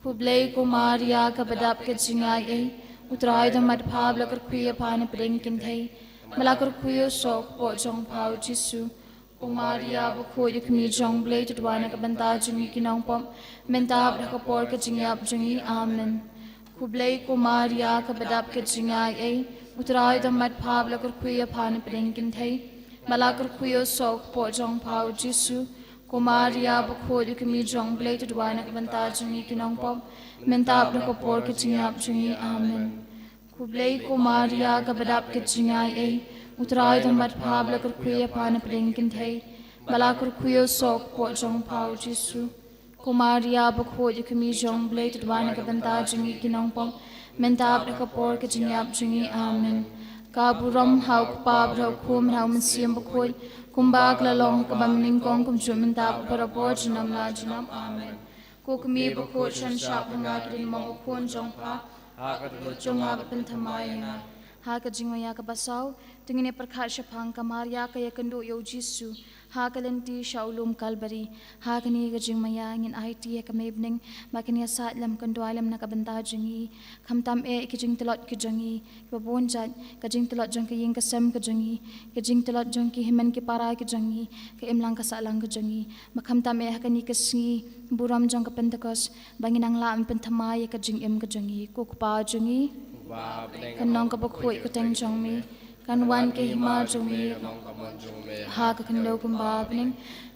Kublai Kumaria kabadap ke jingai e utrai da mat phab la kar khuya phan preng kin thai mala kar khuyo sok po jong phau jisu Kumaria bu khoy khmi jong blai tu dwana ka banta jingi kinong pom menta bra ka por ka jingyap jingi amen Kublai Kumaria kabadap ke jingai e utrai da mat phab la kar khuya phan preng kin thai mala kar khuyo sok po jong phau jisu Kumaria bukho kami jong blai tu dwana ka banta jingi kinong pom menta bra ka por ka jingyap jingi amen Kublai Kumaria kabadap ke jingai e utrai da mat phab la kar khuya phan preng kin thai mala kar khuyo sok po jong phau jisu Kumaria bukho kami jong blai tu dwana ka banta jingi kinong pom menta bra ka por ka jingyap jingi amen Kaburam hau kpab rau khum rau mensiam bukhoi kumbak la long kabam ning kong kum chumin tap para por jinam la jinam amen kokmi bukho chan shap hanga krin mong khon jong pha ha ka jong ha pen thamayanga ha ka jingmaya ka basau tingine prakha shapang kamaria ka yakando yo jisu ha ka lenti shaulum kalbari ha ka ni ka jingmaya ngin it ka mebning makini sa lam kandwalam na ka banta jingi khamtam e ki jing telot ki jangi ka bon jat ka jing telot jong ka ying ka sam ka jangi ka jing telot jong ki himen ki para ki jangi ka imlang ka sa lang ka jangi makhamtam e ha ka ni ka singi buram jong ka pentakos banginang la am penthamay ka jing em ka jangi ko pa jangi kanong ka bukhoi ka teng jong mi kan wan ke hima jong mi ha ka kando kumba pning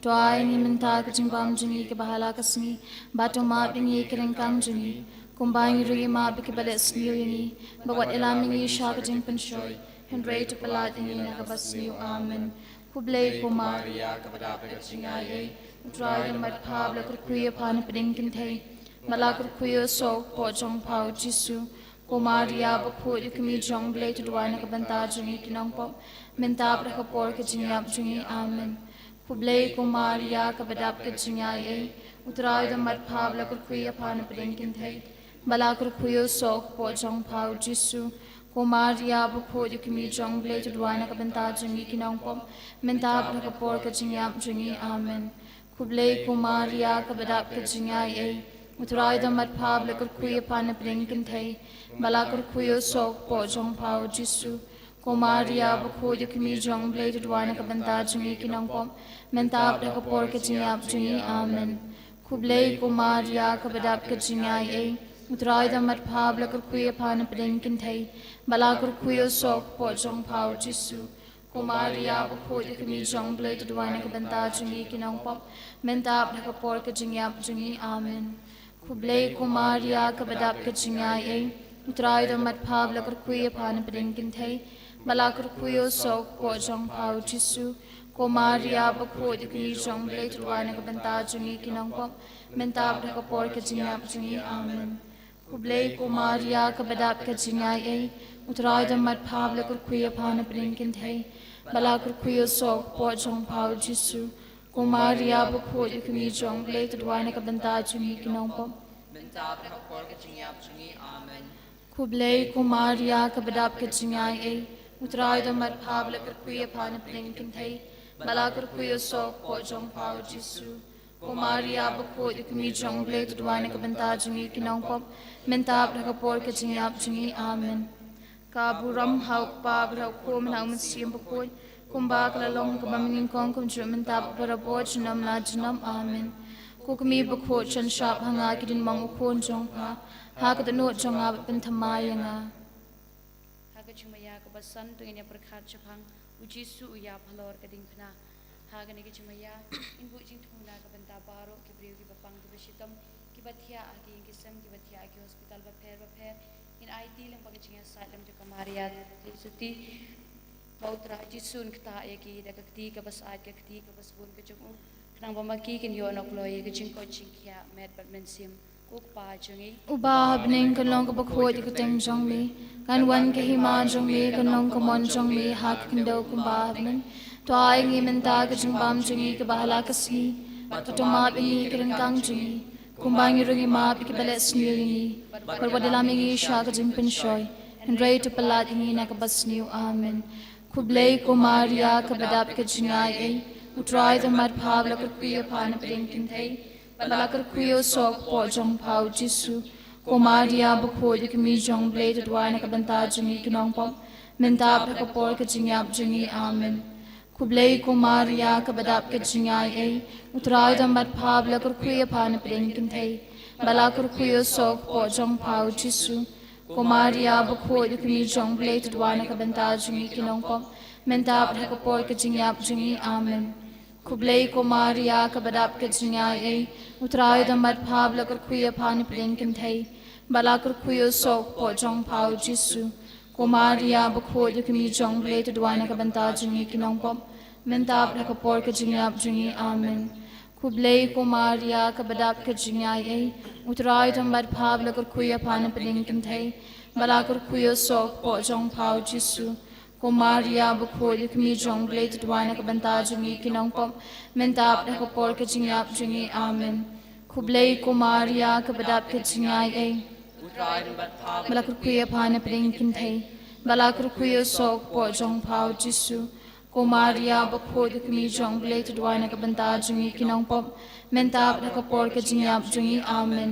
toy ni menta ka jing bam jingi ka bahala ka singi bato ma bingi kring kang jingi kumbai ri ma bi ki bale sniu yingi bawat elamingi sha ka jing penshoy henry to palat ni na ka basniu amen kublai kumaria ka bada ka jingai e try the mat phab la kur kuya phan pring kin thai mala kur kuya sok po jong phau jisu Kumaria bukho kami jong blai tu dwana ka banta jingi kinong pom menta bra ka por ka jingyap jingi amen Kublai Kumaria ka badap ka jingai e utrai da mat phab la kur kuya phan pring kin thai bala kur kuyo sok po jong phau jisu Kumaria bukho kami jong blai tu dwana ka banta jingi kinong pom menta bra ka por ka jingyap jingi amen Kublai Kumaria ka badap ka jingai e utrai da mat phab la kur kuya phan pring kin thai bala kur kuyo sok po jong phau jisu Kumaria bukho kami jong blai tu dwana ka banta jingi kinong pom menta bra ka por ka jingyap jingi amen Kublai Kumaria ka badap ka jingai e utrai da mat phab la kur kuya phan pring kin thai bala kur kuyo sok po jong phau jisu Kumaria bukho kami jong blai tu dwana ka banta jingi kinong pom menta bra ka por ka jingyap jingi amen Kublai Kumaria ka badap ka jingai e utrai da mat phab la kur kuya phan pring kin thai bala kur kuyo sok po jong phau jisu Kumaria bukho kami jong blai tu dwana ka banta jingi kinong pom menta bra ka por ka jingyap jingi amen Kublai Kumaria ka badap ka jingai e utrai da mat phab la kur kuya phan pring kin thai bala kur kuyo sok po jong phau jisu Kumaria bukho kami jong blai tu dwana ka banta jingi kinong pom menta bra ka por ka jingyap jingi amen Kublai Kumaria ka badap ka jingai e utrai da mat phab la kur kuya phan pring kin thai bala kur kuyo sok po jong phau jisu Kumaria bukho kami jong blai tu dwana ka banta jingi kinong pom menta bra ka por ka jingyap jingi amen Kaburam hau pa bra khom nau mensiam bukhoi kumbak la long ka bamning kong kum chu menta para por jinam la jinam amen Kukmi bukho chan shap hanga kidin mong khon jong pha ha ka no jong ab pen thamayanga ha ka chumaya ka basan tu ine prakhat chapang ujisu ya phalor ka ding phna ha ga ne ki chumaya in bu jing thuna ka banta baro ki briu ki bapang ki basitam ki bathia a ki ki sam ki bathia ki hospital ba pher in it lam pa ki chinga sa lam to kamaria suti bautra jisun kta ya ki da ka ti ka bas a ka ti ka bas bun ka chung nang ba ma ki kin yo nok loi ka ching ko ching kya met bat men sim Uba habning kanlong ka bukho ka teng jong mi kan wan ka hima jong mi kanlong ka mon jong mi hak kando kumba habning toy ngi menta ka jing bam jingi ka bahala ka si to ma bingi kren kang jingi kumba ngi rungi ma bi ka bale sniu ngi par wadala mi ngi sha ka jing pen shoy and ray to palat ngi na ka bas sniu amen Kublai Kumaria ka badap ka jingai e utrai da mat phab la kur kuya phan pring kin thai balakar kuyo sok po jong pao Jisu Kumaria bukho yu kimi jong blade dwai na kabanta jungi kinong pom mentab na kapor ka jingyap jungi amen Kublay Kumaria kabadap ka jingay ay utray dambat pab lakar kuya pa na pring kintay balakar kuyo sok po jong pao Jisu Kumaria bukho yu kimi jong blade dwai na kabanta jungi kinong pom mentab na kapor ka jingyap jungi amen Kublay Kumaria kabadap ka jingay ay utray dambat pab lakar kuya pa na pring kintay balakar kuyo sok po jong pao Jisu Kumaria bukho yu kimi jong blade dwai na kabanta jungi kinong pom mentab na kapor ka jingyap jungi amen Kublay Kumaria kabadap ka jingay ay utray dambat pab lakar kuya pa na pring kintay balakar kuyo sok po jong pao Jisu Kumaria bukho yu kimi jong blade dwai na kabanta jungi kinong pom mentab na kapor ka jingyap jungi amen Kublay Kumaria kabadap ka jingay ay balakar kuya pa na pring kintay balakar kuyo sok po jong pao Jisu Kumaria bukho yu kimi jong blade dwai na kabanta jungi kinong pom mentab na kapor ka jingyap jungi amen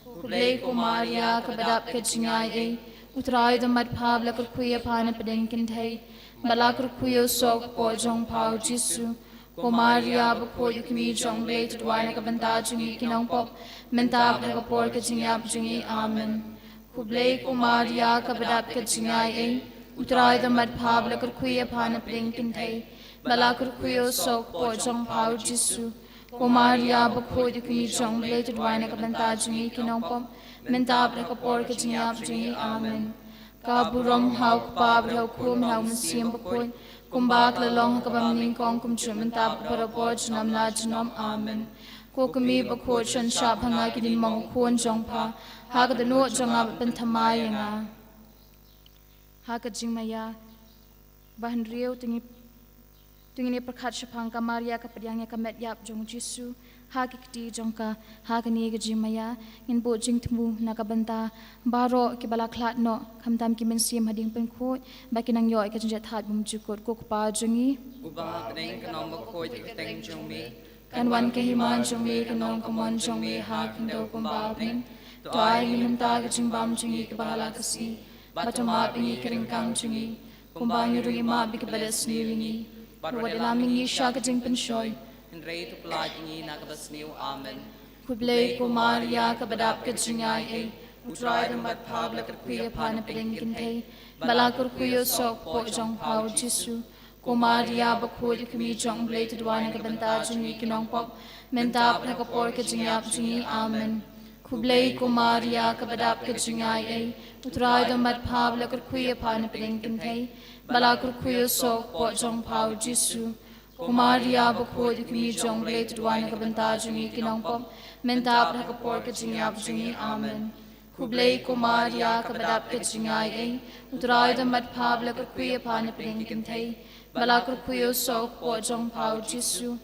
Kublay Kumaria kabadap ka jingay ay utray dambat pab lakar kuya pa na pring kintay balakar kuyo sok po jong pao Jisu Kumaria bukho yu kimi jong blade dwai na kabanta jungi kinong pom mentab na kapor ka jingyap jungi amen Kublay Kumaria kabadap ka jingay ay utray dambat pab lakar kuya pa na pring kintay balakar kuyo sok po jong pao Jisu Kumaria bukho yu kimi jong blade dwai na kabanta jungi kinong pom mentab na kapor ka jingyap jungi amen Kaburong hau kapab hau kum hau masim bukhoy kumbak lalong kabamning kong kumchun mentab parapor junam na junam amen Kukumi bukho chan shap hanga kinin mong kuon jong pa hagadano janga pentamay nga Haka jingmaya bahan riyo tingini perkat syapang kamaria kapadyangnya kamet yap jong Jisu haki kiti jongka haka ni jingmaya ngin bo jing temu nakabanta baro ki balaklat no kamtam ki mensim hading penkhot bakinang yo ka jinjat hat bum jukot ko pa jongi ubah kadeng kanong bakoi teng jong mi kan wan ke himan jong mi kanong kamon jong mi hak ndo kumba ping toy ngin ta ka jingbam jongi ka bala kasi batama pingi keringkang jungi kumbang yuri ma bikabalas niringi wadalamingi siya kajing pensyoy and rei to plaj ni nakabas niu amen Kublay Kumaria kabadap ka jingay ay utray dambat pab lakar kuya pa na pring kintay balakar kuyo sok po jong pao Jisu Kumaria bukho yu kimi jong blade dwai na kabanta jungi kinong pom mentab na kapor ka jingyap jungi amen Kublay Kumaria kabadap ka jingay ay utray dambat pab lakar kuya pa na pring kintay balakar kuyo sok po jong pao Jisu Kumaria bukho yu kimi jong blade dwai na kabanta jungi kinong pom mentab na kapor ka jingyap jungi amen Kublay Kumaria kabadap ka jingay ay utray dambat pab lakar kuya pa na pring kintay balakar kuyo sok po jong pao Jisu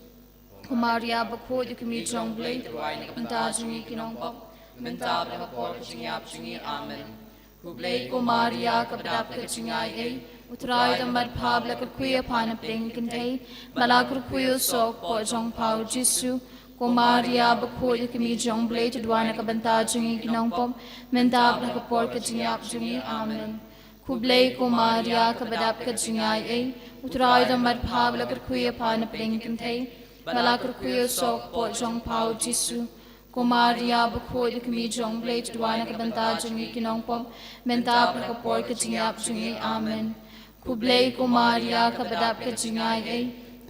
Kumaria bukho yu kimi jong blade dwai na kabanta jungi kinong pom mentab na kapor ka jingyap jungi amen Kublay Kumaria kabadap ka jingay ay utray dambat pab lakar kuya pa na pring kintay balakar kuyo sok po jong pao Jisu Kumaria bukho yu kimi jong blade dwai na kabanta jungi kinong pom mentab na kapor ka jingyap jungi amen Kublay Kumaria kabadap ka jingay ay utray dambat pab lakar kuya pa na pring kintay balakar kuyo sok po jong pao Jisu Kumaria bukho yu kimi jong blade dwai na kabanta jungi kinong pom mentab na kapor ka jingyap jungi amen Kublay Kumaria kabadap ka jingay ay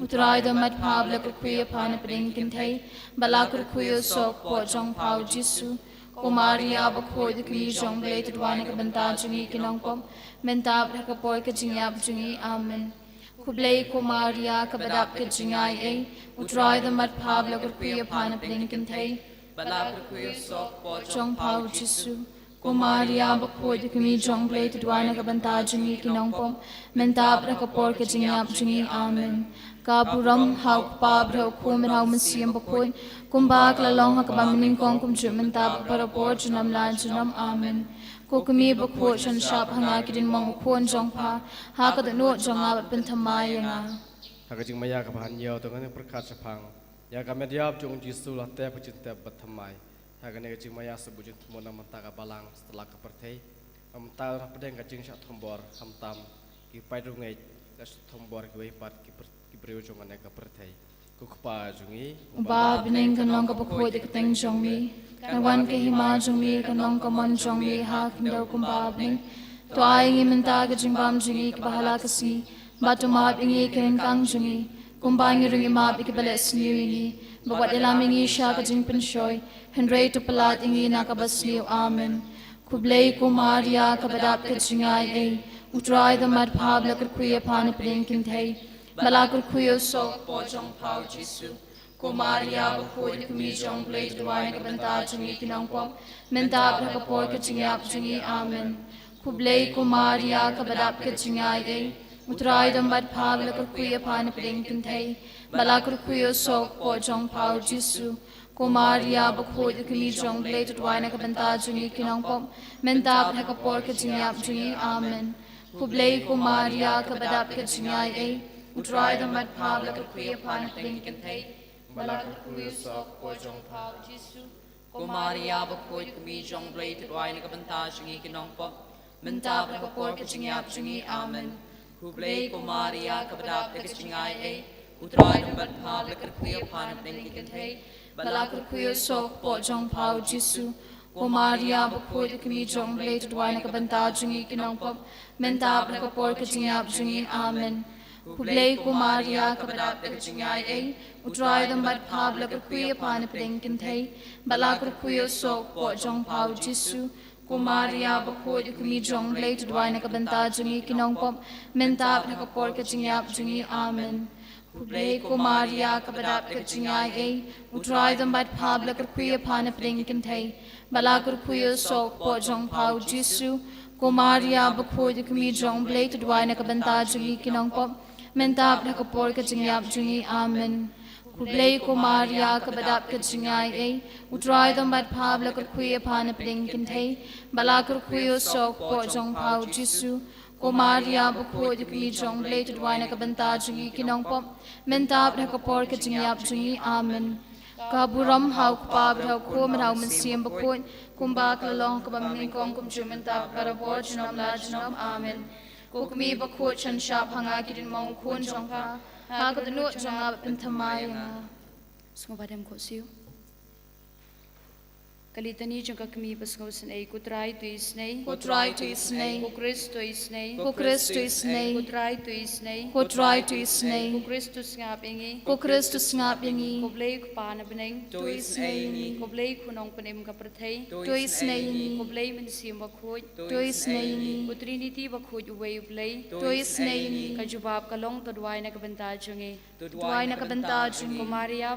utray dambat pab lakar kuya pa na pring kintay balakar kuyo sok po jong pao Jisu Kumaria bukho yu kimi jong blade dwai na kabanta jungi kinong pom mentab na kapor ka jingyap jungi amen Kublay Kumaria kabadap ka jingay ay utray dambat pab lakar kuya pa na pring kintay balakar kuyo sok po jong pao Jisu Kumaria bukho yu kimi jong blade dwai na kabanta jungi kinong pom mentab na kapor ka jingyap jungi amen Kaburong hau kapab hau kum hau masim bukhoy kumbak lalong hakabamining kong kumchut mentab parapor junam lan junam amen Kukumi bukho chan shap hanga kidin mong ukon jong pa hakadano jong abat pentamay nga Hakajing maya kapahan yaw to ngani perkat sapang Ya kami diap jung jisu lah teh pecinta bertemai. Hagan yang jing maya sebujun temuna mentaka balang setelah kepertai. Mentah pedang kajing syak tombor hamtam kipai rungai kas tombor kipai pat kipriu jungan yang kepertai. Kukpa jungi. Ba bening kanong kapakhoy dikateng jongmi. Kawan kahima jongmi kanong kamon jongmi hak hindaw kumba bening. Tuay ngi menta kajing bam jungi kibahala kasi. Batu maap ingi kirin kang jungi. Kumbangi rungi maap ikibalik sliu ingi. Bawat ilam ingi siya kajing pensyoy. Henry tu pelat ingi nakabasliu. Amen. Kublay ko Maria kabadap kajingay ay. Utray damat pabla kurkuya panipring kintay. Malakul kuyo sok po jong pao Jisu. Ko Maria bakoy kumi jong blay tuway nakabanta jungi kinangpom. Mentab nakapoy kajingap jungi. Amen. Kublay ko Maria kabadap kajingay ay. Utray damat pabla kurkuya panipring kintay. Malakul kuyo sok po jong pao Jisu. Ko Maria bakoy kumi jong blay tuway nakabanta jungi kinangpom. Mentab nakapoy kajingap jungi. Amen. Kublay ko Maria kabadap kajingay ay. Utray damat pabla kurkuya panipring kintay. Malakul kuyo sok po jong pao Jisu. Ko Maria bakoy kumi jong blay tuway nakabanta jungi kinangpom. Mentab nakapor kajingap jungi. Amen. Kublay ko Maria kabadap kajingay ay. Utray damat pabla kurkuya panipring kintay. Malakul kuyo sok po jong pao Jisu. Ko Maria bakoy kumi jong blay tuway nakabanta jungi kinangpom. Mentab nakapor kajingap jungi. Amen. Kublay ko Maria kabadap kajingay ay. Utray damat pabla kurkuya panipring kintay. Malakul kuyo sok po jong pao Jisu. Ko Maria bakoy kumi jong blay tuway nakabanta jungi kinangpom. Mentab nakapor kajingap jungi. Amen. Kublay ko Maria kabadap kajingay ay. Utray damat pabla kurkuya panipring kintay. Malakul kuyo sok po jong pao Jisu. Ko Maria bakoy kumi jong blay tuway nakabanta jungi kinangpom. Mentab nakapor kajingap jungi. Amen. Kublay ko Maria kabadap kajingay ay. Utray damat pabla kurkuya panipring kintay. Malakul kuyo sok po jong pao Jisu. Ko Maria bakoy kumi jong blay tuway nakabanta jungi kinangpom. Mentab nakapor kajingap jungi. Amen. Kaburam hau kupabraw ko maraw mansiyam bakoy. Kumbak lalong kabaming kong kumjumentab karabor jinom la jinom. Amen. Kukumi bakoy chan shap hanga kirin mong kun jong pa. Hagadano jong ab pentamay nga. Sumabadam ko siyo. Kalitani jong kakami pasngausan ay kutray to isnay. Kutray to isnay. Kukristo isnay. Kukristo isnay. Kutray to isnay. Kutray to isnay. Kukristus ngapingi. Kukristus ngapingi. Kublay ko panabanay. To isnay ni. Kublay ko nong panim kapratay. To To isnay ni. Kublay mansiyam bakoy. To isnay ni. Kutrinity bakoy uway ublay. To isnay ni. Kajubab kalong tadway na kabanta jungi. Tuway nakabanta jungi. Kumaria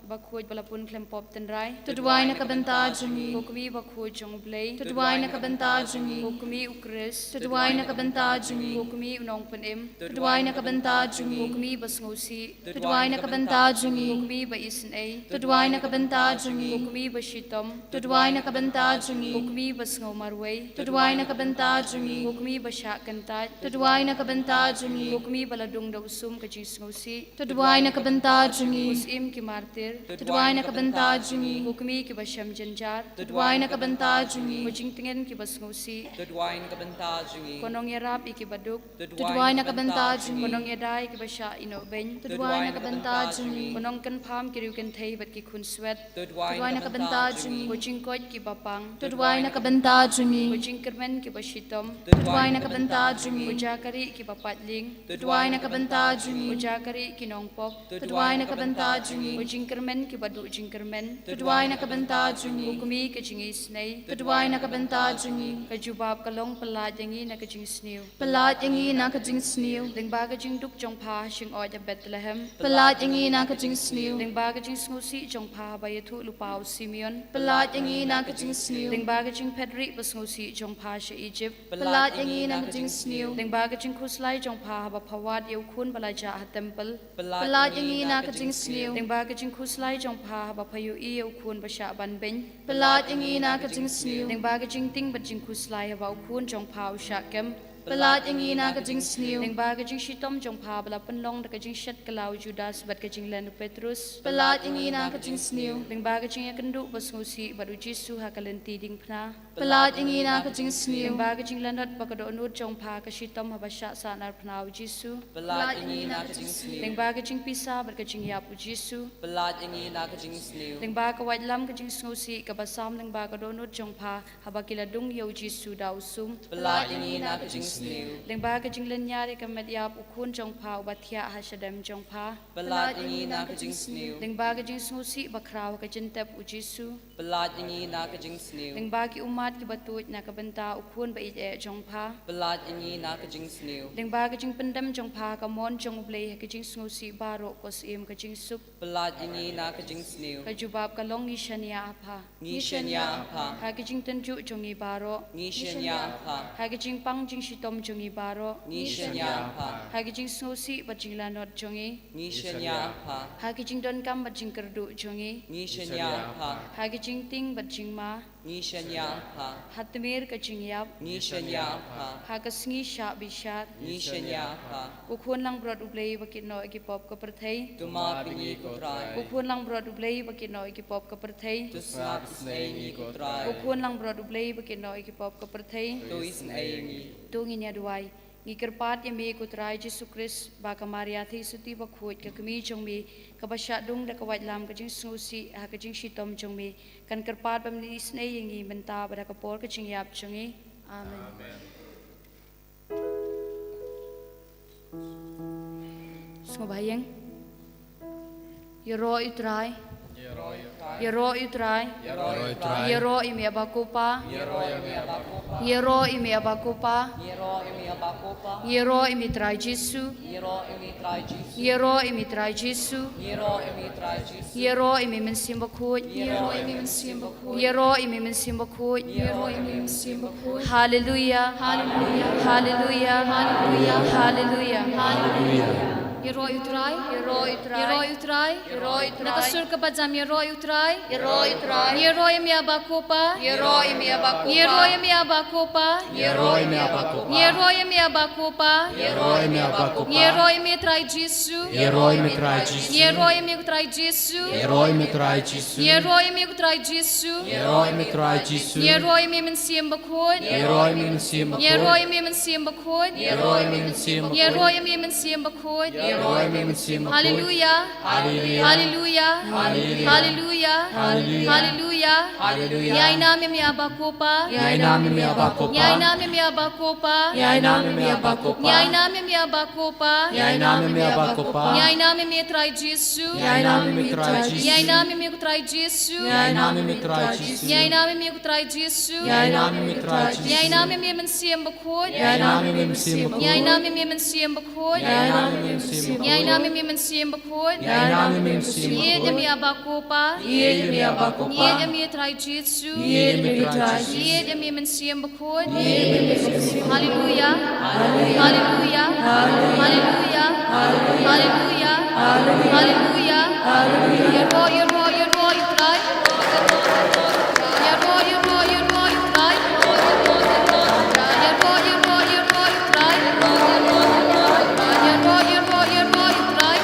bakoy balapun klempop tenray. Tuway nakabanta jungi. Kukumi bakoy jong ublay. Tuway nakabanta jungi. Kukumi ukris. Tuway nakabanta jungi. Kukumi unong panim. Tuway nakabanta jungi. Kukumi basngausi. Tuway nakabanta jungi. Kukumi baisin ay. Tuway nakabanta jungi. Kukumi bashitom. Tuway nakabanta jungi. Kukumi basngau marway. Tuway nakabanta jungi. Kukumi basyak kantat. Tuway nakabanta jungi. Kukumi baladung daw sum kajisngausi. Tuway nakabanta jungi. Usim ki martir. Tuway nakabanta jungi. Kukumi ki basyam janjar. Tuway nakabanta jungi. Kucing tingin ki basngausi. Tuway nakabanta jungi. Konong yarap iki baduk. Tuway nakabanta jungi. Konong yaday ki basya inobeng. Tuway nakabanta jungi. Konong kan pam ki riu kan thay bat ki kun swet. Tuway nakabanta jungi. Kucing kot ki bapang. Tuway nakabanta jungi. Kucing kermen ki bashitom. Tuway nakabanta jungi. Ujakari ki bapatling. Tuway nakabanta jungi. Ujakari ki nongpop. Tuway nakabanta jungi. Kucing kermen ki badu jingkermen. Tuway nakabanta jungi. Kukumi kajing isnay. Tuway nakabanta jungi. Kajubab kalong palat yangi na kajing sniw. Palat yangi na kajing sniw. Lingba kajing duk jong pa shing oja Bethlehem. Palat yangi na kajing sniw. Lingba kajing sngusi jong pa bayatu lupaw Simeon. Palat yangi na kajing sniw. Lingba kajing pedri basngusi jong pa sha Egypt. Palat yangi na kajing sniw. Lingba kajing kuslay jong pa haba pawad yaw kun balaja ha temple. Palat yangi na kajing sniw. Lingba kajing kuslay jong pa haba payu yaw kun basya banbeng. Palat yangi na kajing sniw. Lingba kajing ting bajing kuslay haba kun jong pa usha kem. Pelat yang ina ke jing sniu. Leng ba ke jing shitom jong pa bala penlong da ke jing shet kelau Judas bat ke jing len Petrus. Pelat yang ina ke jing sniu. Leng ba ke jing ya kendu bas ngusi badu Jisu ha kalenti ding pna. Pelat yang ina ke jing Leng sniu. ba ke jing lanot ba ke do onut jong pa ke shitom ha basya sa nar pna Jisu. Pelat ingi na ka jing sniu. Leng ba ke jing pisa bat ke jing yap Jisu. Pelat ingi na ka jing sniu. Leng ba ke wait lam ke jing ngusi ke basam leng ba ke do onut jong pa ha ba kila dung yo Jisu da usum. Pelat ingi na ka jing sniu. Leng ba ke jing len nyari ke med yap ukun jong pa ubatia ha shadam jong pa. Pelat ingi na ka jing sniu. Leng ba ke jing ngusi ba kraw ke jintep u Jisu. Pelat ingi na ka jing sniu. Leng ba ki umat ki batut na ka benta ukun ba ite jong pa. Pelat ingi na ka jing sniu. Leng ba ke jing pendam jong pa ka mon jong ublei ke jing ngusi baro kos im ke jing sup. Pelat ingi na ka jing sniu. Ka jubab ka long ishania apa. Ngi shenya pa. Ha ke jing tenju jong i baro. Ngi shenya pa. Ha ke jing pang jing shitom jong i baro. Ngi shenya pa. Ha ke jing ngusi ba jing lanot jong i. Ngi shenya pa. Ha ke jing don kam ba jing kerdu jong i. Ngi shenya pa. Ha ke jing ting ba jing ma. Ngi shenya pa. Hatmir ka jing yap. Ngi shenya pa. Ha ka sngi sha bishat. Ngi shenya pa. Ukun lang brod ublei bakit no ikipop ka perthei. Tuma pingi ko try. Ukun lang brod ublei bakit no ikipop ka perthei. Tusngat snai ko try. Ukun lang brod ublei bakit no ikipop ka perthei. Tuis nai. Tungin ya duai. Ngikirpat yang mi kutrai Yesus Kristus baka Maria thi suti bakhut ka kami jong mi ka basya dung da ka wait lam ka jing susi ha ka jing shitom jong mi kan kirpat bam ni snei yang i menta bada ka por ka jing yap jong i. Amen. Semua bayang. Yero utrai. Yero utrai. Yero imi abakupa. Yero imi abakupa. Yero imi trai Jisu. Yero imi trai Jisu. Yero imi mensimbakut. Yero imi mensimbakut. Yero imi mensimbakut. Yero imi mensimbakut. Hallelujah. Hallelujah. Hallelujah. Hallelujah. Hallelujah. Hallelujah. Yero utrai. Yero utrai. Yero utrai. Yero utrai. Nakasur ka pa jam yero utrai. Yero utrai. Yero imi abakupa. Yero imi abakupa. Yero imi abakupa. Yero imi abakupa. Yero imi abakupa. Yero imi abakupa. Yero imi trai Jisu. Yero imi trai Jisu. Yero imi trai Jisu. Yero imi trai Jisu. Yero imi trai Jisu. Yero imi trai Jisu. Yero imi mensimbakut. Yero imi mensimbakut. Yero imi mensimbakut. Yero imi mensimbakut. Yero imi mensimbakut. Yero imi mensimbakut. Hallelujah. Hallelujah. Hallelujah. Hallelujah. Hallelujah. Hallelujah. Hallelujah. Yai namin mi abakupa. Yai namin mi abakupa. Yai namin mi abakupa. Yai namin mi abakupa. Yai namin mi abakupa. Yai namin mi abakupa. Yai namin mi trai Jisu. Yai namin mi trai Jisu. Yai namin mi trai Jisu. Yai namin mi trai Jisu. Yai namin mi trai Jisu. Yai namin mi trai Jisu. Yai namin mi mensimbakut. Yai namin mi mensimbakut. Yai namin mi mensimbakut. Yai namin mi mensimbakut. Yai namin mi mensimbakut. Yai namin mi mensimbakut. Yai mi abakupa. Yai mi abakupa. Yai mi trai Jisu. Yai mi trai Jisu. Yai mi mensimbakut. Yai mi mensimbakut. Hallelujah. Hallelujah. Hallelujah. Hallelujah. Hallelujah. Yero yero yero utrai. Yero yero yero utrai. Yero yero yero utrai. Yero yero yero utrai.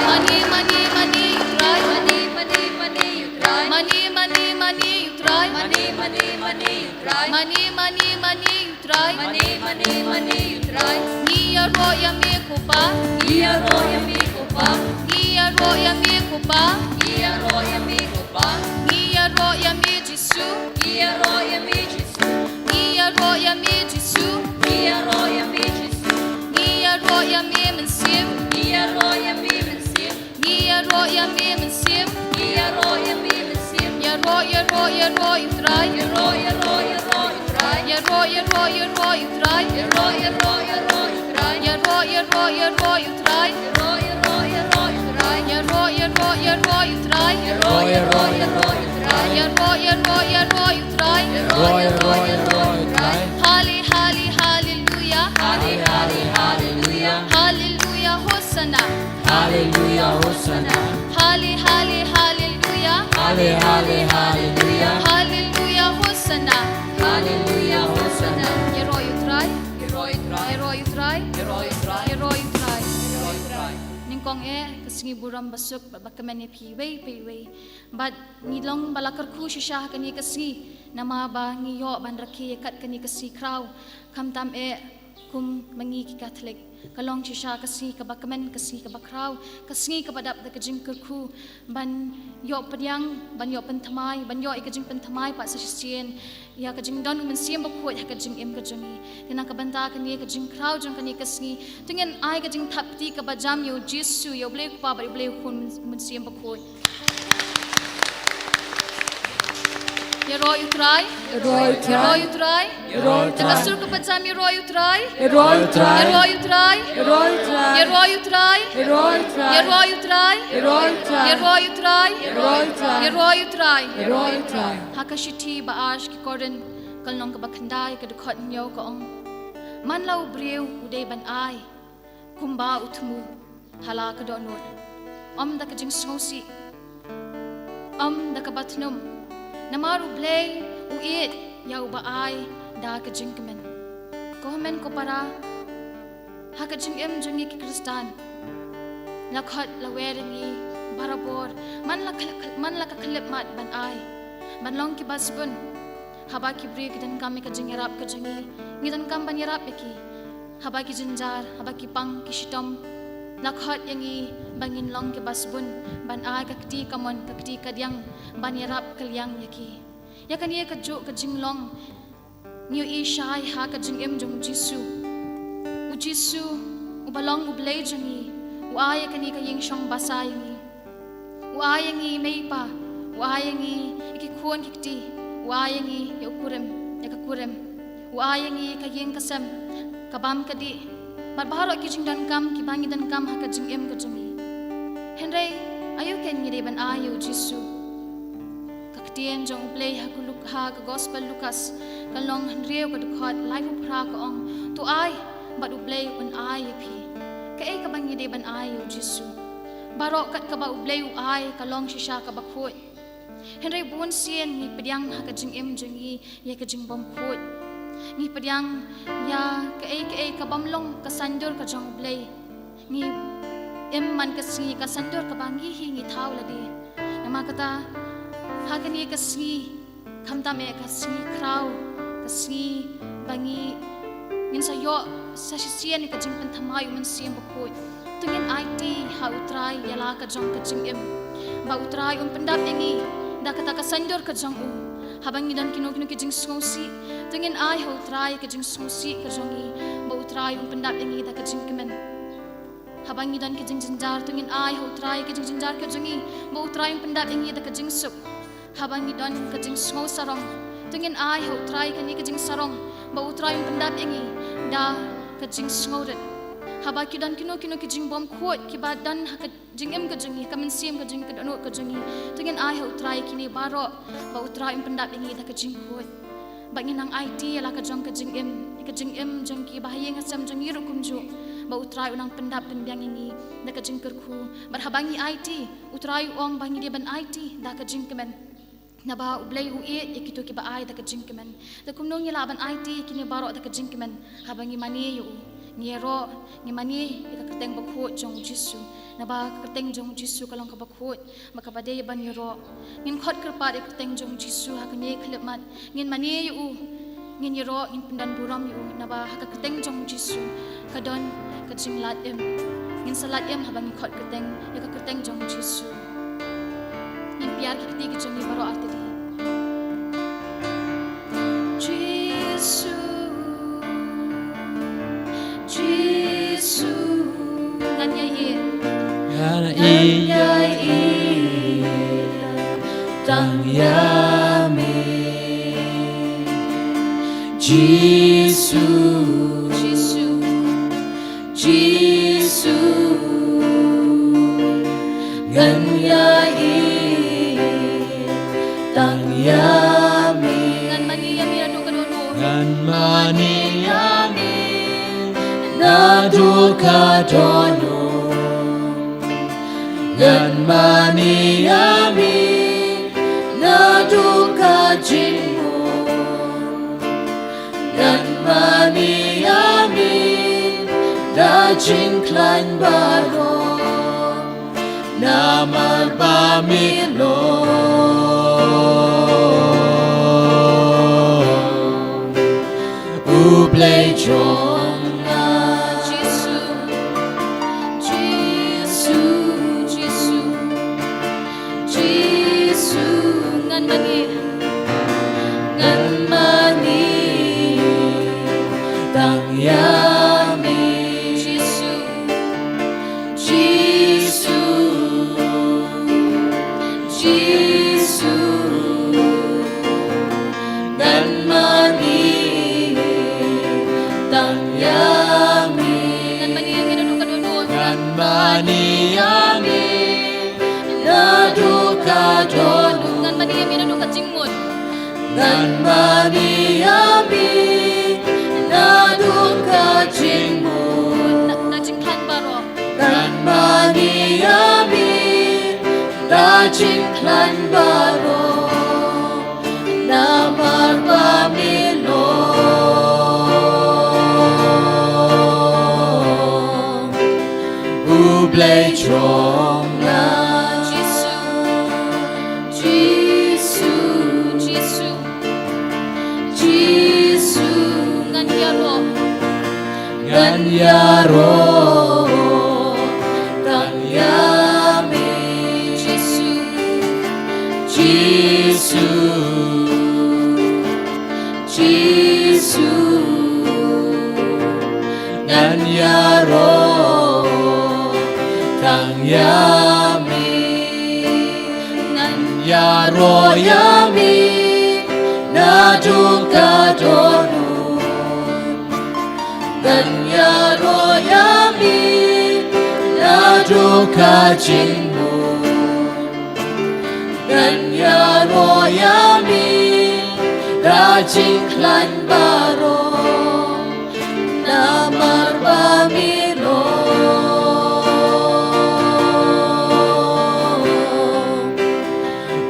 Money money money utrai. Money money money utrai. Money money money utrai. Money money money utrai. Money money money utrai. Money money money utrai. Yero yami kupa. Yero yami kupa. Yero yami kupa. Yero yami kupa. Yero yami Jisu. Yero yami Jisu. Yero yami Jisu. Yero yami Jisu. Yero yami mensim. Yero yami mensim. Yero yami mensim. Yero yami mensim. Yero yero yero utrai. Yero yero yero utrai. Yero yero yero utrai. Yero yero yero utrai. Yero yero yero utrai. Yero yero yero utrai. Yero yero yero utrai. Yero yero yero utrai. Yero yero yero utrai. Yero yero yero utrai. Halle halle hallelujah. Halle halle hallelujah. Hallelujah Hosanna. Hallelujah. Hosanna. Halle halle hallelujah. Halle halle hallelujah. Hallelujah Hosanna. Hallelujah Hosanna. Yero utrai. utrai, Yeroi utrai, yeroi utrai. Yeroi utrai. Ningkong kasingi buram basuk bakaman ni piway. But nilong balakar ku shisha kani kasingi nama ba ngiyo ban rakhi kat kani kasi kraw kam tam kum mangi ki Catholic kalong shisha kasi kabakaman kasi kabakraw kasi kabadap da kajing ku ban yo padyang ban yo pentamai ban yo ikajing pentamai pa sa sisien ya kajing don men siam bakho ya kajing em kajangi kana kabanta kani kajing kraw jong kani kasi tungen ai kajing thapti kabajam yo jisu yo ble pa ba ble khun men siam bakho Yeroi utrai, Yeroi utrai, yeroi utrai, Yeroi utrai, takasur kapajam yeroi utrai, Yeroi utrai, yeroi utrai, Yeroi utrai, yeroi utrai, Yeroi utrai, yeroi utrai, Yeroi utrai, yeroi utrai, Yeroi utrai, yeroi utrai. Yeroi utrai. Hakashiti baash ki koren kalnong ka bakhandai ka dukhat nyo ka ong man lau breu uday ban ai kumba utmu hala ka donor da ka jing sngosi da ka batnum namaru blay uit yau ba ai da ka jing kemen komen ko para haka jing em jungi ki kristan lakhat lawerengi barabor man la ka khalip mat ban ai ban long ki basbun haba ki bri ki dan kami ka jing yarap ka jingi ngi dan kam ban yarap ki haba ki jinjar haba ki pang ki shitom lakhat yangi bangin long ki basbun ban ai ka kti kamon ka kti kadyang ban yarap kalyang yaki yakani ka jo ka jing long niu i shai ha ka jing em jong jisu u jisu u balong u blay jingi u ay kani ka ying shong basay ngi u ay ngi meipa u ay ngi ikikuan kikti u ay ngi yakurem u ay ngi ka ying kasam kabam kadi barbaro ki jing dan kam ki bangi dan kam ha ka jing em ka jingi henry ayu ken ngi ban ayu jisu kaktian jong play ha ku luk ha ka gospel lukas kalong henry ka dukhat live pra ka ong to ai but u play un ai pi ka e ka bangi de ban ayu jisu baro kat ka ba u play u ai kalong shisha ka bakhoi henry bun sien ni pedyang ha ka jing em jingi ye ka jing bom khoi ni pedyang ya ka e ka bamlong ka sandur ka jong play ni em man ka singi ka sandur ka bangi hi ngi thaw la di nama kata ha ka ni ka singi khamta me ka singi kraw ka singi bangi ngin sa yo sa sisian ni ka jing pen thamai man siam bakoi tungin IT ha utrai yala ka jong ka jing em ba utrai pendap engi da kata ka sandur ka jong u habang idan kino ki jing sngosi tungin ai ha utrai ka jing sngosi ka jongi ba utrai pendap engi da ka jing kemen habang idan ki jing jinjar tungin ai ha utrai ki jing jinjar ka jongi ba utrai pendap engi da ka jing sup habang idan ka jing sngo sarong tungin ai ha utrai ka ni ka jing sarong ba utrai pendap engi da ka jing sngoret haba ki dan kino ki jing bom khot ki ba dan ha ka jing em ka jingi ka men sim ka jing ka no ka jingi tungin ai ha utrai ki ni baro ba utrai pendap engi da ka jing khot ba nginang IT ala ka jong ka jing em jong ki ba hayeng asam jong yiru kumju ba utrai unang pendap pendyang ini da ka jing kerku bar habangi IT utrai ong bangi dia ban IT da ka jing kemen na ba ublay u e ikito ki ba ai da ka jing kemen da kumnong ni laban IT kini baro da ka jing kemen habangi mani yu ngero ni mani ikakateng bakho jong jisu na ba kateng jong jisu kalong ka bakho makapade ban yoro ngin khot kerpa ikateng jong jisu hakani khlemat ngin mani yu ngin yoro ngin pendan buram yu na ba hakateng jong jisu kadon ka jing lat em ngin salat em habangi khot kateng ikakateng jong jisu ngin piar ki ti ki jong ni baro arti jisu Jesus, nganyai tang yami Jesus nganyai tang yami ngan mani yami adu kadono ngan mani yami Naduka dono Ngan mani yami Naduka jinmu Ngan mani yami cinclan baro Namal pamilo Ublay chonga Tang yami Nan mani Tang yami Nan mani yami Naduka donu Nan mani yami Naduka jingmun Nan mani yami Najinklan baro Namar pamilo Ublay chonga Ngan yaro Tang yami Jisu Ngan yaro Tang yami Ngan yaro yami Naduka donu Ganyaro yami Naduka jingmu Ganyaro yami Rajinklan baro Namar pamilo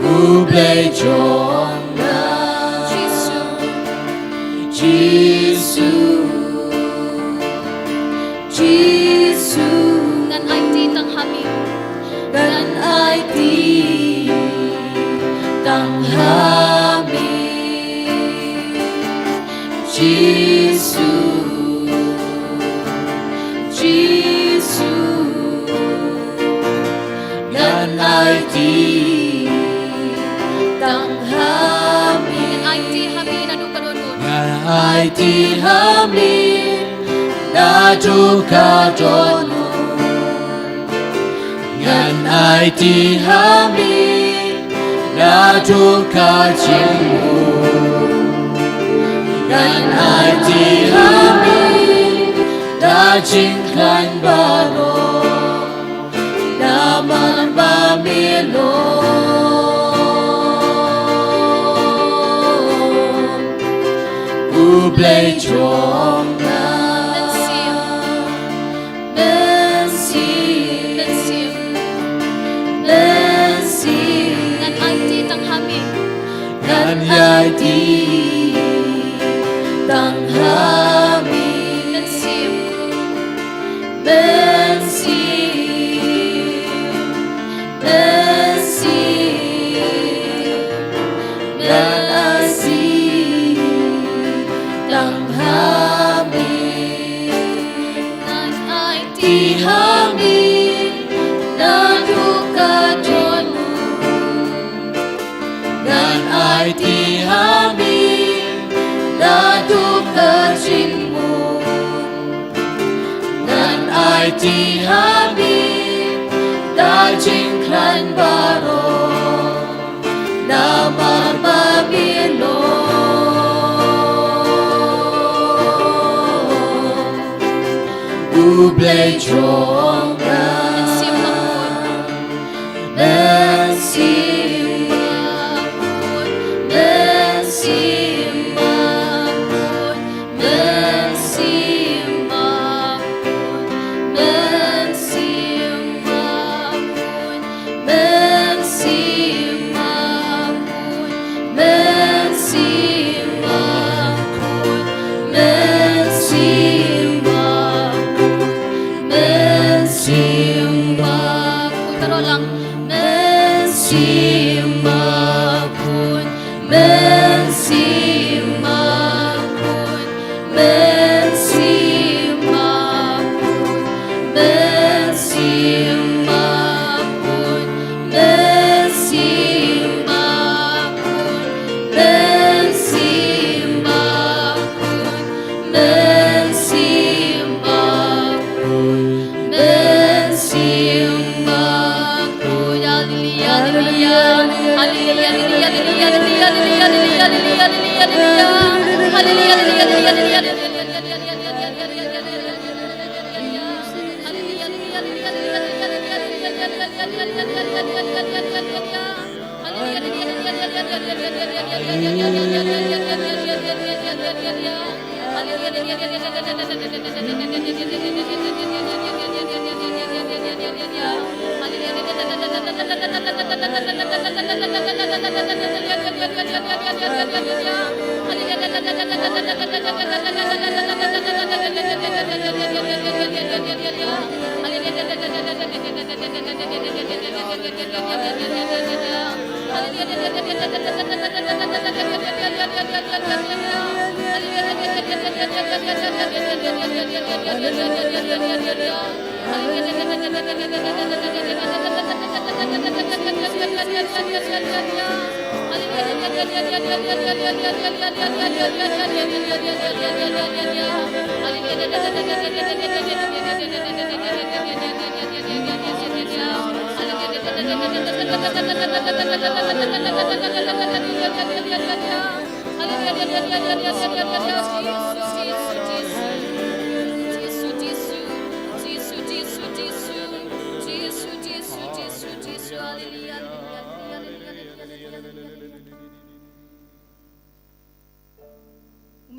Ublay chonga Jisu Ngan ai ti tang hami Gan ai ti Tang hami Jisu Gan ai ti Tang hami Ngan ai ti hami naduka donu Gan ai ti hami Naduka donu Ngan ai ti hami Naduka jingmu Ngan ai ti hami Najinklan baro Naman pamilo Ublay chonga Ngan ai ti tang hami Ngan ai ti Tang hami Tang hami Ngan ai ti Ti hami Naduka donu Ngan ai ti hami Naduka jingmu Ngan ai ti hami Najinklan baro Namar pamilo Ublay chonga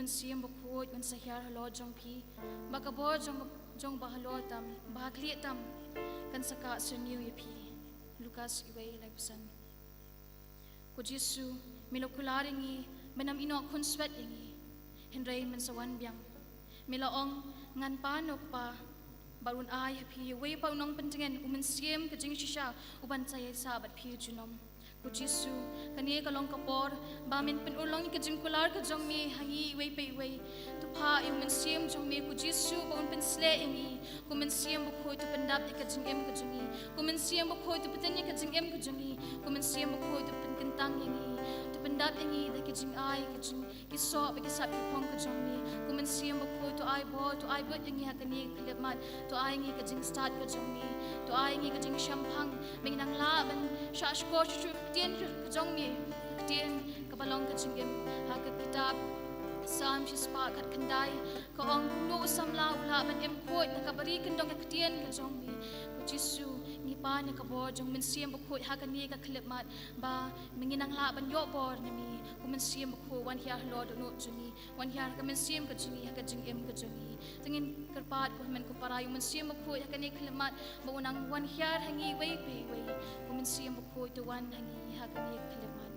Siam bakut un sahyar halo jong pi bakabor jong bahalo tam bahagli tam kan saka sunyu pi Lukas iway lagsan ko Jesu milokularingi menam ino kun swet ingi henray men sawan biang milaong ngan panok pa barun ay pi way pa unong pentingan siam kajing shisha uban saya sabat pi junom ko Jesu kani kalong kapor bamin penulong kajing kular kajong mi hangi way pay way tu pa siam jong mi ko Jesu baun pensle ingi ko siam bukoy tu pendap kajing em kajongi ko siam bukoy tu petanya kajing em kajongi ko siam bukoy tu penkentang ingi tu pendap ingi da kajing ay kajing kiso bagi sap pong kajong mi ko siam bukoy tu ay bo ingi hakani klemat tu ay ingi kajing start kajong mi tu ay ingi kajing shampang menginang laban shashko shu tien kajong mi tien kabalong kajing em hak kitab Sam shispa kat kendai ko ong no samla ula man em khoi nakabari kendong katien kajong mi ko Jesu ni pa ni kabor jong siam bukhoi hakani ka khlipmat ba menginang la ban yo bor ni mi ko siam bukho wan hiar lord no juni wan hiar ka siam ka juni ka jing em ka juni tengin kerpat ko men ko parayu siam bukhoi hakani khlipmat ba unang wan hiar hangi wei pe wei ko siam bukhoi to wan hangi hakani khlipmat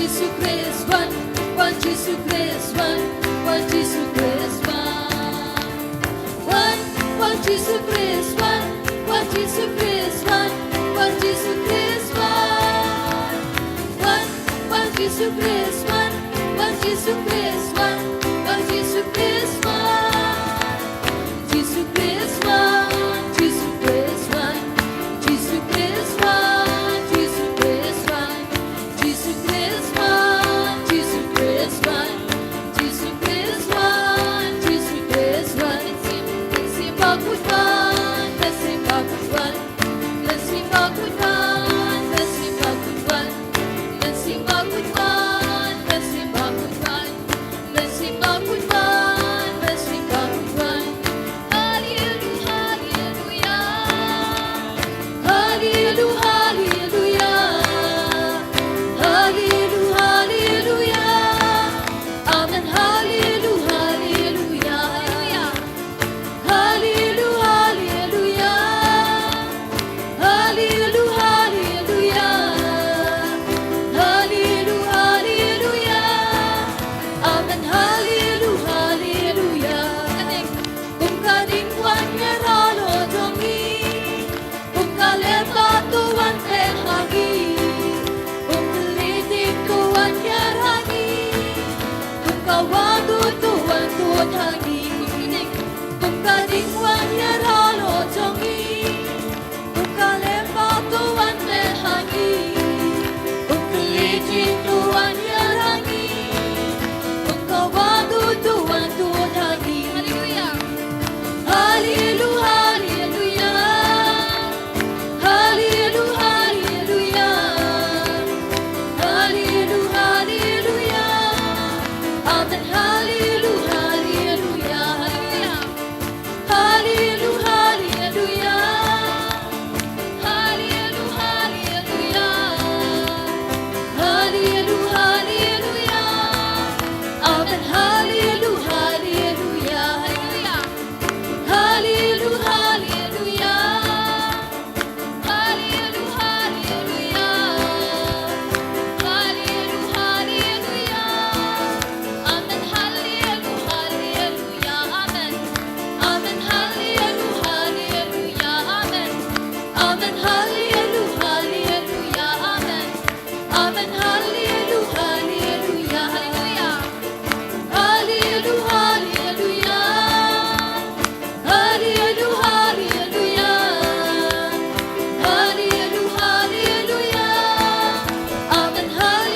Jesus Christ, one Jesus Christ, one Jesus Christ, one Jesus Christ, one Jesus Christ, one Jesus Christ, one Jesus Christ, one Jesus Christ, one Jesus Christ, Jesus Christ, Jesus Christ, Jesus Christ, Jesus Christ, Jesus Christ, Jesus Christ, Jesus Christ, Jesus Christ, let's sing about good one, let's sing about good one, let's sing about good one, let's sing about good one, let's sing about good one, let's sing about good one, let's sing about good one, let's sing about good one. Hallelujah, hallelujah, hallelujah, hallelujah, hallelujah, amen, hallelujah, hallelujah, hallelujah, hallelujah, hallelujah, hallelujah, hallelujah, amen, hallelujah, hallelujah. Kung kaning wan ngeralo dongi, kung kaleba tuan tehagi, kung litik tuan ngeragi, kung kawadu tuan tuotagi, kung kaning wan ngeralo dongi, kung kaleba tuan tehagi, kung litik tuan ngeragi, kung kawadu tuan tuotagi. Hallelujah, hallelujah, hallelujah, hallelujah, hallelujah, amen, hallelujah, hallelujah, hallelujah, hallelujah, hallelujah, hallelujah, hallelujah, amen, hallelujah, hallelujah. Hallelujah, hallelujah, hallelujah, hallelujah, hallelujah, amen, hallelujah,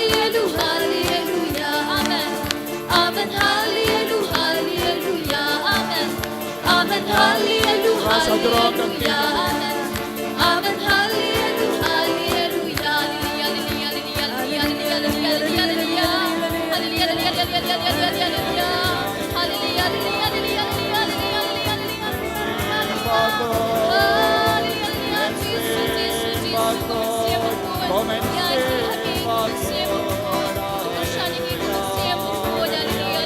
hallelujah, amen, amen, hallelujah, hallelujah, amen, amen, hallelujah,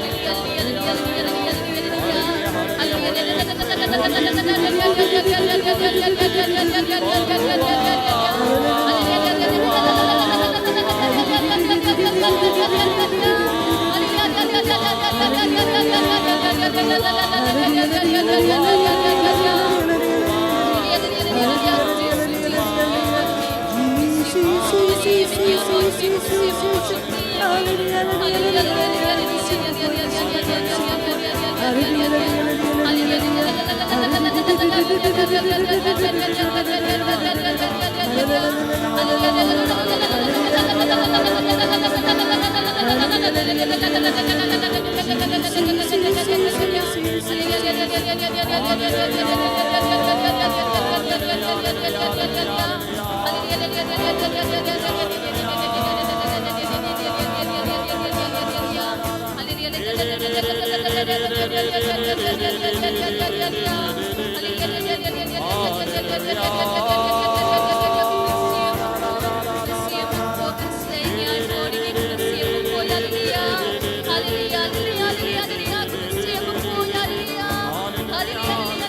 hallelujah, amen, amen, hallelujah, hallelujah, hallelujah, hallelujah, hallelujah. Hallelujah, hallelujah, hallelujah, hallelujah, amen, hallelujah, hallelujah, amen, amen, hallelujah, hallelujah,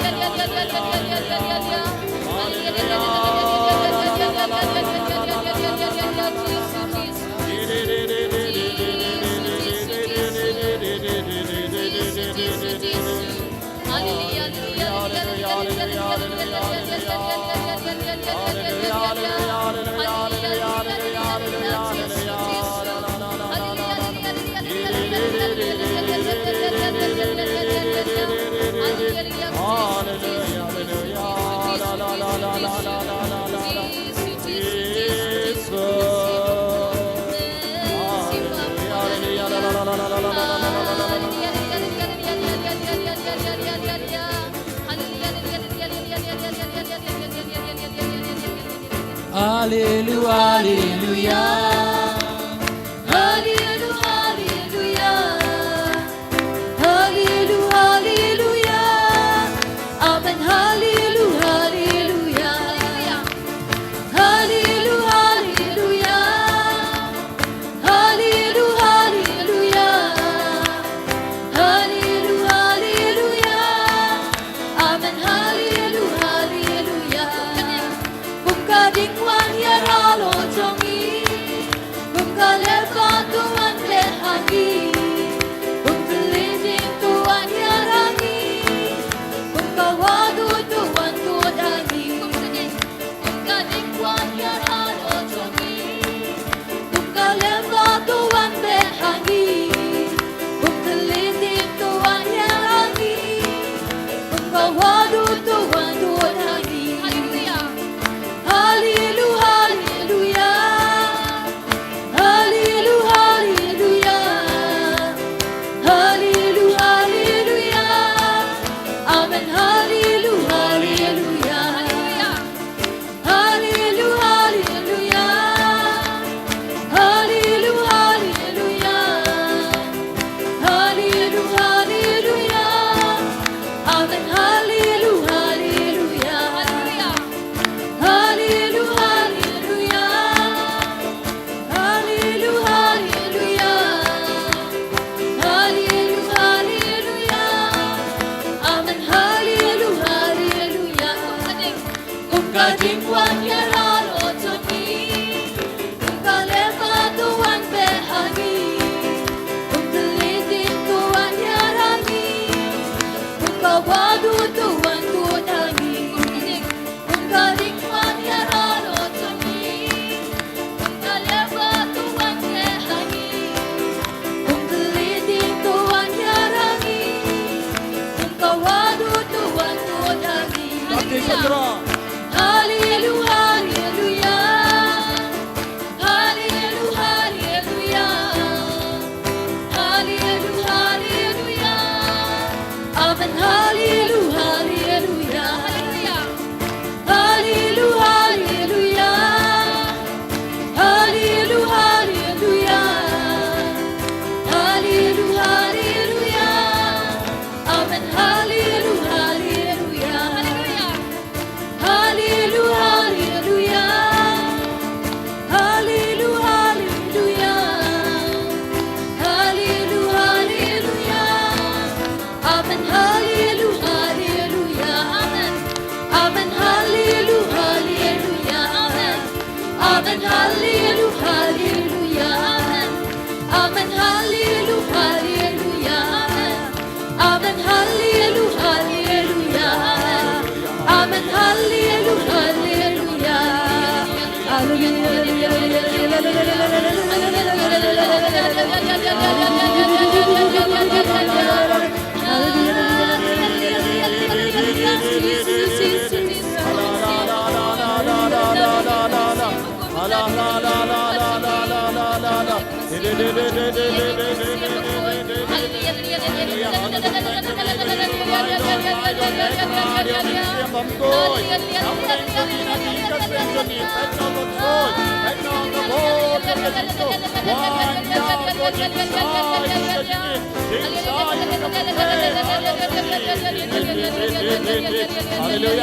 amen, amen, hallelujah, hallelujah, amen, hallelujah, Jesus, Hallelujah. Hallelujah, hallelujah. Hallelujah, hallelujah. Amen, hallelujah, hallelujah. Hallelujah, hallelujah. Hallelujah, hallelujah. Hallelujah, hallelujah. Amen, hallelujah, hallelujah. Kung kadingwan yaralo jongi, kung kaleva tuan lehangi, kung kalejing tuan yarangi, kung kawadu tuan tuodangi, kung kadingwan yaralo jongi, kung kaleva tuan lehangi, kung kalejing tuan yarangi, kung kawadu tuan tuodangi. Hallelujah, hallelujah. Hallelujah, hallelujah. Hallelujah, hallelujah. Amen, hallelujah, hallelujah. Hallelujah, hallelujah. Hallelujah, hallelujah. Hallelujah, hallelujah. Amen, hallelujah, hallelujah. Hallelujah, hallelujah. Hallelujah, hallelujah. Hallelujah, hallelujah. Amen, hallelujah, hallelujah. Kung kadingwan yaralo jongi, kung kaleva tuan behagi, kung kalitin tuan yarangi, kung kawadu tuan tuodangi, kung kadingwan yaralo jongi, kung kaleva tuan behagi, kung kalitin tuan yarangi, kung kawadu tuan tuodangi. Hallelujah, hallelujah. Hallelujah, hallelujah. Hallelujah, hallelujah. Amen, hallelujah, hallelujah. Hallelujah, hallelujah.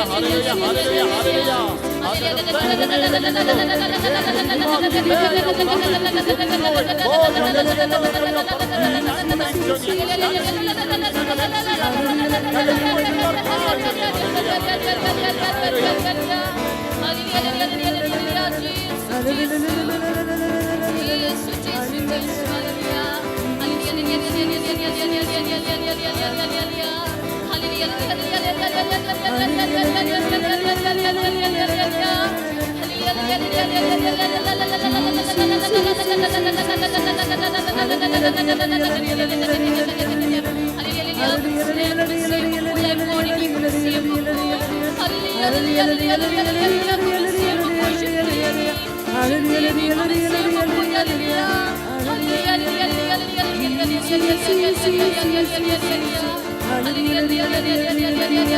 Hallelujah, hallelujah. Hallelujah, hallelujah. Amen, hallelujah, hallelujah. Hallelujah, hallelujah. Hallelujah, hallelujah. Hallelujah, hallelujah. Amen, hallelujah, hallelujah. Amen, hallelujah, hallelujah. Amen, hallelujah, hallelujah. Amen, hallelujah, hallelujah. Amen, hallelujah, hallelujah. Amen, hallelujah,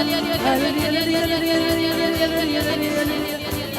Hallelujah, hallelujah, hallelujah,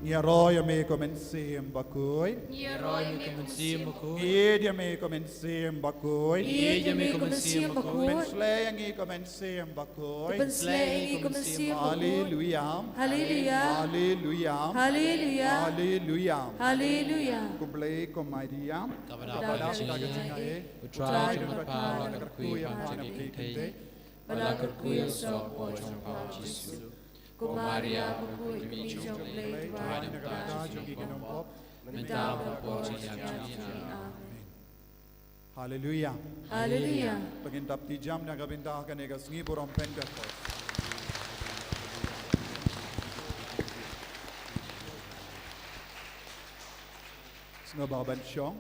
Nia roia me comencem bakoi. Roy me comenciem ko. Edia me comencem bakoi. Eja me comenciem ko. Pensleia me comencem bakoi. Penslei comenciem. Halleluja. Halleluja. Halleluja. Halleluja. Halleluja. Halleluja. Kublei ko Maria. Kabada Pada pa daga siya. tingae. Utray ng pagpala ng kuya panjang kinte. Balakar kuya sa po chong pao Jisu. Ko Maria ko kumijong lay tuwa ng tajong pop. Mental po siya. Halleluja. Halleluja. Pagintap ti jam na gabinda ka nega sngiburom Pentecost. Sngababan siyong.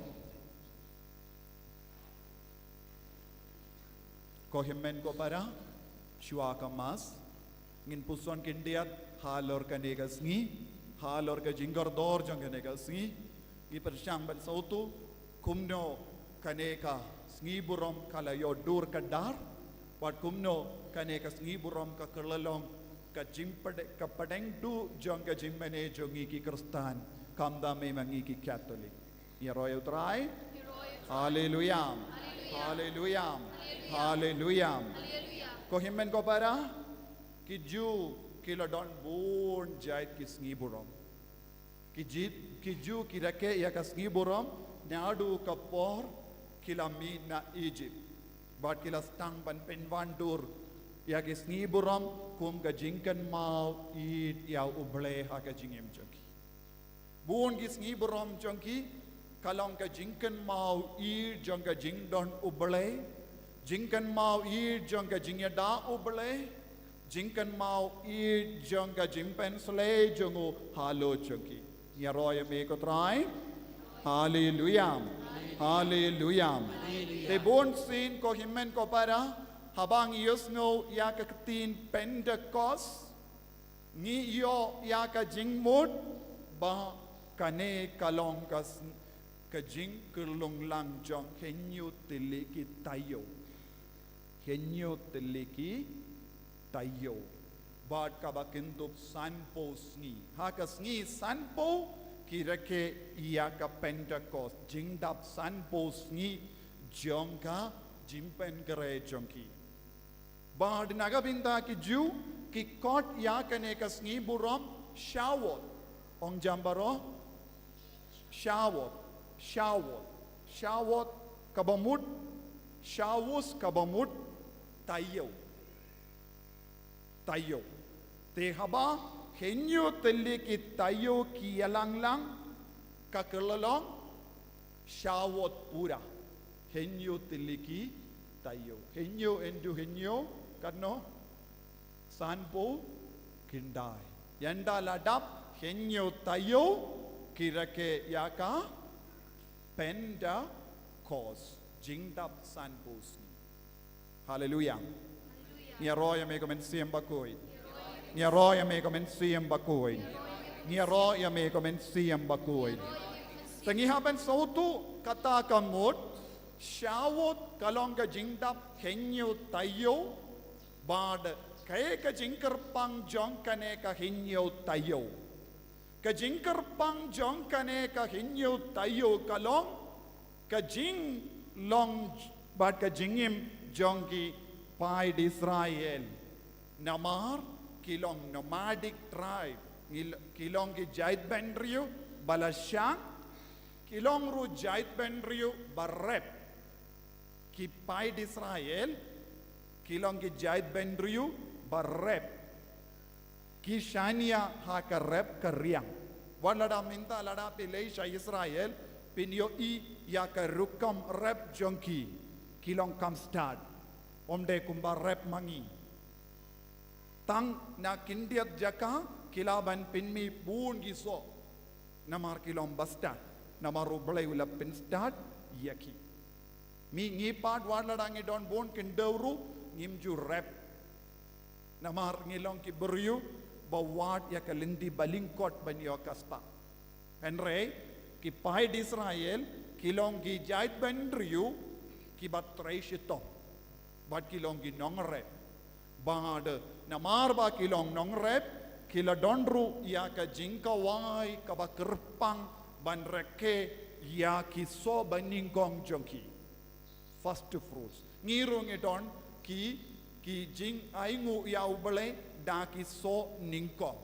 Kohimen ko para. Shua ka mas. Ngin puson kindiat. Halor ka nega sngi. Halor ka jinggar dor jang ka nega sngi. Ngi persyang ban sautu. Kumno kaneka sngiburom kalayo dur kadar. Wat kumno kaneka sngiburom ka kerlalong ka jimpade ka padeng du jong ka jimmane jongi ki kristan kamda me mangi ki Catholic. Ya roy utrai. Hallelujah. Hallelujah. Hallelujah. Ko himmen ko para ki ju kila don born jait ki sngiburom. Ki ju ki rake ya ka sngiburom Nadu kapor kila mina Egypt. But kila stang ban penwandur. Ya ke sniburam kum ka jingkan mau id ya uble ha ka jingem joki. Buon ki sniburam jonki kalong ka jingkan mau id jong ka jingdon uble. Jingkan mau id jong ka jingyada uble. Jingkan mau id jong ka jimpen sle jongu halo jonki. Ya roya me ko try. Hallelujah. Hallelujah. Te bon sin ko himmen ko para habang yusno ya ka tin Pentecost ni yo ya ka jingmut ba kane kalong kas ka jing kurlong lang jong henyu tiliki tayo. Henyu tiliki tayo. Bad ka ba kintup sanpo sngi. Ha ka sngi sanpo kirake iya ka Pentecost jingdap sanpo sngi jongka jimpen kare jongki bad nagabinda ki ju ki kot ya kane ka sngi burom shawot ong jambaro shawot kabamut shawus kabamut tayo te haba henyo teli ki tayo ki yalang ka kerlalong shawot pura henyo teli ki tayo henyo endu henyo karno sanpo kindai yanda ladap henyo tayo kirake yaka Pentecost jingdap sanpo hallelujah ni roya me comencem bakoi Nia roya me comencem bakoi. Nia roya me comencem bakoi. Tangihaban sautu kata kamut shawot kalonga jingdap henyo tayo bad kaya ka jingkar pang jong kane ka henyo tayo. Ka jingkar pang jong kane ka henyo tayo kalong ka jing long bad ka jingim jongki pai di Israel. Namar kilong nomadic tribe kilong ki jait benriu balasyang kilong ru jait benriu barrep ki pai di Israel kilong ki jait benriu barrep ki shania ha ka rep ka riang walada minta lada pilei sha Israel pinyo I ya ka rukam rep jonki kilong kam start omde kumba rep mangi tang na kindiat jaka kilaban pinmi bun giso namar kilom basta namar ublay ula pinstat yaki mi ngipad warladang idon bon kindawru ngimju rep namar ngilong ki beryu bawat ya kalindi balingkot banyo kaspa henre ki pai di Israel kilong gi jait bandriu ki batrai shito bat kilong gi nongrep bad namar ba kilong nongrep kila donru ya ka jingkawai ka ba kerpang ban reke ya ki so baningkong jongki first fruits ngirung edon ki jing aingu ya ubale da ki so ningkong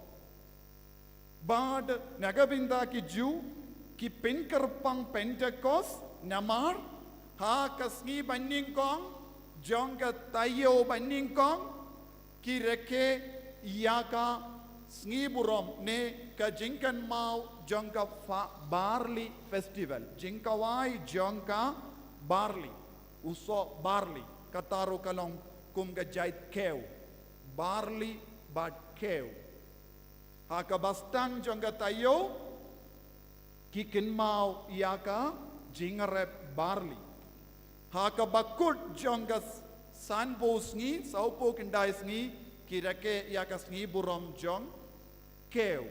bad nagabinda ki ju ki pinkerpang Pentecost namar ha kasngi baningkong jongka tayo baningkong ki reke yaka sngi burom ne ka jingkan mau jongka barley festival jingkawai jongka barley uso barley kataru kalong kum ga jait keu barley bad keu ha ka bastang jongka tayo kikin mau yaka jingarep barley ha ka bakut jongka sanpo sngi saupo kindai sngi kirake yaka sngi burom jong keu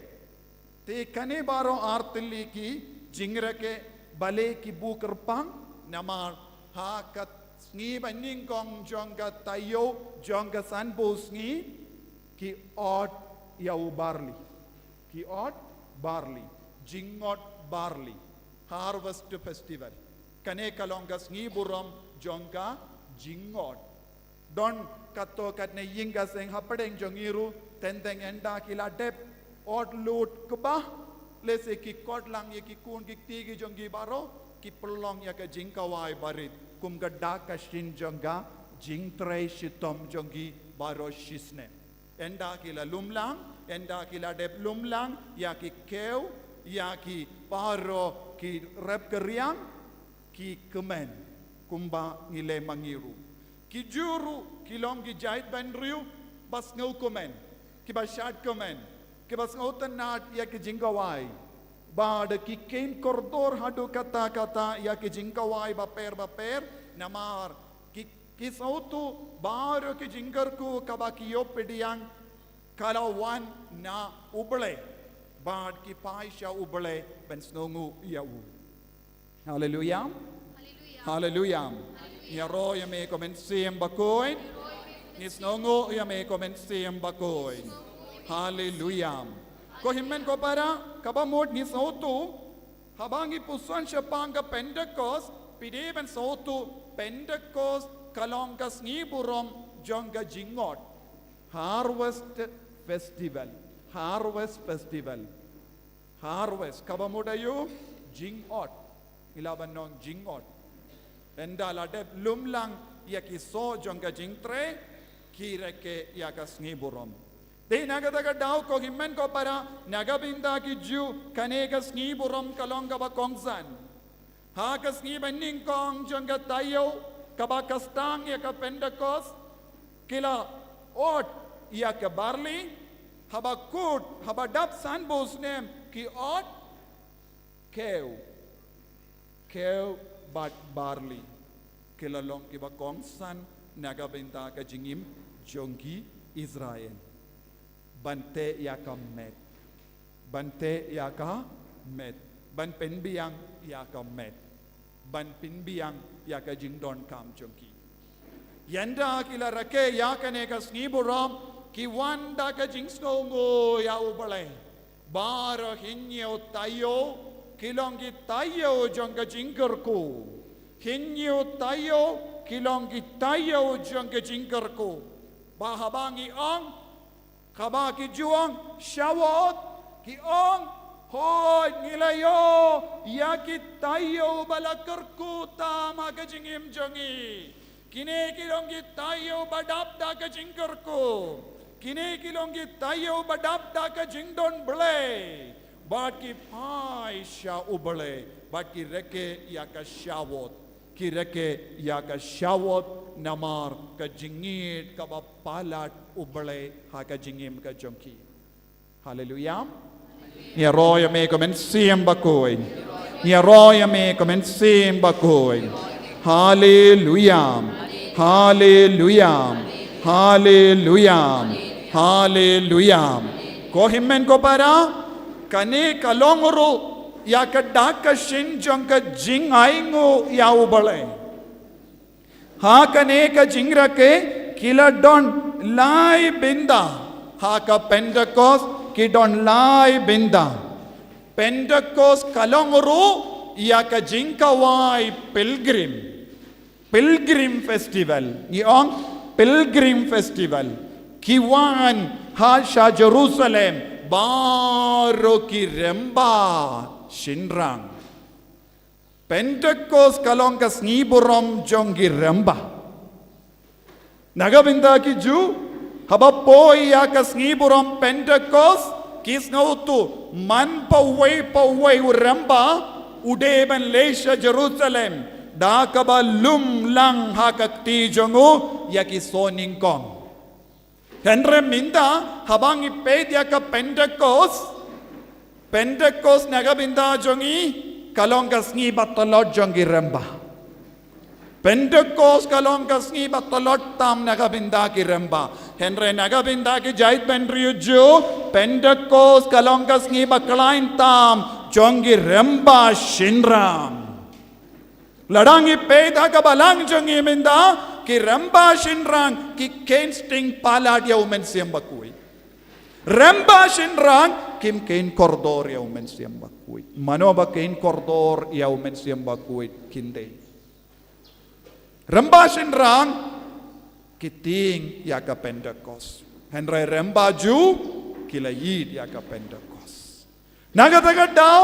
te kane baro artili ki jingrake bale ki bukerpang namar ha ka sngi baning kong jongka tayo jongka sanpo sngi ki ot yau barley ki ot barley jingot barley harvest festival kane kalonga sngi burom jongka jingot don kato katne yinga seng hapadeng jongiru tenteng enda kila dep ot lut keba lese ki kodlang ye ki kun ki tigi jongi baro ki pelong ya ka jingkawai barit kum gadda ka shin jonga jingtrei shitom jongi baro shisne enda kila lumlang enda kila dep lumlang ya ki keu ya ki paro ki rep keriang ki kemen kumba ngile mangiru ki juru kilong ki jait bandriu bas ngau komen ki bashat komen ki bas ngau tanat ya ki jingkawai bad ki kein kordor hadu kata ya ki jingkawai baper namar ki sautu baro ki jingarku kabakiyo pediang kalawan na uble bad ki paisha uble ben snongu yau hallelujah hallelujah ya roya me komensiem bakoin nis nongo ya me komensiem bakoin hallelujah ko himmen ko para kabamot ni sautu habangi pusan shapanga Pentecost pideban sautu Pentecost kalongas ni burom jonga jingot harvest festival harvest kabamodayo jingot ilabanong jingot enda ladep lumlang yaki so jonga jingtre kireke yakas ngiburom de nagadaga daw ko himmen ko para nagabinda ki ju kanegas ngiburom kalonga ba kongsan hakas ngibaning kong jonga tayo kabakastang yaka Pentecost kila ot yaka barley habakut habadap sanbos nem ki ot keu but barley kilalong kiba kongsan nagabenta ka jingim jongi Israel bante yaka met ban penbiang yaka met ban pinbiang yaka jingdon kam jongi yanda kila rake yaka ne ka sniburam ki wanda ka jingsnongo ya ubale bara hinyo tayo kilongi tayo jonga jingkerku hinyo tayo kilongi tayo jonga jingkerku bahabangi ong kabaki juang shawot ki ong hoy nilayo yaki tayo balakerku tama ka jingim jongi kine kilongi tayo badapda ka jingkerku kine kilongi tayo badapda ka jingdon ble bat ki pai sha ubale bat ki reke ya ka shawot ki reke ya ka shawot namar ka jingit ka palat ubale ha ka jingim ka jonki hallelujah ya roya me komen sim bakoy ya roya me komen sim bakoy hallelujah hallelujah hallelujah hallelujah ko himmen ko para kane kalongoro ya ka da ka shin jong ka jing ai ngo ya ubale ha ka ne ka jingra ke kila don lai binda ha ka Pentecost ki don lai binda Pentecost kalongru ya ka jingka wai pilgrim festival yong pilgrim festival kiwan ha sha Jerusalem baro ki remba shinrang Pentecost kalong ka sniburom jongi remba nagabinda ki ju haba poi ya ka sniburom Pentecost kis ngautu man pawai remba udeben lesha Jerusalem da kaba lum lang hakakti jongu ya ki soning kong Henry minda habang iped ya ka Pentecost nagabinda jongi kalong kasngi batalot jongi remba Pentecost kalong kasngi batalot tam nagabinda ki remba Henry nagabinda ki jait benriyo jo Pentecost kalong kasngi baklain tam jongi remba shinram Ladangi peda ka balang jongi minda ki remba shinrang ki ken sting palad ya umen siam bakui remba shinrang kim ken kordor ya umen siam bakui mano ba ken kordor ya umen siam bakui kinde remba shinrang kiting ya ka Pentecost henry remba ju kila yid ya ka Pentecost nagataga daw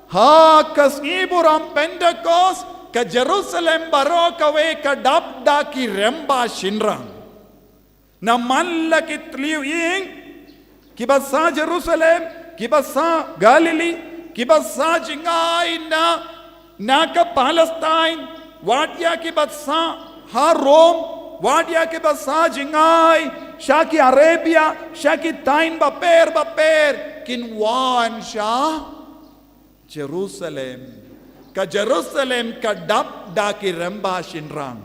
ha kasngiburam Pentecost ka Jerusalem baro kawe ka dabda ki remba shinrang na manla ki tliu ing ki basa Jerusalem ki basa Galilee ki basa jingay na ka Palestine wadya ki basa ha Rome wadya ki basa jingay siya ki Arabia siya ki tain baper kinwan siya Jerusalem ka Jerusalem ka dabda ki remba shinrang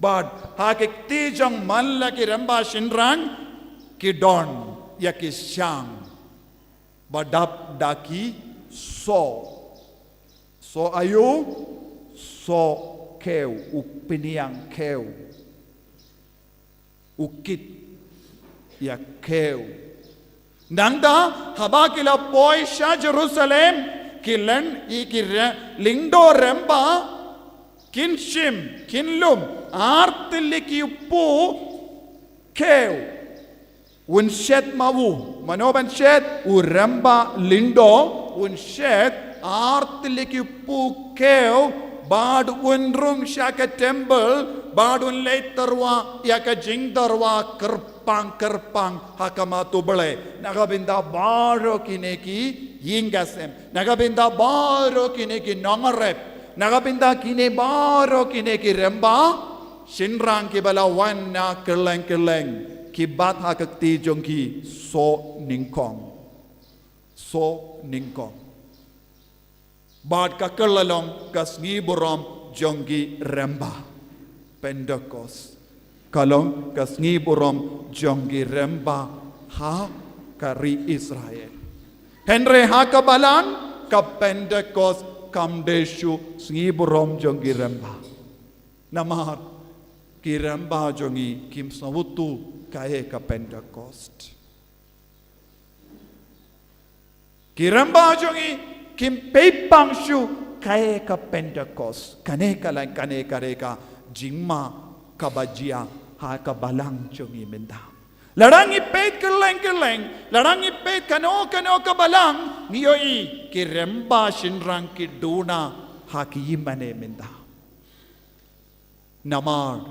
but hakik tijang manla ki remba shinrang ki don ya ki syang badabda ki so ayu so keu upiniang keu ukit ya keu nangda habakila poi sha Jerusalem kilen lingdo remba kinshim kinlum artiliki upu keu unshet mawu manoban shet uremba lindo unshet artiliki upu keu bad unrum shaka temple bad un letarwa yaka jingdarwa kerpang hakama tubale nagabinda baro kineki yingasem nagabinda baro kineki nongarep nagabinda kine baro kineki remba shinrang ki bala wanna keleng kibat hakakti jongki so ningkong bad kakelalong kasngiburam jongki remba Pentecost kalong kasngiburam jongki remba ha kari Israel Henry hakabalan ka Pentecost kamdeshu sngiburam jongki remba namar ki remba jongi kim sawutu kae ka Pentecost ki remba jongi kim peipang shu kae ka Pentecost kane ka jingma kabajia ha ka balang jongi menda ladang ipet keleng ladang ipet kano ka balang miyoi ki remba shinrang ki duna ha ki mane menda namar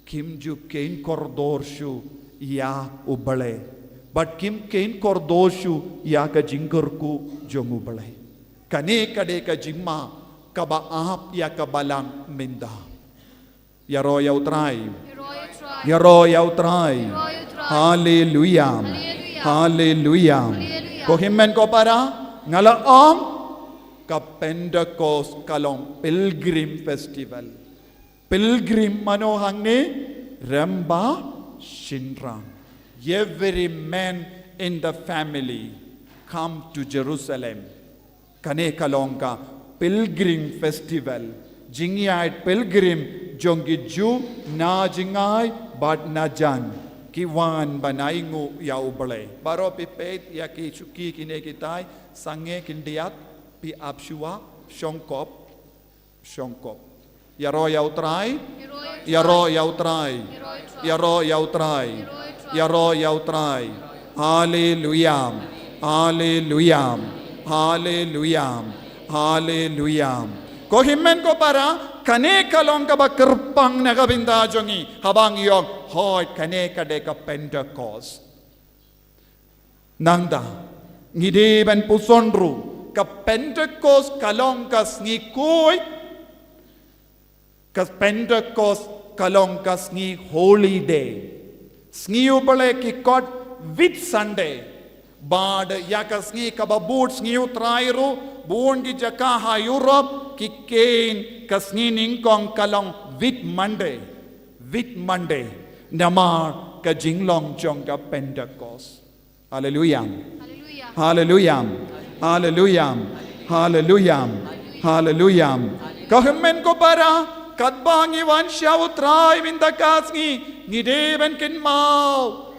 kim ju kein kordor shu ya ubale but kim kein kordor shu ya ka jingurku jong ubale kane kade ka jingma kaba ahap ya ka balang menda Yaro yautrai. Hallelujah. Ko himmen ko para ngalaom ka Pentecost kalong pilgrim festival. Pilgrim manohang ni remba shinrang. Every man in the family come to Jerusalem kane kalongka pilgrim festival jingiat pilgrim jongi ju na jingai bat na jan kiwan banaingu ya uble baro pipet ya ki chuki kine kitai sange kindiat pi apshua shongkop yaro yautrai yaro yautrai yaro yautrai yaro yautrai hallelujah hallelujah hallelujah hallelujah ko himmen ko para kane kalong ka ba kerpang na kabinda jongi habang yong hoy kane ka de ka Pentecost nangda ngide ban pusonru ka Pentecost kalong kas ngi koy kas Pentecost kalong kas ngi holy day sngi ubale ki kot with Sunday bad yakas ngi kababut sngi utrairu buon ki jakaha Europe ki ken kas ngi ningkong kalong with Monday namar ka jinglong jong ka Pentecost hallelujah hallelujah hallelujah hallelujah hallelujah kahmen ko para katbangi wan shautrai mindakas ngi deben ken mau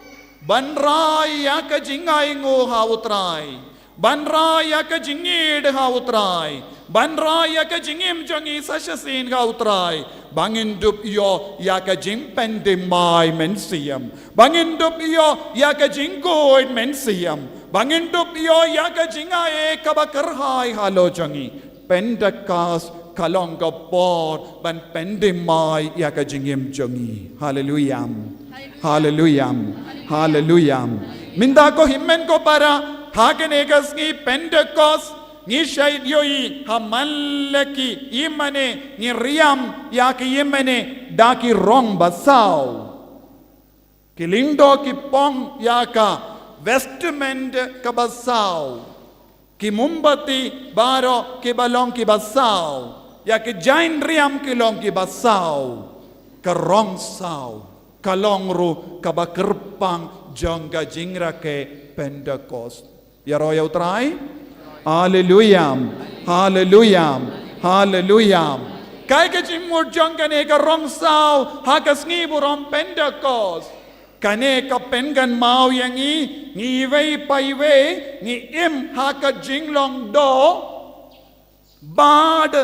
banrai ya ka jingai ngo hautrai banrai ya ka jingid hautrai banrai ya ka jingim jongi sashasin hautrai bangin dup yo ya ka jing pendemai mensiam bangin dup yo ya ka jingoid mensiam bangin dup yo ya ka jingai ka bakarhai halo jongi Pentecost kalong ka pot ban pendemai ya ka jingim jongi hallelujah hallelujah hallelujah minda ko himmen ko para hagene gasngi Pentecost ni shaidiyoi hamallaki imane ni riam ya ki imane daki rong basau kilindo ki pong ya ka vestment ka basau ki mumbati baro ki balong ki basau ya ki jain riam ki long ki basau ka rong sau kalong ru ka bakerpang jongga jingra ke Pentecost ya roya utrai hallelujah hallelujah hallelujah kai ka jimur jongga ne ka rong sau ha ka sngi burom Pentecost kane ka pengan mau yang ngi wei pai wei ngi im ha ka jinglong do bad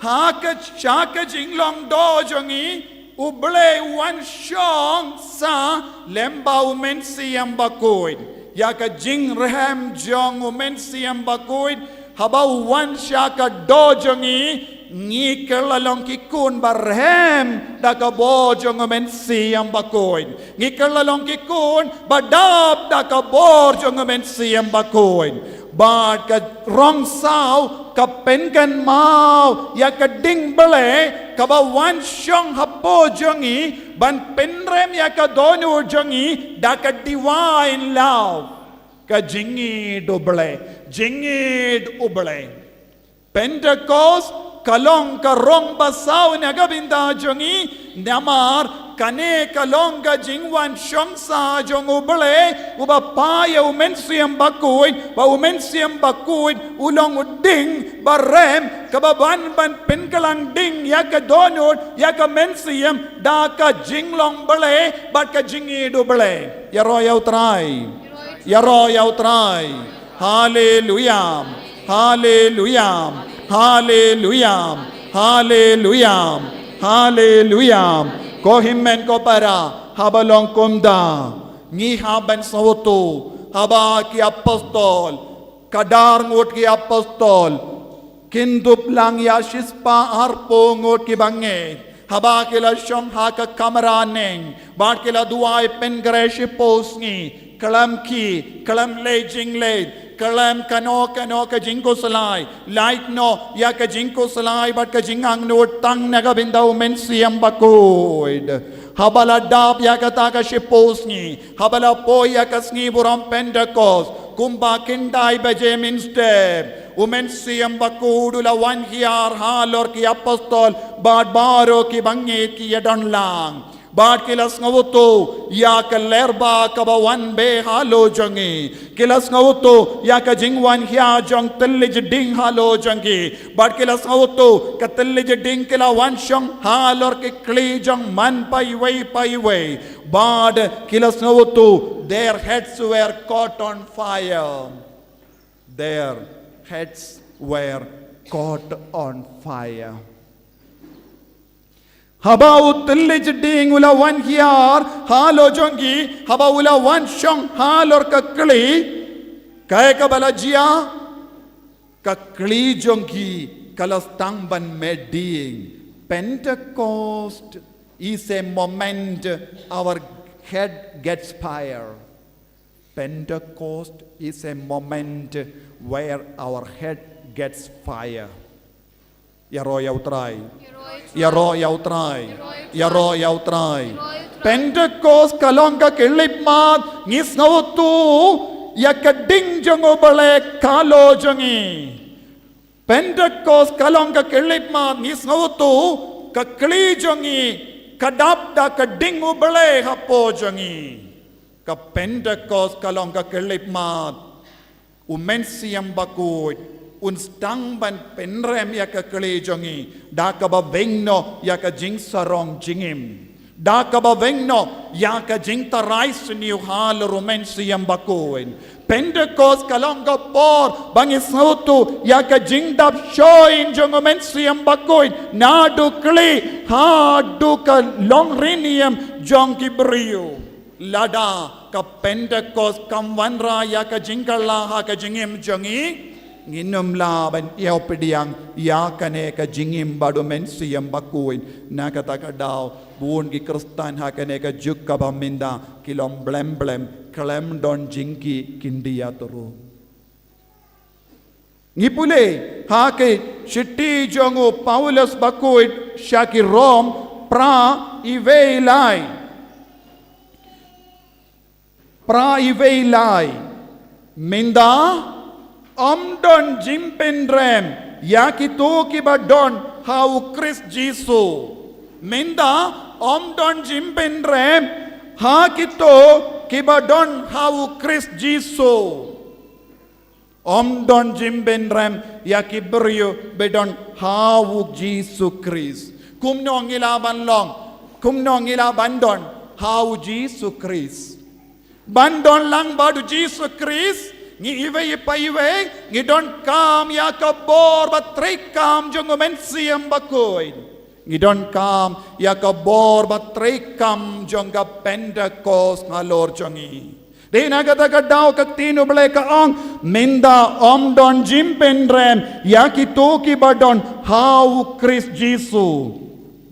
ha ka cha ka jinglong do jongi uble wan shong sa lembau mensiam bakoid ya ka jing reham jong mensiam bakoid habau wan sha ka do jongi ngi kelalong ki kun barhem da ka bo jong mensiam bakoid ngi kelalong ki kun badap da ka bor jong mensiam bakoid bad ka rong sao ka pen kan mau ya ka ding bele ka ba wan shong hapo jongi ban penrem ya ka donu jongi da ka divine love ka jingi doble jingi uble Pentecost kalong ka rong basau na gabinda jongi namar kane kalong ka jingwan shong sa jong uble uba paya umensiam bakuid ulong uding barem kababan ban penkalang ding ya ka donut ya ka mensiam da ka jinglong bale bat ka jingi do bale ya roya utrai hallelujah hallelujah hallelujah hallelujah hallelujah ko himmen ko para habalong kumda ngi haban sawto haba ki apostol kadar ngot ki apostol kindup lang ya shispa arpo ngot ki bange haba kila shom ha ka kamraneng bar kila duai pen greshi posngi kalam lejing lej kalam kano ka jingko salai light no ya ka jingko salai bat ka jingang no tang naga bindau mensiam bakoid habala dap ya ka ta ka shiposni habala po ya ka sngi buram Pentecost kumba kindai beje minste umensiam bakodu la wan hiar halor ki apostol bad baro ki bangit ki yadon lang Bad kilas ngawuto ya ka lerba ka bawan be halo jangi. Kilas ngawuto ya ka jingwan hia jong tillij ding halo jangi. Bad kilas ngawuto ka tillij ding kila wan shong halor ke kli jong man pai wei. Bad kilas ngawuto their heads were caught on fire. Their heads were caught on fire. Habau tillij ding ula wan hiar halo jongi habau ula wan shong halor kakli kaya ka balajia kakli jongi kalastang ban meding. Pentecost is a moment our head gets fire. Pentecost is a moment where our head gets fire. Yaro yautrai. Yaro yautrai. Pentecost kalonga kelip mat ngis ngautu yakading jongo bale kalo jongi. Pentecost kalonga kelip mat ngis ngautu kakli jongi kadapda kading ubale hapo jongi. Ka Pentecost kalonga kelip mat umensiam bakut unstang ban penrem ya ka kli jongi da ka ba vengno ya ka jing sarong jingim da ka ba vengno ya ka jing tarai suniu hal romensiam bakoin. Pentecost kalonga por bangis sautu ya ka jing dap shoin jong omensiam bakoin nadu kli ha du ka long rinium jong kibrio lada ka Pentecost kamwanra ya ka jingkala ha ka jingim jongi nginum laban yaw pediang ya kane ka jingim badu mensiam bakuin nakataka daw buon ki kristan ha kane ka juk ka baminda kilom blem klem don jingki kindia turu ngipule ha ke shitti jongo Paulus bakuit shaki Rom pra iveilai minda Om jimpen rem yakito kibadon hau Chris Jisu minda om jimpen rem ha kito kibadon hau Chris Jisu om jimpen rem yakibrio bedon hau Jisu Chris kumnong ilaban long kumnong ilaban don hau Jisu Chris bandon lang badu Jisu Chris ngi iwe paiwe ngi don kam ya kabor batrik kam jongo mensiam bakoin ngi don kam ya kabor batrik kam jonga Pentecost ngalor jongi dena kata kadau kaktino bele kaong minda om don jimpen rem ya kitoki badon hau Chris Jisu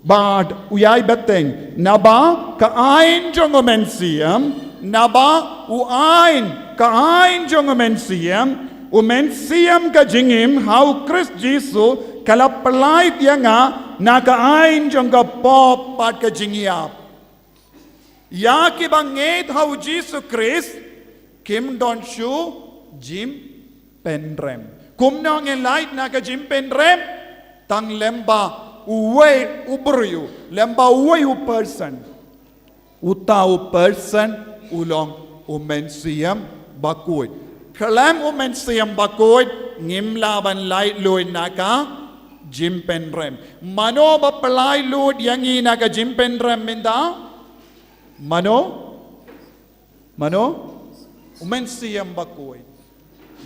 bad uyai beteng naba kaain jongo mensiam naba uain kaain jong umensiam ka jingim hau Chris Jisu kala pelait yanga na kaain jong ka pop pat ka jingiap ya ki banget hau Jisu Chris kim don shu jim penrem kum nong light na ka jim penrem tang lemba uwe ubryu lemba uwe u person utau person ulong umensiam bakuit kalam umensiam bakuit ngimlaban light loy naka jimpen rem mano bapalay load yangi naka jimpen rem minda mano umensiam bakuit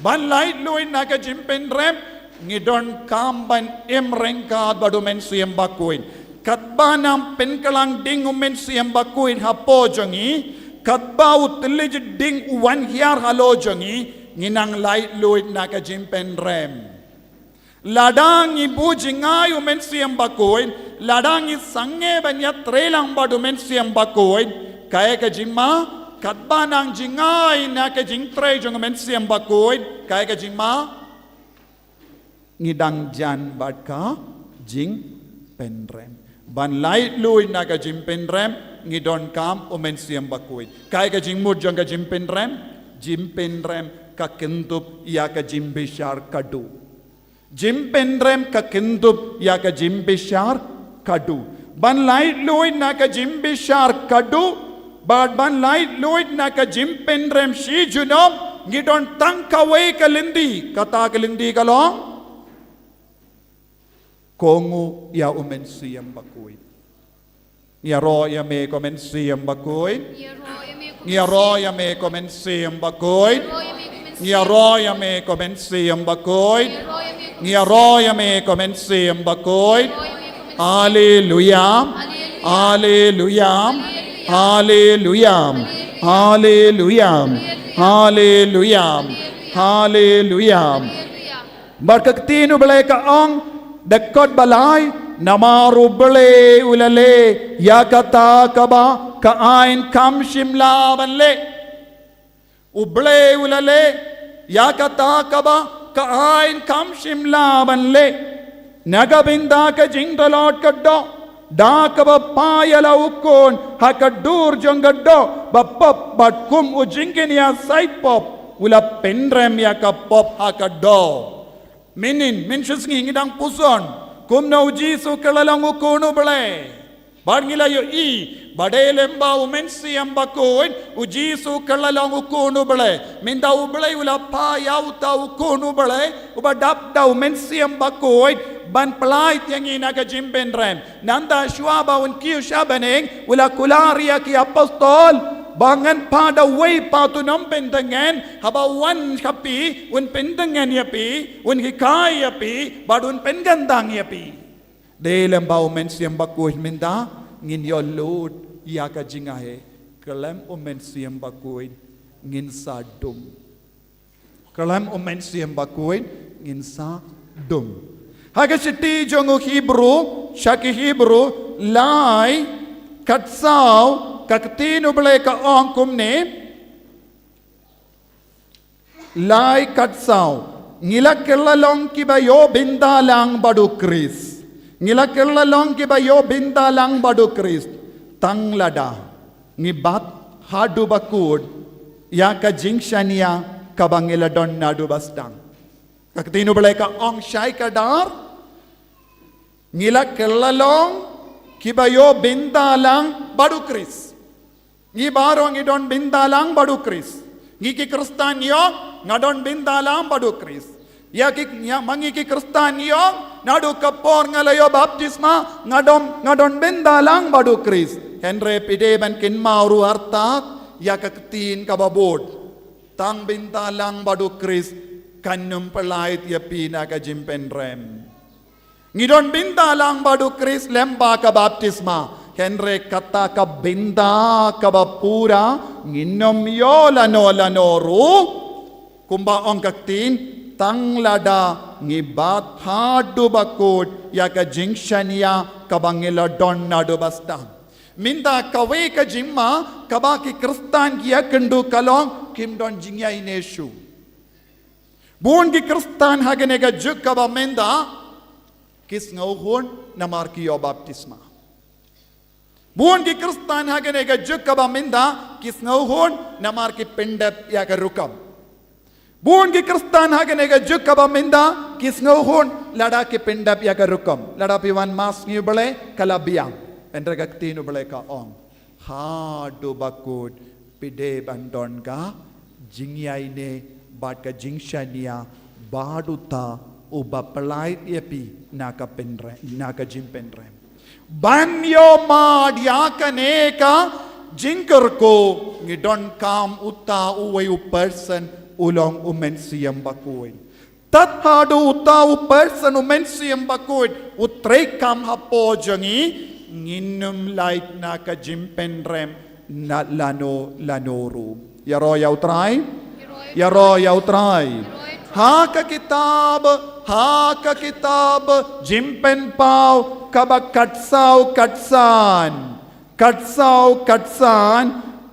ban light loy naka jimpen rem ngidon kamban imrengkad badu mensiam bakuit katbanam penkalang ding umensiam bakuit hapo jongi katbau tillij ding wan hiar halo jongi nginang light loid naka jimpen rem ladang ibu jingai umensiam bakoin ladang i sange banya trelang badu mensiam bakoin kaya ka jimma katba nang jingai naka jing tre jong mensiam bakoin kaya ka jimma ngidang jan badka jing penrem ban light loid naka jimpen rem ngidon kam umensiam bakuit kaya ka jingmud jong ka jimpen rem ka kentup ya ka jimbishar kadu jimpen rem ka kentup ya ka jimbishar kadu ban light loid na ka jim bishar kadu but ban light loid na ka jim pendrem shi junom ngidon tang kawai kalindi kata kalindi kalong kongu ya umen siyam bakuin ya ro ya me komen siyam bakuin ya ro ya me komen siyam bakuin ya ro ya me komen siyam bakuin ya ro ya me komen siyam bakuin hallelujah hallelujah hallelujah hallelujah hallelujah hallelujah barkatinu beleka ong dekot balai namaru bele ulale yakata kaba kaain kam shimla banle uble ulale yakata kaba kaain kam shimla banle nagabinda ka jingdalot kaddo dakaba payala ukon hakadur jongaddo bapop batkum ujingenia side pop ula pendrem yakapop hakaddo minin mentions ngidang puson kumna ujisu kalalang ukunu bale barngila yo I badelemba umensi ambakoin ujisu kalalang ukunu bale minda ubale ula pa yauta ukunu bale ubadap da umensi ambakoin ban pelai tiang ina ka jimbenrem nanda shwaba un kiu shabaneng ula kularia ki apostol bangan pada way patu nam pendengan haba wan kapi un pendengan yapi un hikai yapi badun pengandang yapi dalam bau mensiam bakuh minda ngin yolud ya ka jingahe kalam mensiam bakuh ngin sadum kalam mensiam bakuh ngin sadum haga siti jongu Hebrew shaki Hebrew lai katsau kakatino bale ka ongkum ne lai katsau ngila kellalong kibayo bindalang badu kris ngila kellalong kibayo bindalang badu kris tanglada ngibat hadu bakud ya ka jingshania kabangila don nadu bastang kakatino bale ka ong shai kadar ngila kellalong kibayo bindalang badu kris Ngi baro ngi don bindalang badu kris. Ngi ki kristan yo ngadon bindalang badu kris. Ya mangi ki kristan yo nadu kapor ngalayo baptisma ngadon bindalang badu kris. Henry pide ban kin mauru artak ya kaktin kababod. Tang bindalang badu kris kanum pelait ya pina ka jimpenrem. Ngi don bindalang badu kris lemba ka baptisma. Henry kata ka binda ka bapura nginom yo lano ru kumba ong kaktin tanglada ngibat hadu bakod ya ka jingshania kabangila don nadu basta minda kawe ka jimma kabaki kristan kia kendu kalong kim don jingya ineshu buon ki kristan hagene ka juk ka ba minda kis ngauhon namar ki yo baptisma buon ki kristan hagene ga jukka ba minda kis ngauhon namar ki pendap ya ka rukam buon ki kristan hagene ga jukka ba minda kis ngauhon lada ki pendap ya ka rukam lada piwan mas ngi bale kalabiang endra ga tinu bale ka ong ha do bakut pide bandon ga jingyai ne bat ka jingshania baduta uba pelait yapi naka pendre naka jimpendre banyo mad yakaneka jinkar ko ngidon kam uta uway person ulong umensiyam bakuin tathado uta u person umensiyam bakuin utrek kam hapo jangi nginum light na ka jimpenrem na lanoru yaro yautray ha ka kitab jimpen pau kaba katsan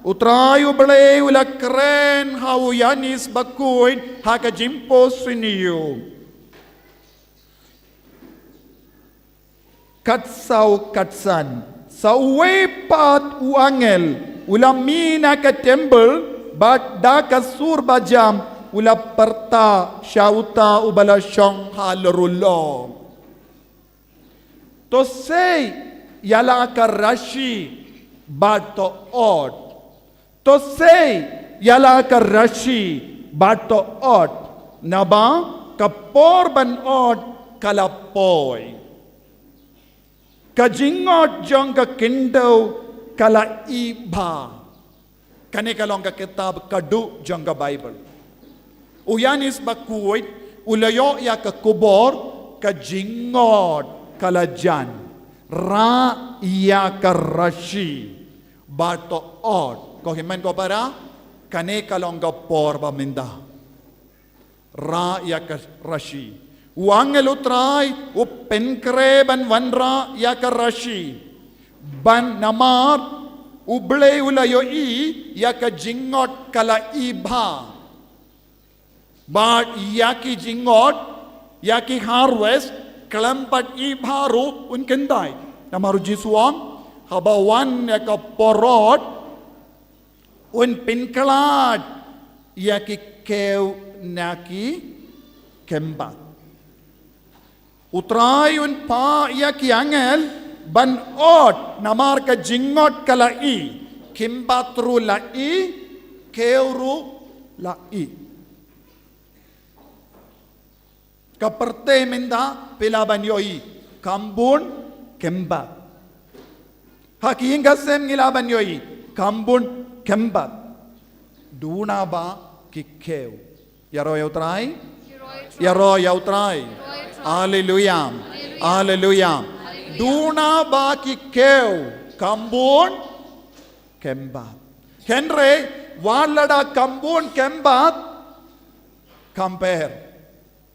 utrayu bale ula kren hau yanis bakuin haka jimpo siniyo katsan sa wepat uangel ula mina ka temple bat da ka surbajam ula perta syauta ubala syong halerulong to say yala ka rashi bat to od. To say yala ka rashi bat to od. Naba kapor ban od kalapoy. Kajingot jong ka kindaw kala iba. Kani kalong ka kitab kadu jong ka Bible. Uyanis bakuit ulayo ya ka kubor kajingot kala jan. Ra ya ka rashi bato od. Ko himan ko para kani kalong ka por baminda. Ra ya ka rashi. Wangel utray upenkre ban wanra ya ka rashi. Ban namar uble ulayo yaka jingot kala iba. But yaki jingot, yaki harvest, kelampat iba ru unkendai. Namaru jisuam, habawan yaka porot, un pinkalad, yaki kew naki kembat. Utray un pa yaki angel, ban od namar ka jingot kala i kimbatru la i keuru la i kaperte minda pilaban yoi kambun kembat hakinga sem ngilaban yoi kambun kembat duna ba kikeu yaro yautrai hallelujah hallelujah Duna baki keu kambun kembat. Henry walada kambun kembat compare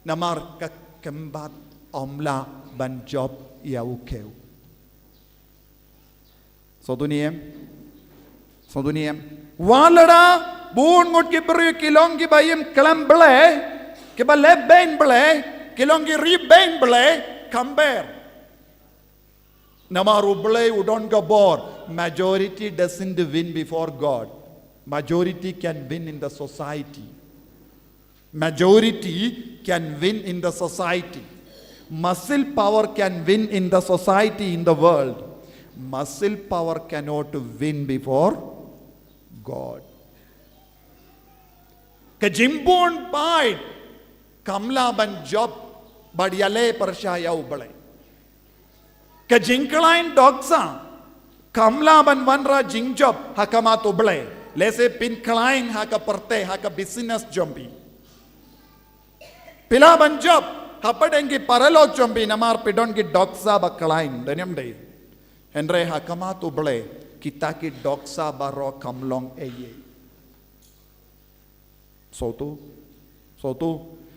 namar ka kembat omla ban job yau keu. So duniem walada bun ngut ki beri kilong ki bayim kelamble ki bale ben ble kilong ki ri ben ble compare. Namaru blay udon gabor. Majority doesn't win before God. Majority can win in the society. Majority can win in the society. Muscle power can win in the society, in the world. Muscle power cannot win before God. Kajimbon pai kamla ban job badiyale parshaya ublay. Kajingkalain dogsa kamla ban wanra jingjob hakamat ublay. Lese pinkalain haka perte haka business jombi. Pila ban job hapadengi paralog jombi namar pidongi dogsa bakalain danyam day. Henry hakamat ublay kita ki dogsa baro kamlong eye. Sotu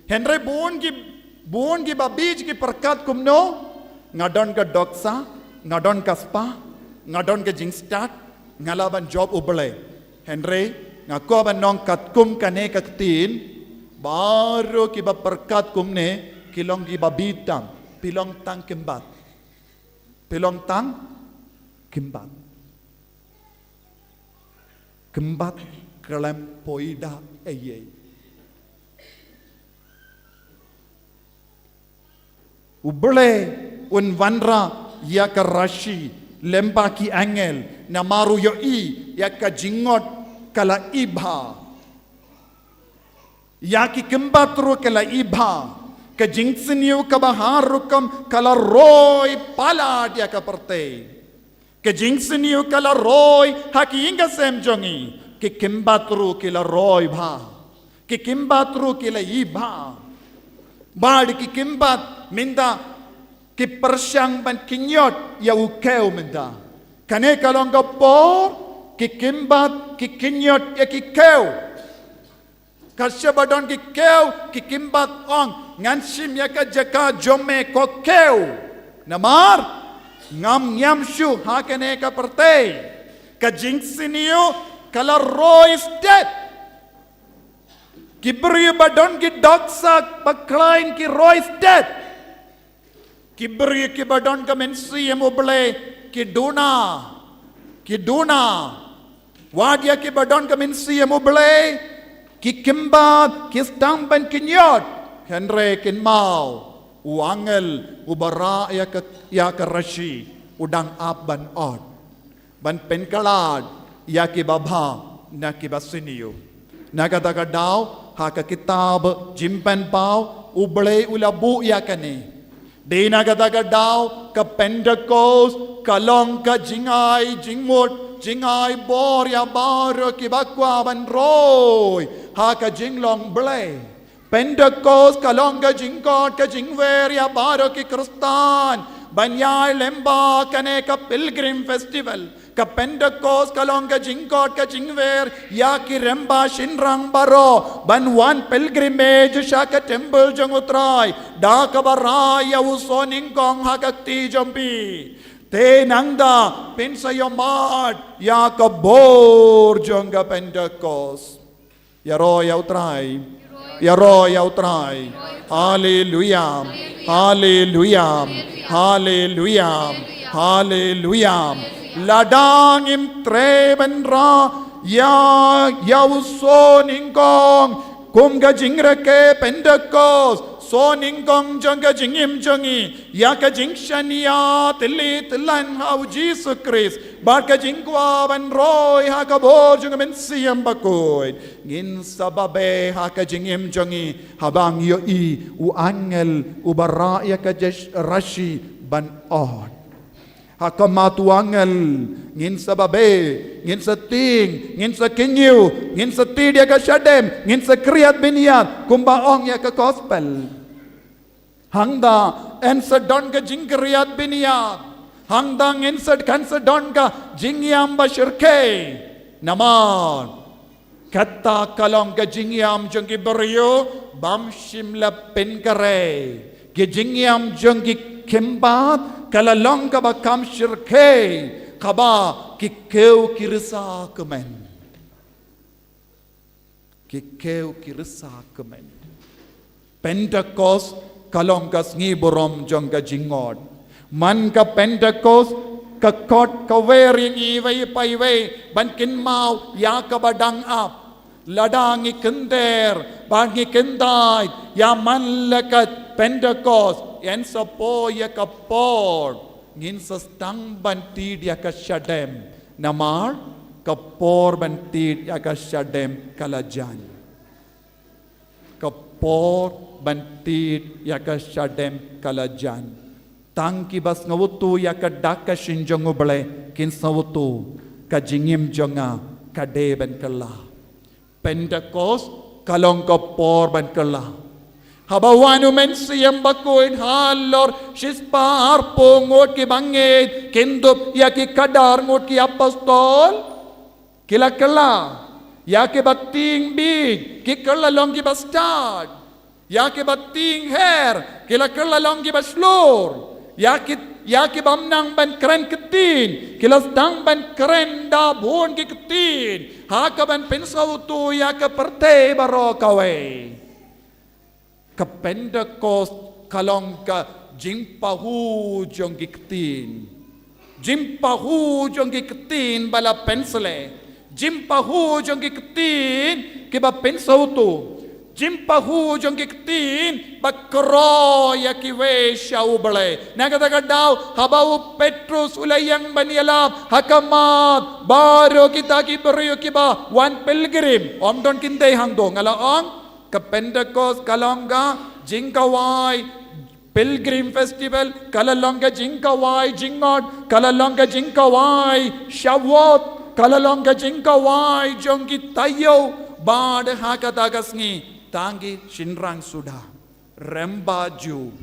Henry buon ki babij ki perkat kumno ngadon ka doksa, ngadon ka spa, ngadon ka jingstat, ngalaban job ublay. Henry, ngako ban nong katkum kane kaktin, baru kiba perkat kumne, kilong kiba bitang, pilong tang kimbat. Pilong tang kimbat. Kimbat kelem poida eye. Ublay un wanra yaka rashi lemba ki angel namaru yoi yaka jingot kala ibha yaki kimbatru kala ibha ka jingsiniu ka bahar rukam kala roy palad yaka perte ka jingsiniu kala roy haki inga sem jongi ki kimbatru kila roy bha ki kimbatru kila ibha bad ki kimbat minda ki persyang ban kinyot ya ukeu menda kane kalong gapor ki kimbat ki kinyot ya ki keu kasya badon ki keu ki kimbat ong ngansim ya ka jaka jome ko keu namar ngam nyam shu ha kane ka perte ka jingsiniu kala roy stet ki beri badon ki doksak baklain ki roy stet Kibri kibadon ka mensi emuble kiduna wadia kibadon ka mensi emuble kikimba kistamban kinyot Henry kinmau uangel ubara ya ka rashi udang ap ban od ban penkalad ya ki babha na ki basiniyo nagada gadao ha ka kitab jimpan pau uble ulabu ya kane de nagada gadao ka Pentecost kalong ka jingai jingmut jingai bor ya bar ki bakwa ban roy ha ka jinglong ble Pentecost kalong ka jingkot ka jingwer ya bar ki kristan banyai lemba kane ka pilgrim festival ka Pentecost kalong ka jingkot ka jingwer ya ki remba shinrang baro ban one pilgrimage sha ka temple jong utrai da ka barai ya usoning kong ha ka ti jompi te nangda pinsa yomat ya ka bor jong ka Pentecost ya ro ya utrai ya ro ya utrai hallelujah hallelujah hallelujah hallelujah ladang im treben ra ya uso ningkong kum ga jingre ke Pentecost so ningkong jong ga jingim jongi ya ka jingshania tili tilan hau Jesus Christ bar ka jingkwa ban roy ha ka bor jong men siam bakoy ngin sababe ha ka jingim jongi habang yo I u angel u bara ya ka rashi ban od hakamatu angel ngin sababe ngin sating ngin sakinyu ngin satid ya ka shadem ngin sakriat biniat kumbaong ya ka gospel hangda en sadon ka jingkriat biniat hangda ngin sad kan sadon ka jingyam bashirke naman kata kalong ka jingyam jongki beriyo bam shimla penkare ke jingyam jongki kembat kalalong ka ba kam shirke kaba kikeu kirisa kemen kikeu kirisa kemen Pentecost kalong ka sngi borom jong ka jingod man ka Pentecost ka kot ka wering iway payway ban kin mau ya ka badang ap ladangi kender bangi kendai ya man lakat Pentecost yan sa po ya ka por ngin sa stang bantid ya ka shadem namar ka por bantid ya ka shadem kalajan ka por bantid ya ka shadem kalajan tangki bas ngawutu ya ka daka shinjong uble kin sawutu ka jingim jonga ka deben kala Pentecost kalong ka por ban kala habawanu men siyam bakuin halor shispa arpo ngot ki bangit kindup ya ki kadar ngot ki apostol kila kala ya ki bating big ki kala long ki bastard ya ki bating her kila kala long ki baslor ya ki bamnang ban keren ketin kila stang ban keren da bon ki ketin ha ka ban pensautu ya ka perte baro kawe ka Pentecost kalong ka jingpahu jong giktin jimpahu jong giktin bala pensle jimpahu jong giktin kiba pensautu jimpahu jong giktin bakro ya kiwe shaubale nagadaga daw habau Petrus ulayang banialap hakamat baro kita kiberiyo kiba one pilgrim omdon kintay hangdong alaong ka Pentecost kalongga jingkawai pilgrim festival kalalongga jingkawai jingot kalalongga jingkawai Shavuot kalalongga jingkawai jongki tayo bad hakatagasngi tangi shinrang suda rembaju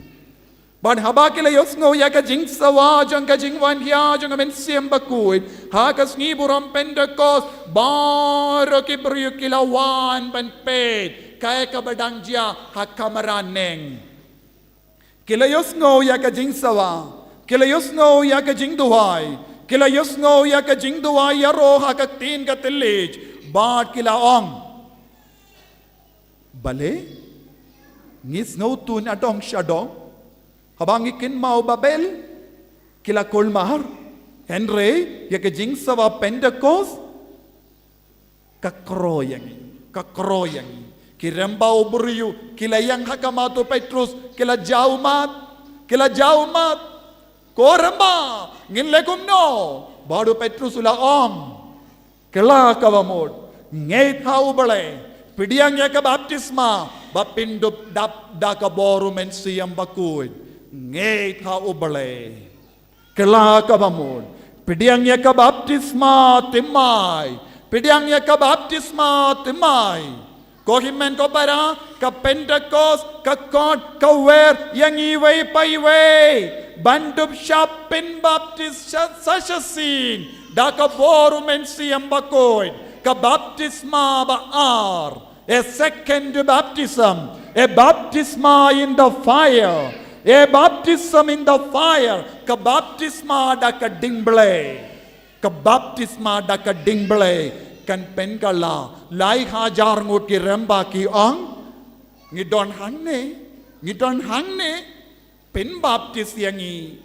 bad habakila yosno yaka jingsawa jongka jingwan hya jonga men siembakuit hakasngi buram Pentecost baro kibriyukilawan ban pet kaya ka badang dia hakamaraneng kilayos ngo ya ka jingsawa kilayos ngo ya ka jingduhay kilayos ngo ya ka jingduhay yaro hakaktin ka tilij bat kilaong bale ngis ngo tun adong shadong habang ikin mau babel kila kolmar Henry ya ka jingsawa Pentecost kakroyangi kiremba uburiyu kilayang hakamatu Petrus kila jaumat koremba ngin lekum no baru Petrus ula om kela kawamod ngei thau bale pidiang ya ka baptisma bapindup dap da ka boru men siam bakui ngei thau bale kela kawamod pidiang ya ka baptisma timai pidiang ya ka baptisma timai Kohimen ko para ka Pentecost ka kot ka wer yang iway payway bandup syapin baptis sasasin da ka boru men siam bakoy ka baptisma baar a second baptism a baptisma in the fire a baptism in the fire ka baptisma da ka dingle ka baptisma da ka dingle kan pen kala lai hajar ngut ki ramba ki ong ngidon hangne pen baptis yangi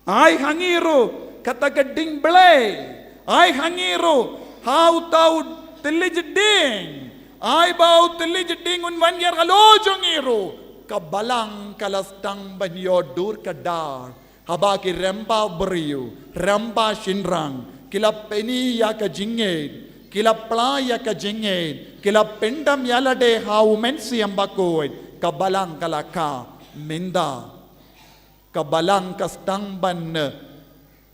ai hangiru kata geding ble ai hangiru how tau telij ding ai bau telij ding un wan yer halo jongiru kabalang kalastang banyo dur kadar haba ki ramba beriu ramba shinrang kila peni ya ka jinged kila playa ka jinged kila pendam yalade hau mensi ambakoy kabalang kalaka minda kabalang kastangban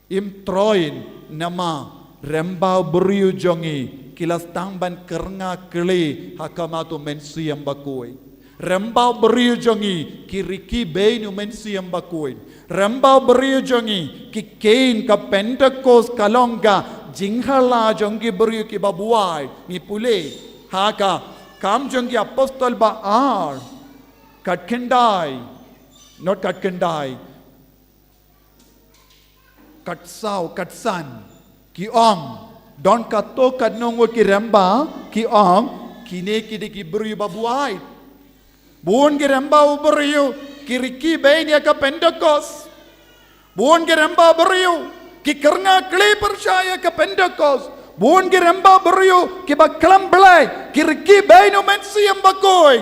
imtroin nama remba beriu jongi kila stangban kernga keli hakamatu mensi ambakoy remba beriu jongi kiriki beinu mensi ambakoy remba beriu jongi ki kain ka Pentecost kalonga jinghala jongi beriu ki babuai mi pule haka kam jongi apostol ba ar katkendai not katkendai katsau katsan ki om don kato kadnongo ki remba ki om kine ki ki beriu babuai buon ki remba beriu kiriki bain ya ka Pentecost buon ki remba beriu ki karna kli percaya ke Pentecost buon ki remba beriu ki baklam belai kiriki bainu mensi yang bakoi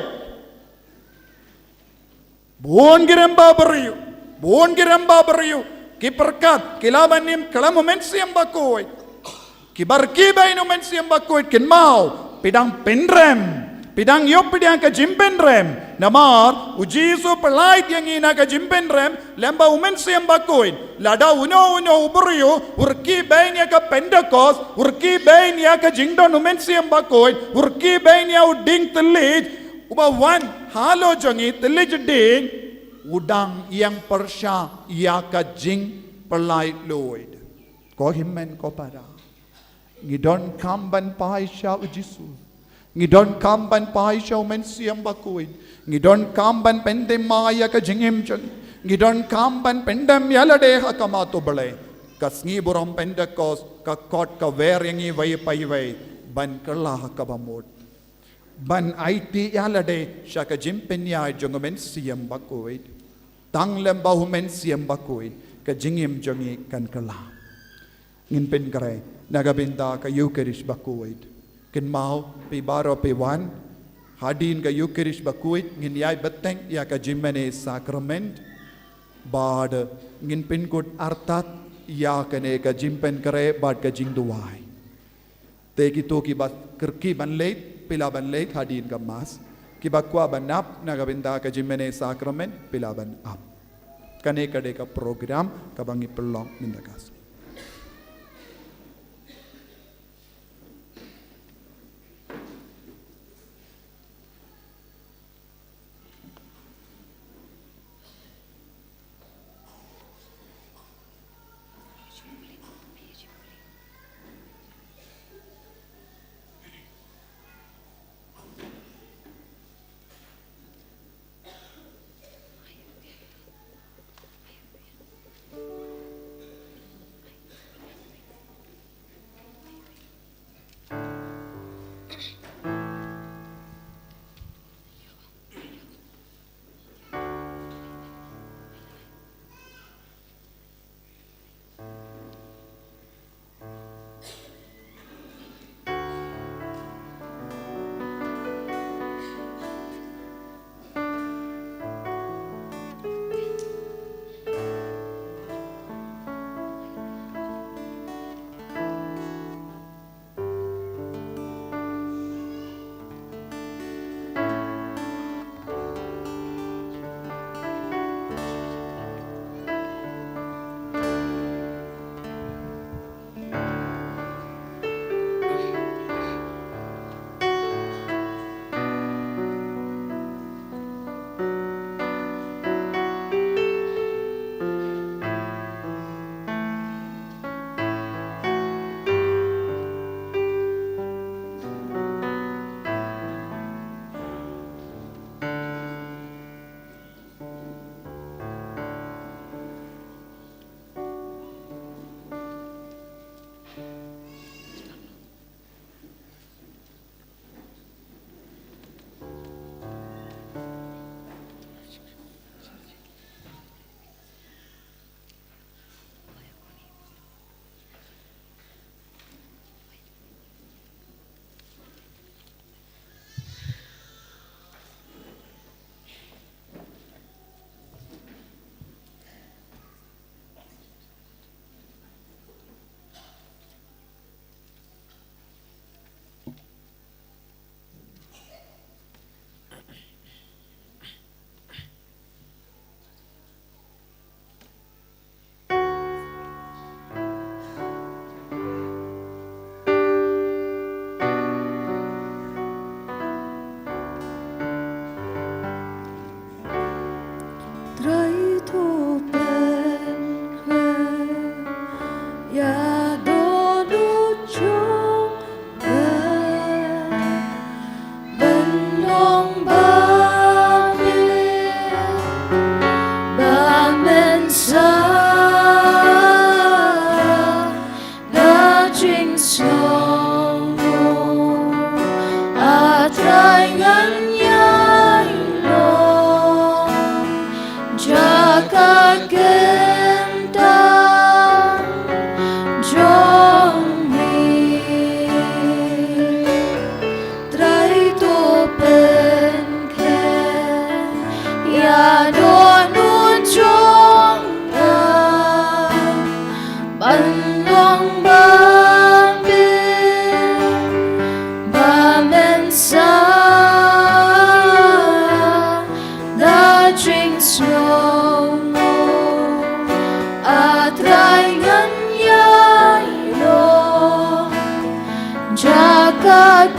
buon ki remba beriu ki perkat ki labanim kalamu mensi yang bakoi ki barki bainu mensi yang bakoi kin mau pidang penrem pidang yop pidang ka jimpen rem namar ujisu pelait yang ina ka jimpen rem lemba umen siam bakuin lada uno uberiu urki bain ya ka Pentecost urki bain ya ka jingdon umen siam bakuin urki bain ya uding telij uba wan halo jongi telij ding udang yang persya ya ka jing pelait loid ko himmen ko para ngidon kamban paisha ujisu ngidon kamban paisha men siam bakuin ngidon kamban pendem maya ka jingim jang ngidon kamban pendem yalade hakamato bale kasngi burom Pentecost ka kot ka wer yangi vai pai vai ban kala ka bamod ban IT yalade shaka jimpenya jong men siam bakuin tang lem bahu men siam bakuin ka jingim jangi kan kala ngin pen kare nagabinda ka Eucharist bakuin kin mau pi baro pi wan hadin ka Eucharist bakuit ngin yai beteng ya ka jimene sacrament bad ngin pinkut artat ya kane ka jimpen kare bad ka jingduai te ki to ki bas kirki ban leit pila ban leit hadin ka mas ki bakwa banap nagabinda ka jimene sacrament pila ban ap kane kade ka program ka bangi pelong mindakas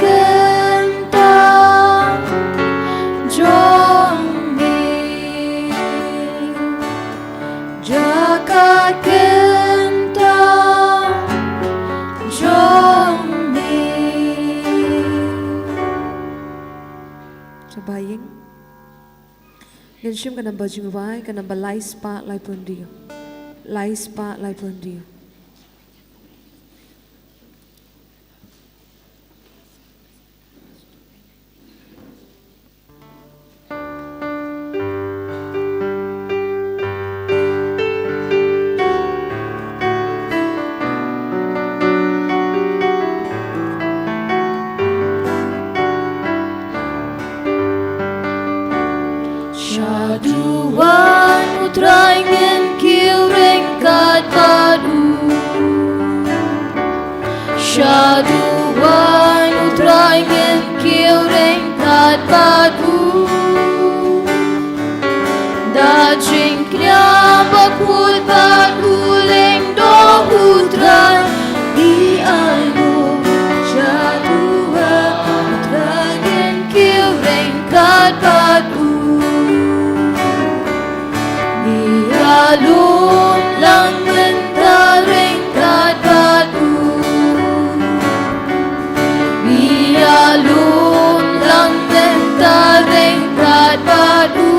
kentang jong Jaga kentang jong Baying Nhân shim kan number jing vai kan number lai spa lai pun dia Syaduan utraingin kiuring kat padu Syaduan utraingin kiuring kat padu Dajing knya bakul baguling do utrai di alu Syaduan utraingin kiuring kat padu Alun lang mentaring kat batu Bialun lang mentaring kat batu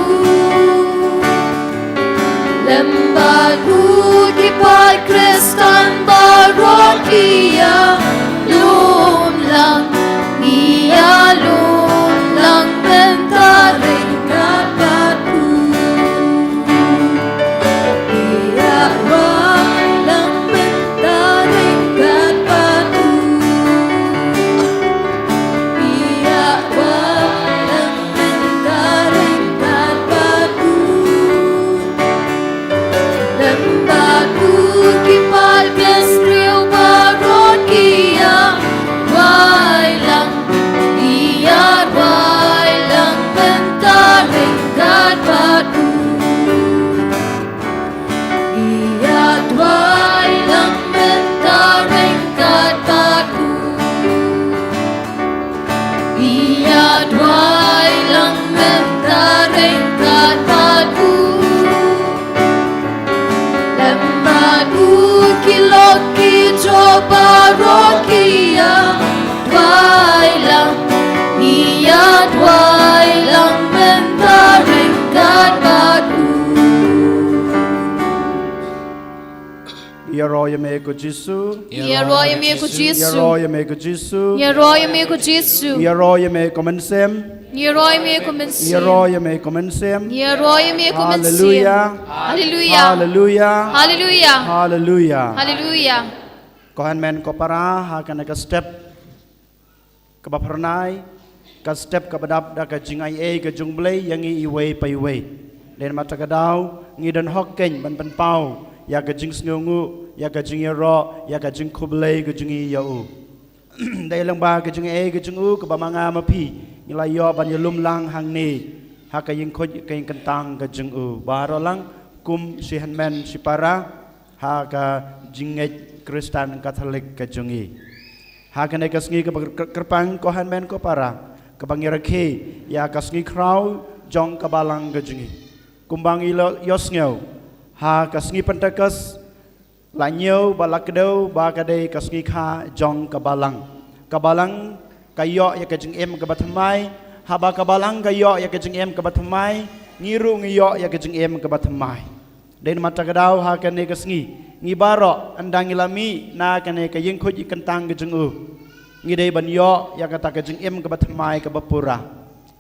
Lembadu kipat Kristan barokia Lun lang Bialun lang mentaring kat batu Kiloki coba rokia Dwai lang Iya dwai lang mentaring kat batu Ya roya me ko Jisu Ya roya me ko Jisu Ya roya me ko Jisu Ya roya me ko Jisu Ya roya me ko mensem Ya roya me ko mensi Ya roya me ko mensem Ya roya me ko mensi Hallelujah Hallelujah Hallelujah Hallelujah Hallelujah Hallelujah Kohan men ko para hakan ka step ka bapernai ka step ka badap da ka jingai ka jungblei yang i iwei pai wei den mata ka dau ngi dan hokken ban ban pau ya ka jing sngungu ya ka jing ro ya ka jing khublei ka jingi ya u dai lang ba ka jing ka jing u ka ba manga ma pi ngilai yo ban yulum lang hang ni ha ka ying khoj ka ying kentang ka jing u ba ro lang kum si han men si para ha ka jinget Kristen Katolik ke jungi. Hakan ka sngi ka kerpang ko han men ko para ka bangirakhe ya ka sngi krau jong ka balang ke jungi. Kumbang ilo yosngeu ha ka sngi pentakas la nyeu balakdeu ba ka dei ka sngi kha jong ka balang. Ka balang ka yo ya ka jing em ka batmai ha ba ka balang ka yo ya ka jing em ka batmai ngiru ngiyo ya ka jing em ka batmai. Den mata ka dau ha ka ne ka sngi ngibaro andang ilami na kane ka yeng khoj kentang ke jengu ngidei ban yo ya kata ka jeng em ka batmai ka bapura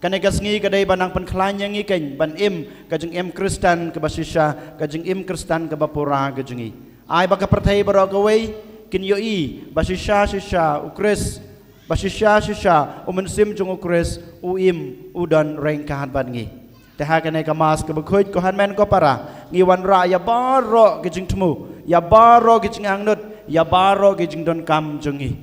kane ka sngi ka dei banang pen khlan yang ken ban em ka jeng em Kristen ka basisha ka jeng em Kristen ka bapura ka jengi ai ba ka perthai baro ka wei kin yo i basisha shisha ukris basisha shisha umensim jung ukris uim udan reng ka han ban ngi te ha kane ka mas ka bakhoj ko han men ko para ngi wan ra ya baro ka jeng tmu ya baro ke jing angnut ya baro ke jing don kam jungi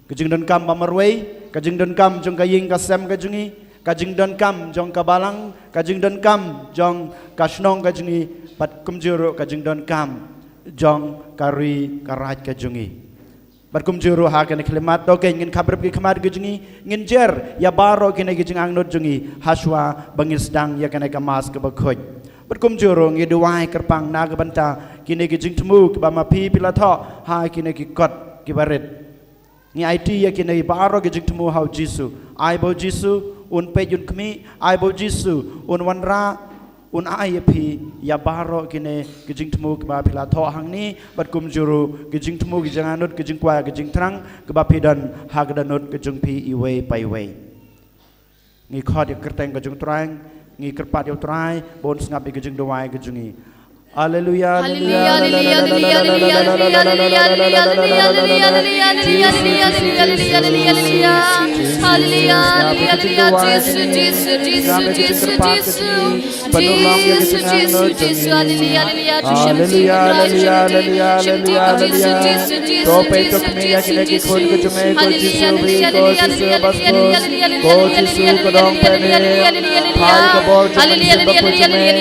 ke jing don kam bamarwei ke jing don kam jong ka ying ka sem ka jungi ka jing don kam jong ka balang ka jing don kam jong ka snong ka jungi pat kumjuro ka jing don kam jong ka ri ka raj ka jungi Bat kum juru ha kene klimat to ke ngin kabrep ki khamar ge jungi ngin jer ya baro kene ge jing angnut jungi haswa bangis dang ya kene kamas ke bakhoj bat kum juru ngi duai kerpang na ge banta kine ge jing temu ke ba ma pi pila tho ha kine ki kot ki baret ngi IT ya kine baro ge jing temu hau Jisu ai bo Jisu un pe yun kmi ai bo Jisu un wanra un IAP ya baro kine gijing temu ke ba pila tho hang ni bat kum juru gijing temu gijang anut gijing kwa gijing trang ke ba pidan ha gadanut gijing pi iwe pai we ngi khot ya kerteng gijing trang ngi kerpat ya trai bon sngap gijing dawai gijingi Haleluya Haleluya haleluya haleluya haleluya haleluya haleluya haleluya haleluya haleluya haleluya haleluya haleluya haleluya haleluya Yesus Yesus Yesus Yesus Yesus Yesus Yesus haleluya haleluya Haleluya haleluya haleluya haleluya haleluya to pe to kme ya kine ki khol ko jume ko Jisu bi ko Jisu bas ko Jisu ko dong pe ne hai ko bol jume ko jume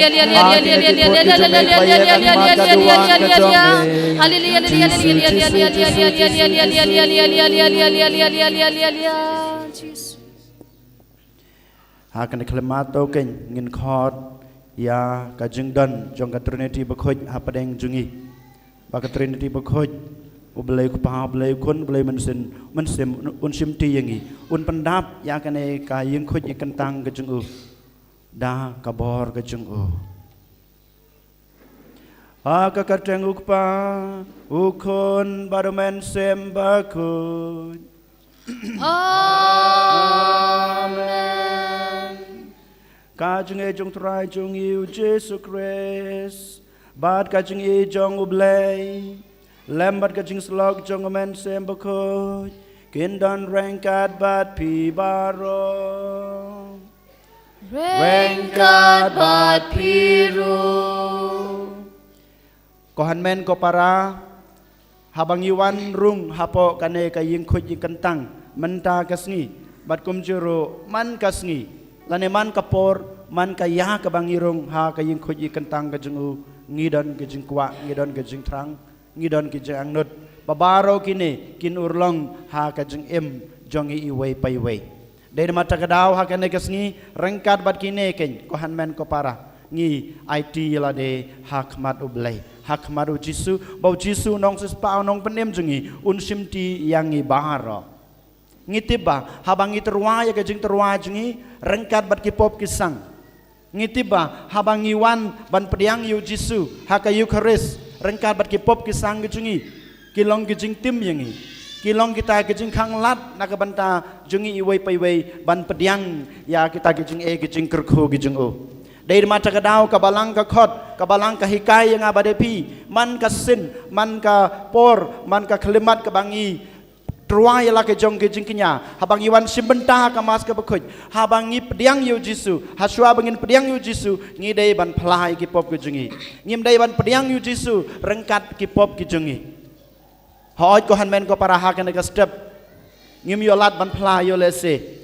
Hakan kelemat to ken ngin khot ya ka jingdan jong ka trinity bakhoj hapadeng jungi ba ka trinity bakhoj ublei ku pa ublei kun ublei mensin unsim ti yangi un pendap ya kane ka yeng khoj ikan tang ka jungu da ka bor ka jungu Aka kateng ukpa ukon barumen sem bakun Amen Kajung e jong trai jong yu Jesu Christ Bad kajung e jong ublay Lembat kajung slog jong men sem bakun Kindan rengkat bat pi baro Rengkat bat piru Kohan men ko para habang iwan rung hapo kane kaying khoj ikantang menta kasngi bat kum juro man kasngi lane man kapor man kaya kabang irung ha kaying khoj ikantang kajungu ngidon kajing kwa ngidon kajing trang ngidon kajing angnut babaro kine kin urlong ha kajing jongi iwe paiwe dari mata kadaw ha kane kasngi rengkat bat kine ken kohan men ko para ngi IT lade hakmat ublay hakmaru Jisu bau Jisu nong sespau nong penem jungi unsimti yangi baharo ngitiba habang iterwa ya kajing terwa jungi rengkat bat kipop kisang ngitiba habang iwan ban pediang yu Jisu haka Eucharis rengkat bat kipop kisang jungi kilong kajing tim yangi kilong kita kajing khanglat nakabanta jungi iwei paiwei ban pediang ya kita kajing kajing kerkho kajing dari mata kadau kabalang ka khot kabalang ka hikai yang abadepi man ka sin man ka por man ka kalimat ka bangi truai la ke jong ke jingkinya habang iwan simbenta ka mas ka bakhoj habang ngi pediang yu Jisu haswa bangin pediang yu Jisu ngi dei ban phlai ki pop ke jungi ngim dei ban pediang yu Jisu rengkat ki pop ki jungi hoj ko han men ko para ha ka step ngim yolat ban phlai yo lese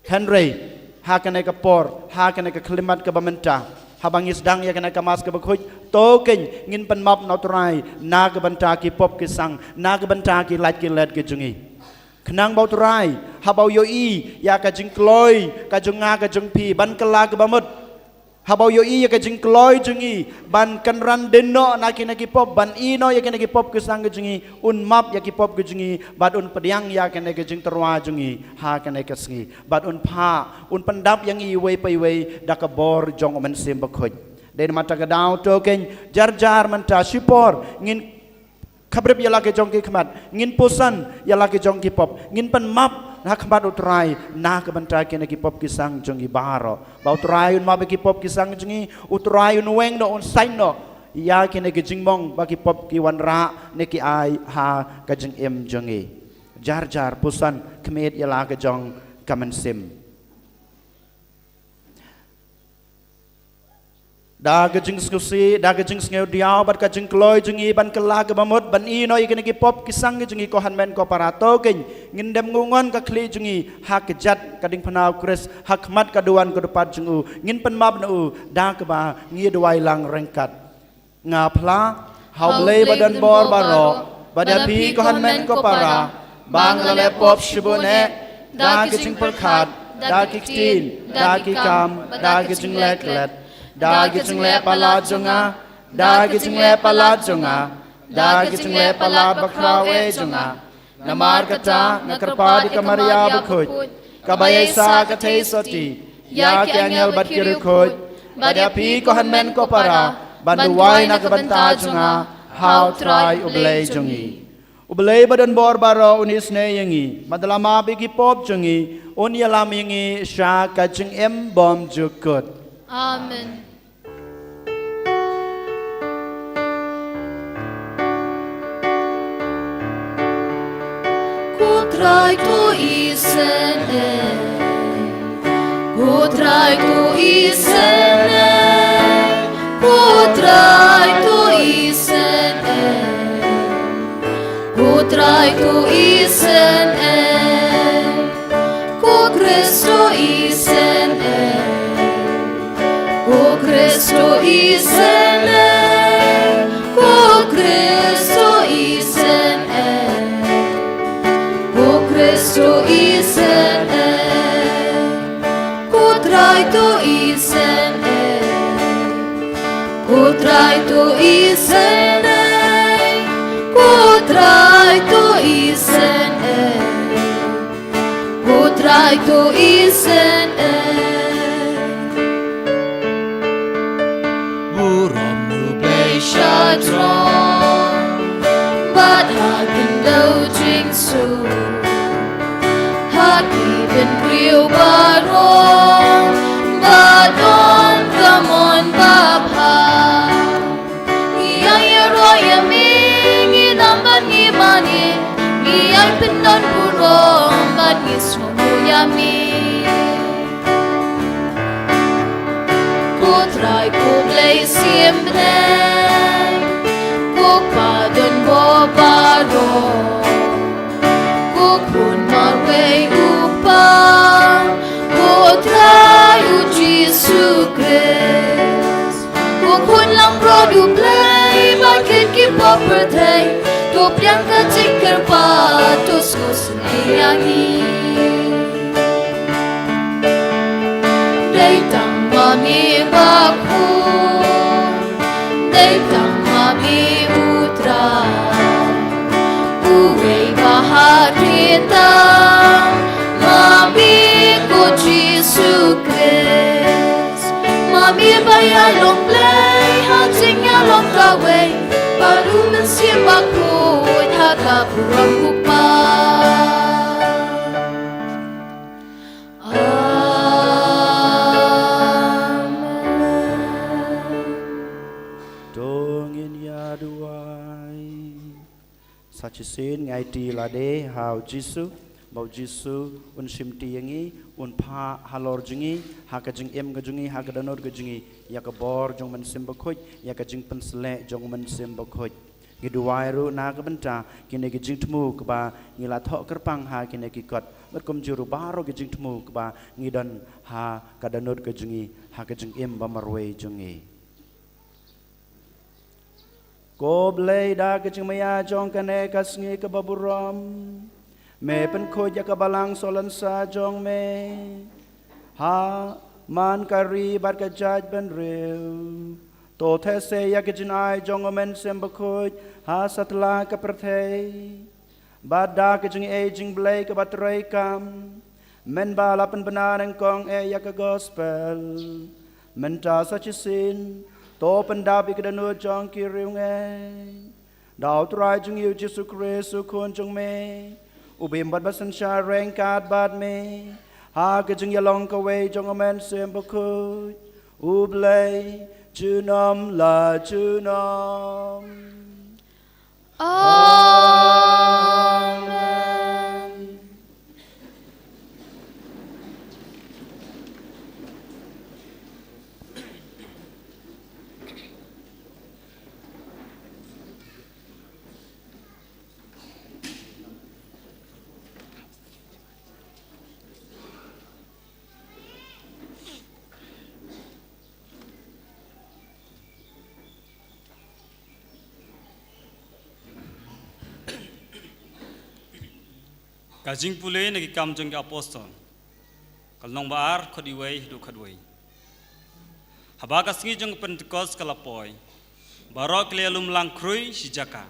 Henry hakane ka por hakane ka klimat ka bamenta habang isdang ya kana ka mas ka bakhoj to ken ngin pan map na turai na ka banta ki pop ki sang na ka banta ki lat ki let ki jungi khnang bau turai habau yo I ya ka jing kloi ka junga ka jung pi ban kala ka bamut habau yo I ya ka jing kloi jungi ban kanran denno na ki pop ban I no ya kana ki pop ki sang ka jungi un map ya ki pop ki jungi bad un pediang ya kana ka jing terwa jungi ha kana ka sngi bad un pha un pandap yang I wei pai wei da ka bor jong men sim bakhoj den mata ka daw to ken jar jar manta sipor ngin khabrep ya la ke jong ki khmat ngin posan ya la ke jong ki pop ngin pan map na khamat utrai na ka banta kene ki pop ki sang jong I baro ba utrai un map ki pop ki sang jong I utrai un weng no un sain no ya kene ki jingmong ba ki pop ki wanra ne ki ai ha ka jing jong I jar jar posan khmet ya la ke jong kamen sim da ka jing skusi da ka jing sneu diaw bat ka jing kloi jungi ban kala ka bamot ban I no ikene ki pop ki sang jungi ko han men ko parato ken ngindem ngungon ka kli jungi hak jat ka ding phanau kris hakmat ka duan ko depat jungu ngin pen map nu da ka ba ngi duai lang rengkat nga phla hau lei badan bor baro Badapi kohanmen ko para Bang lepop shibune Dagi jing perkat Dagi ktin Dagi kam Dagi jing let Dagi jing le pala junga Dagi jing le pala junga Dagi jing le pala bakrawe junga Namar kata Nakarpadi kamaria bukut Kabayesa katay soti Ya kyangel bat kirukut Badapi kohanmen ko para Banduway na kabanta junga How try ublay jungi Ublay badan bor baro unis ne yangi madalama bigi pop jungi un yalam yangi sha kaching em bom jukut Amen. Kutrai tu isene Kutrai tu isene Kutrai tu isene Kutrai tu isene Ku Kristo isene Ku Kristo isene Ku Kristo isene Ku Kristo isene Kutrai tu isene Kutrai tu isene Kutrai tu isene Kutrai tu isene Buram nu Play Shadron But hạt bình đâu chính su Hạt kỳ bên kriu ba rong Ba don come on ba pa Ngi ay roya mi Ngi namban ngi mani Ngi ay pindan burong Bat ngi sumu yami Ku try ku play siempre Ku padon bo baro Ku kun marwe upang Ku try u Jesus Christ Ku kun lang produ play Bakit ki popertay Tu piang ka cikir pa Tu susnayangi Day tang mami baku Day tang mami utra Uwe bahagita Mami ko Jesus Christ Mami bayay long play Hansing ya long kaway Baru mensibaku Haka purang kupa Sachisin ngai ti la de how Jisu bau Jisu un simti yangi un pha halor jungi ha ka jing em ga jungi ha ka danor ga jungi ya ka bor jong man sim ba khoj ya ka jing pensle jong man sim ba khoj ngi duwai ru na ka banta kine ki jing tmu ka ba ngi la tho kerpang ha kine ki kot mat kom juru baro ki jing tmu ka ba ngi dan ha ka danor ga jungi ha ka jing em ba marwe jungi Ko blay da ka jing maya jong kane kasngi ka baburam me pen kho ya ka balang solan sa jong me ha man kari bat ka jaj ben rew to the se ya ka jin ai jong men sem ba kho ha satla ka prathei ba da ka jing e jing blay ka batrai kam men ba la pen benar kong e ya ka gospel men ta sa chi sin To pendapi ke danu jong kiriung Dau trai jung yu Jesu Kristu kun jung me Ubim bat basan sha reng kat bat me Ha ke jung yalong ka wei jong amen sem bakut Ublay junam la junam Amen. Kajing pulih nagi kam jeng apostol. Kalnong baar khodiway hidu khadway. Haba kasngi jeng Pentecost kalapoy. Barok lialum lang krui sijaka.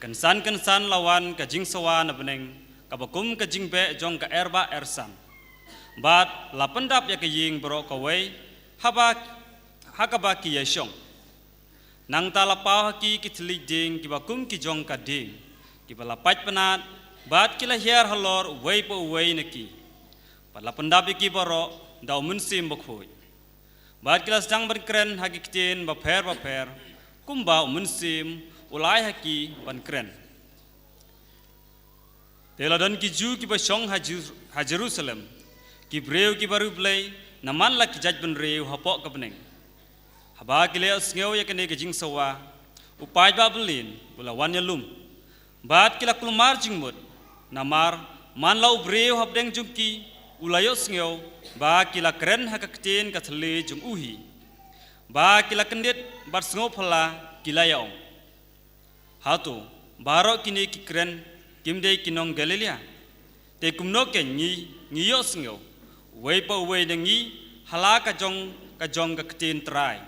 Kensan lawan kajing sawa na beneng. Kabakum kajing be jong ka erba ersan. Bat lapendap ya kajing barok kaway. Hakaba ki yeshong. Nang talapau haki kitlik ding kibakum ki jong ka ding. Kibalapat penat. Bat kila hiar halor way po way neki. Pat lapendap ki barok daw munsim bokhoy. Bat kila sedang berkeren haki kitin baper. Kumba munsim ulai haki ban keren. Teladan ki ju ki basyong ha Jerusalem. Ki breu ki baru blay naman la ki jaj ben reu hapok ka beneng. Haba ki le sngeu ya kene ke jing sawa. Upai ba belin bula wan yalum. Bat kila kulmar jingmut. Namar man lau breu habdeng jungki ulayo sngeu ba kila keren ha ka kitin ka thale jung uhi. Ba kila kendit bat sngeu phala kila yaong. Hatu baro kini ki keren kimde kinong Galilea. Te kumno ke ngi yo sngeu. Wei pa wei dengi hala ka jong ka kitin trai.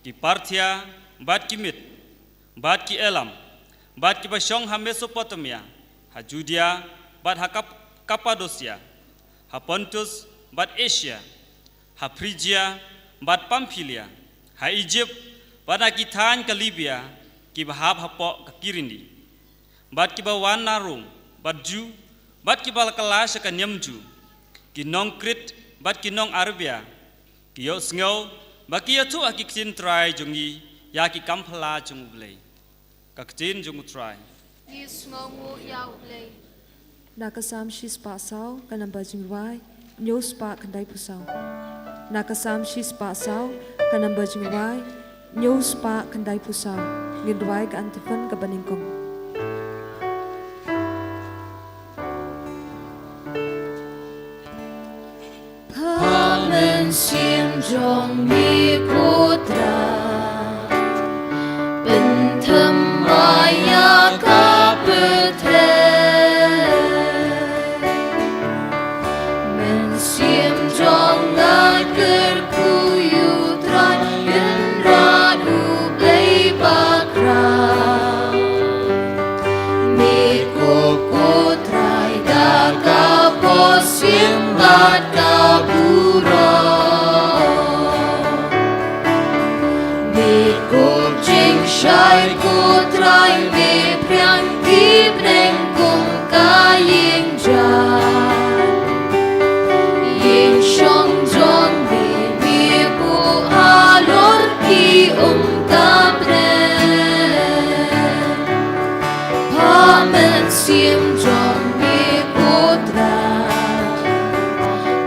Ki Parthia bat ki Mit, bat ki Elam, bat ki basyong ha Mesopotamia, ha Judea, bat ha Kappadosia, ha Pontus, bat Asia, ha Phrygia, bat Pamphylia, ha Egypt, bat ha Kithan ka Libya, ki bahab ha po ka Kirindi, bat ki bawan na Rom, bat Ju, bat ki balakalas ka Nyamju, ki nong Krit, bat ki nong Arabia, ki yo sngeu, baki ya tu aki kitin try jungi ya ki kampala jung blay ka kitin jung try Is ngongu ya ublay. Nakasam shis pa saw kanamba jingwai nyos pa kandai pusaw. Nakasam shis pa saw kanamba jingwai nyos pa kandai pusaw. Ngidwai ka antifan ka baningkong. Sim jong mi putra Bentham maya ka pete Men sim jong agar kuyu trai Yen radu blay bakra Mi kuku trai da ka posim bat ka buro Shai ko trai me priang ki breng kung ka ying jan Ying shong jong me mi bu halor ki ka breng Pa men sim jong me putra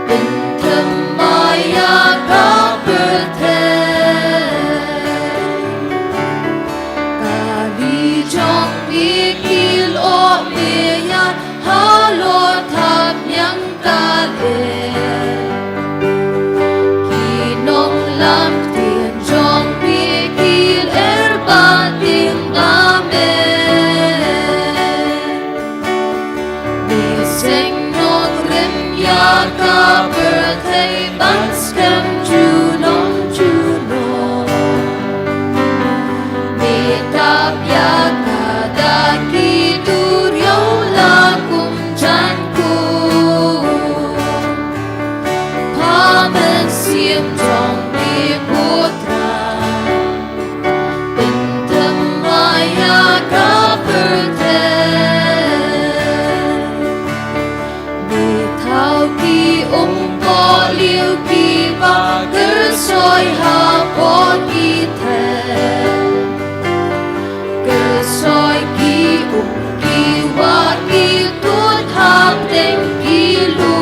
Bentham maya ka perte Jong ikil o miyan halo thap nyang kale Kinong lam tien jong ikil erba ting amen Niseng non rim ya ka birthday banskem junong Mitap ya kadaki duryaw lakum janku Pamen sim jong mi putra Bentham maya ka perte Mitau ki ko liu ki ba kersoy hapon iten Soi ki ki wa ki tut hap deng ki lu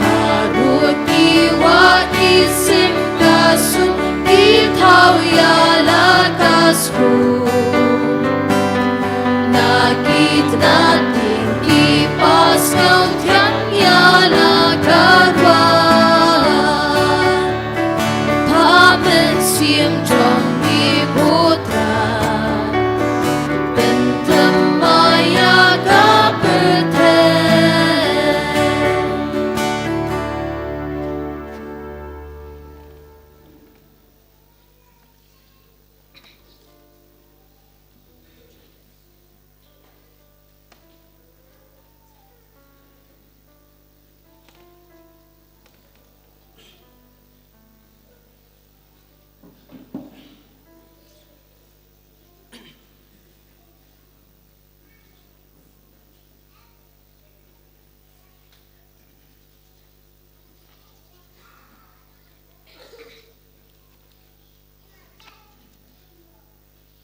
Harut ki wa ki sim kasu ki thau ya la kasku Na ki tna ting ki pas kau tiang ya la karwa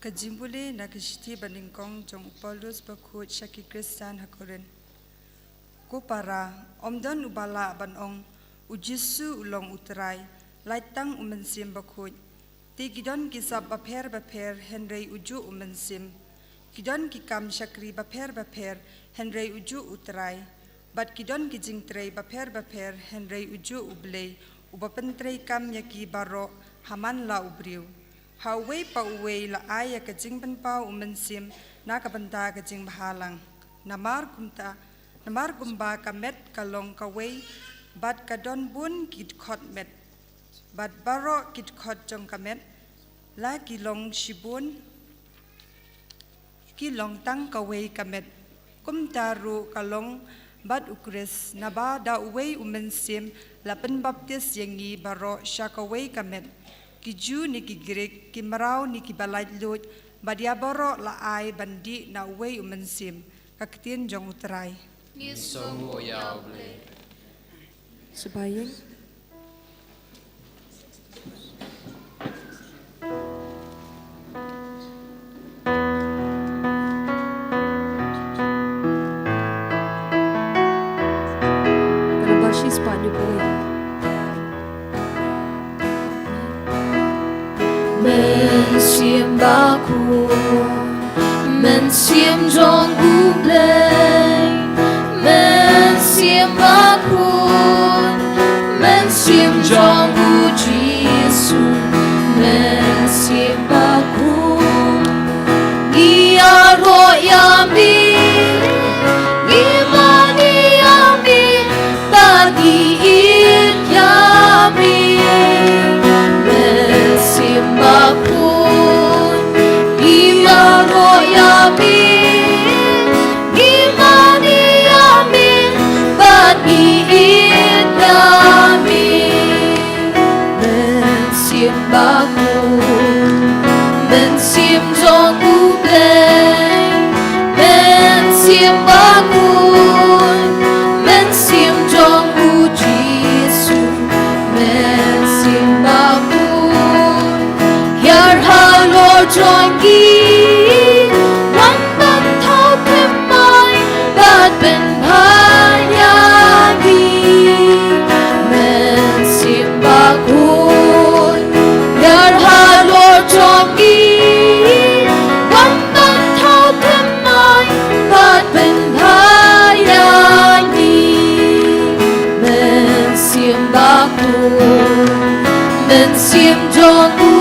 Kajimbule na kishiti baningkong jong Paulus bakut Shaki Kristan hakoren. Ko para omdan ubala banong ujisu ulong utrai laitang umensim bakut. Ti gidon kisab baper henrei uju umensim. Gidon kikam Shakri baper henrei uju utrai. Bat gidon kijing trei baper henrei uju ublei ubapentrei kam yaki baro haman la ubriu. Haway pa uway la aya kajing penpau umensim na kabanta kajing bahalang. Namar gumba kamet kalong kaway bat kadon bun kit khot met. Bat baro kit khot jong kamet la kilong shibun kilong tang kaway kamet. Kumtaru kalong bat ukres naba da uway umensim la penbaptis yangi baro syakaway kamet. Kiju ni ki Greek, ki marau ni ki balait lut, badia boro la ai bandi na uwei umensim, kaktin jong utrai. Sohu ya ble. Subaying. Kanabashi spot niyo po yan. Mensim baku, mensim jong gublay, mensim baku, mensim jong gu Jesu, mensim baku, giaro yami, gimani yami, bagi yami. Bakun Iyaro yamin Gimani yamin Baniin yamin Mensim bakun Mensim jong ublay Mensim bakun Mensim jong ujisu Mensim bakun Jongi, one man top in mine, but ben Panyagi, men Simbakun, Yar Halor Jongi, one man top in mine, but ben Panyagi, men Simbakun, men Sim Jongu.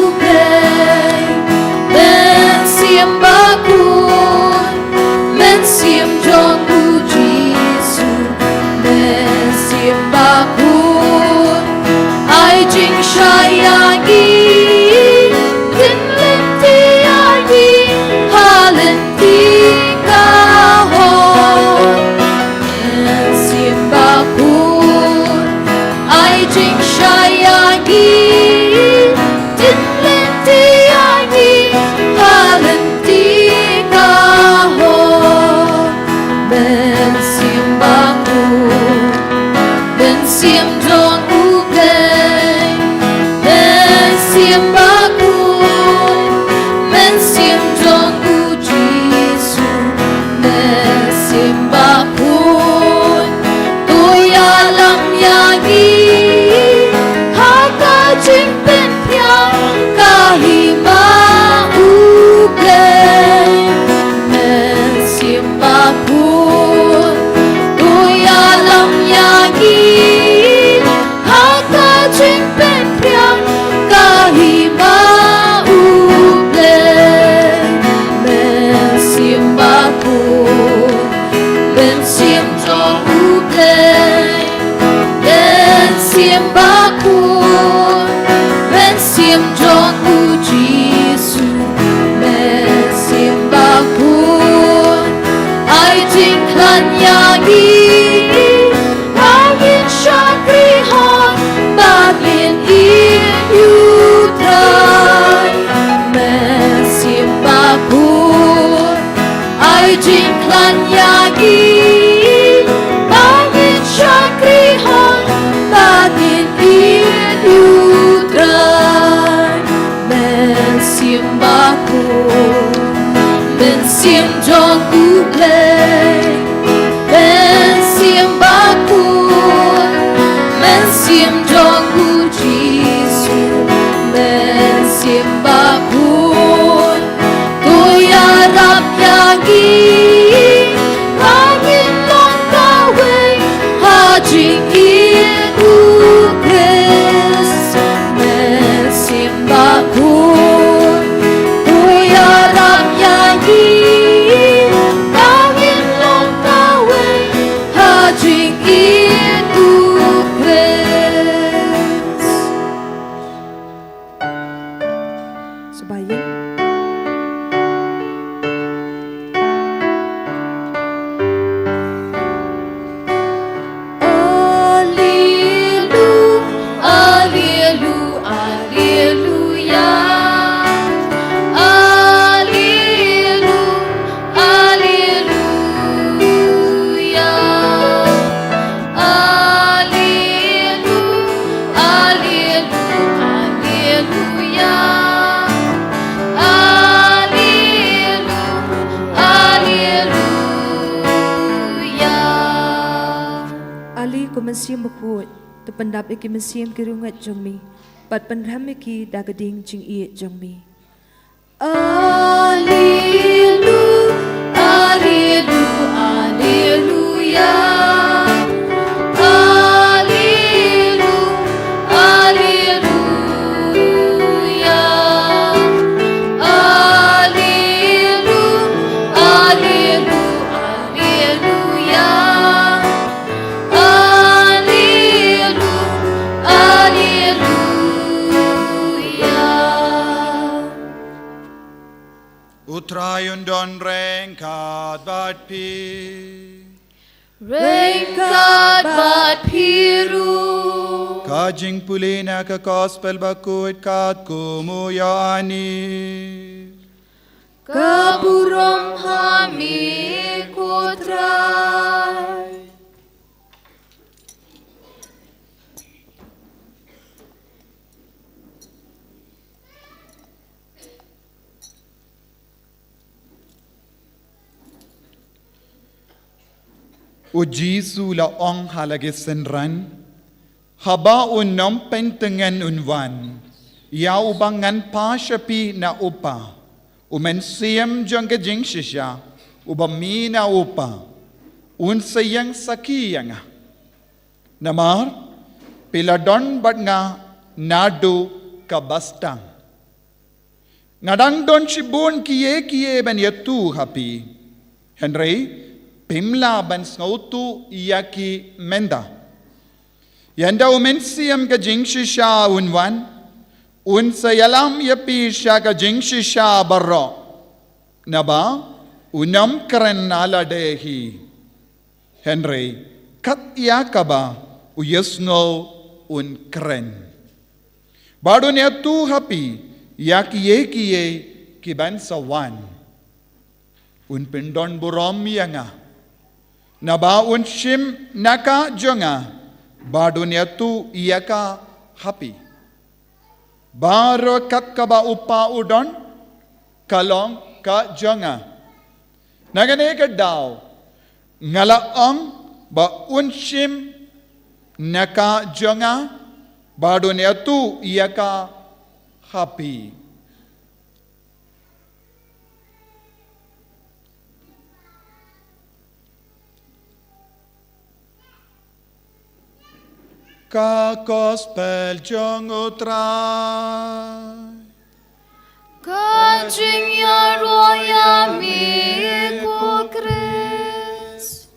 Mensim bakun, mensim jong ujisu, mensim bakun, ai jing shayagi, tinlin tiagi, halin tikahon. Mensim bakun, ai jing shayagi. Mensim jong ublay, mensim bakun, mensim jong ujisu, mensim bakun, tuyalang yagi, haka jing penpiang kahima ublay, mensim bakun, tuyalang yagi. Mensim bakun, mensim jong ujisu, mensim bakun, ai jing klan yagi, angin syakrihan, bagin inyutrai, mensim bakun, ai jing klan yagi. Mensim bakun siêm cho cú play men siêm ba cuốn men siêm cho cú Giêsu men siêm ba cuốn tôi rap yagi hangin long kawe hajing idu Chris men siêm ba cuốn tôi rap yagi hangin long kawe hajing idu Chris Sebayang Ali ko mensiam bakut tu pendap iki mensiam kirungat jongmi pat penram iki dagading jing i jongmi Alleluia, Alleluia, Alleluia, Alleluia, Alleluia, Alleluia, Utrayon don rengkat bat pi. Rengkat bat piru, Kajing pulina ka gospel bakut kat kumuyani. kaburom hami kutrai. Ujisu la ong halagi senran. Haba unom pentengan unwan. Ya ubangan pa syapi na upa. Umen siyam jang kejing shisha. Ubami na upa. Un sayang sakiyang. Namar. Piladon bat nga nadu kabastang. Ngadang don shibun kiye ben yatu hapi. Henry. Pimla ban snautu iyaki menda. Yanda umensiam ka jingshisha unwan. Un sayalam yapi sha ka jingshisha barro. Naba unam karen nala dehi. Henry kat yakaba uyasno un kren. Bado niya tu hapi yakiye kiye kiban sawan. Un pindon burom yanga. Naba un shim naka jonga badunya tu iyaka happy. Baro kakkaba upa udon kalong ka jonga. Nagane ka daw ngalaong ba un shim naka jonga badunya tu iyaka happy. Ka gospel jong utrai. Kajing ya roya mi ko Chris.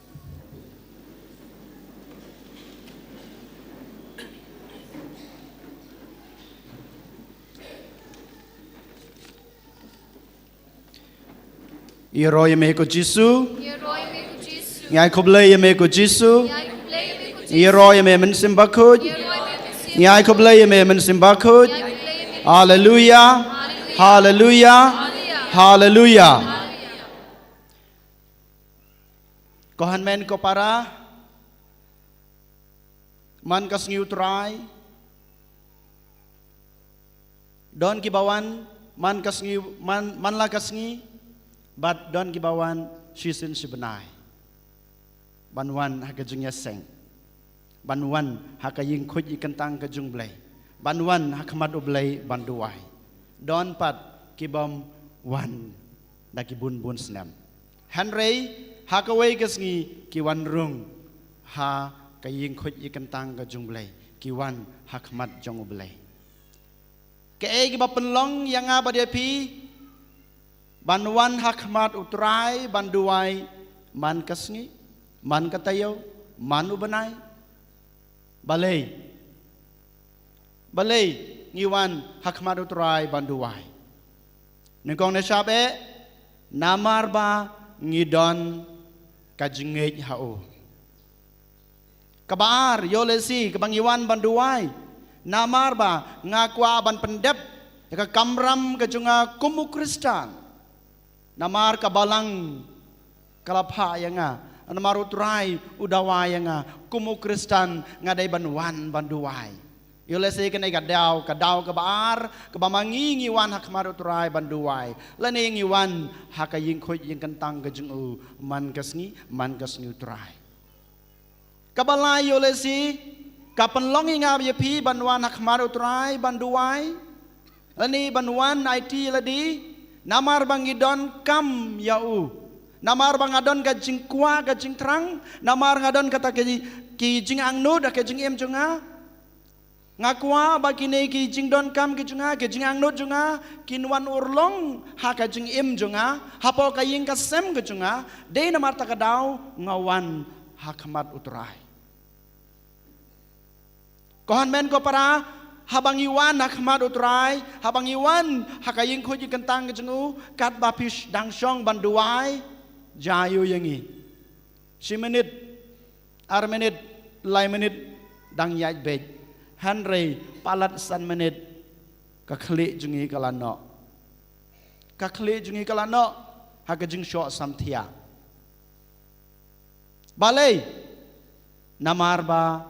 Iroy me ko Jisu. Ya roya mi ko Giêsu. Ngai koble me ko Jisu. Ya play mi ko Giêsu. Iroy me men simbakut. Ya roya mi ko Giêsu. Ngai koble me men simbakut. Ya play mi ko Hallelujah. Hallelujah. Hallelujah. Kohan men ko para man kas ngiutrai don kibawan man kas ngi man la kas ngi But don gibawan shisin sibenai. Banwan hakajung yaseng. Banwan hakaying kuj ikan tang kajung blay. Banwan hakamat ublay banduai. Don pat kibam wan daki bun snam. Henry hakaway kasngi kiwan rung ha kaying kuj ikan tang kajung blay. Kiwan hakamat jong ublay. Kaya giba penlong yang apa dia pi? Banwan hakamat utrai banduai man kasngi man katayo man ubanai balay ngiwan hakamat utrai banduai nengkong nasabe namar ba ngidon kajingej hao kabar yolesi kabang iwan banduai namar ba ngakwa ban pendep ka kamram kajunga kumu Kristan namar kabalang kalapha yanga namar utrai udawa yanga kumu Kristan ngadai banwan banduai yolese kenai kadau kabar kabamangi ngiwan hakmar utrai banduai lane ngiwan hakaying khoi yang kentang kajungu man kasngi utrai kabalai yolesi kapenlong inga yepi banwan hakmar utrai banduai lani banwan IT ladi namar bangidon kam yau namar bangadon gajing kwa gajing terang namar ngadon kata ki jing angno da ke jing em junga ngakwa bagine ki jing don kam ki junga ke jing angno junga kinwan urlong ha ka jing em junga hapo kaying kasem ke junga de namar takadau ngawan hakamat utrai kohan men ko para habang iwan hakamat utrai habang iwan hakaying kuji kentang kejengu kat bapish dangsyong banduai jayu yangi si menit ar menit lai menit dang yai bej Henry palat san menit kakli jungi kalano hakajing syok samthia balai namar ba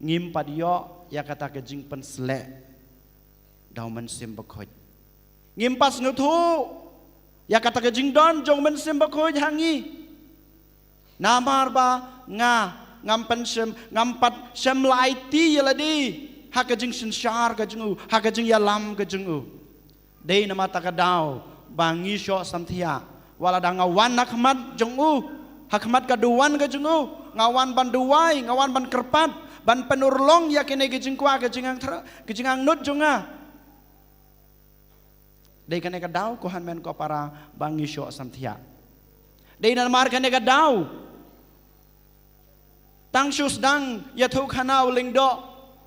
ngim padyo ya kata kejing pensle daw mensim bakhoj ngimpas nutu ya kata kejing don jong mensim bakhoj hangi namar ba ngampan sem ngampat sem laiti yaladi hakajing sensyar kejingu hakajing yalam kejingu dei nama takadaw bangi syo samthia wala dangawan hakmat jongu hakmat kaduan kejingu ngawan banduai ngawan ban kerpat ban penurlong ya kene gejing kwa gejing ang nut junga dei kene kadau kohan men ko para bangi syo samthia dei nan mar kene kadau tang syus dang ya thu khana lingdo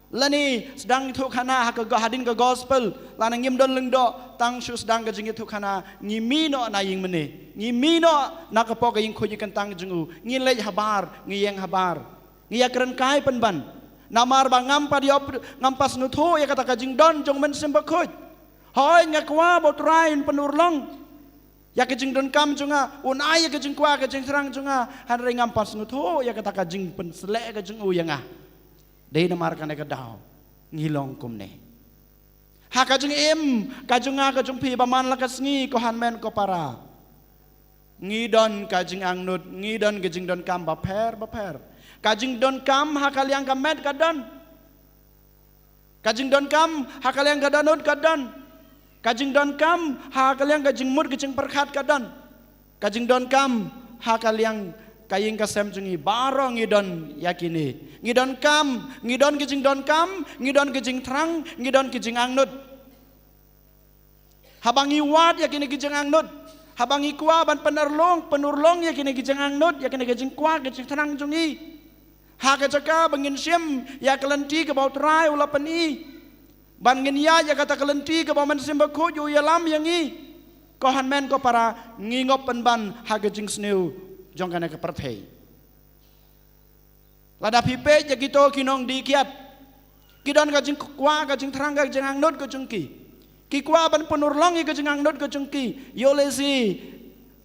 lani sedang thu khana ha ka hadin ka gospel lana ngim don lingdo tang syus dang gejing thu khana ngimi no na ying mene ngimi no na ka po ka ying khoji kan tang jungu ngilej habar ngiyeng habar ngiya keren kai penban namar bang ngampas nutho ya kata kajing don jong men sembakoj hoy ngakwa botrain penurlong ya kajing don kam junga unai ya kajing kwa kajing serang junga hanre ngampas nutho ya kata kajing pensele kajing uyanga dei namar kan ka daw ngilong kumne ha kajing em kajunga kajung pi baman lakas ngi ko hanmen ko para ngidon kajing angnut ngidon kajing don kam baper kajing don kam hakaliang kamet kadon kajing don kam hakaliang kadanut kadon kajing don kam hakaliang kajing mut kajing perkhat kadon kajing don kam hakaliang kaying kasem jungi baro ngidon yakini ngidon kam ngidon kajing don kam ngidon kajing terang ngidon kajing angnut habangi wat yakini kajing angnut habangi kwa ban penurlong yakini kajing angnut yakini kajing kwa kajing terang jungi haka caka bangin sim ya kelenti ke bau terai ula pani bangin ya kata kelenti ke bau mensim baku yu ya lam yangi kohan men ko para ngingop penban haka jing sneu jong kana ke perthei lada pipe ya gitu kinong dikiat kidon ka jing kwa ka jing terang ka jing angnut ka jengki ki kwa ban penurlong ka jing angnut ka jengki yo lesi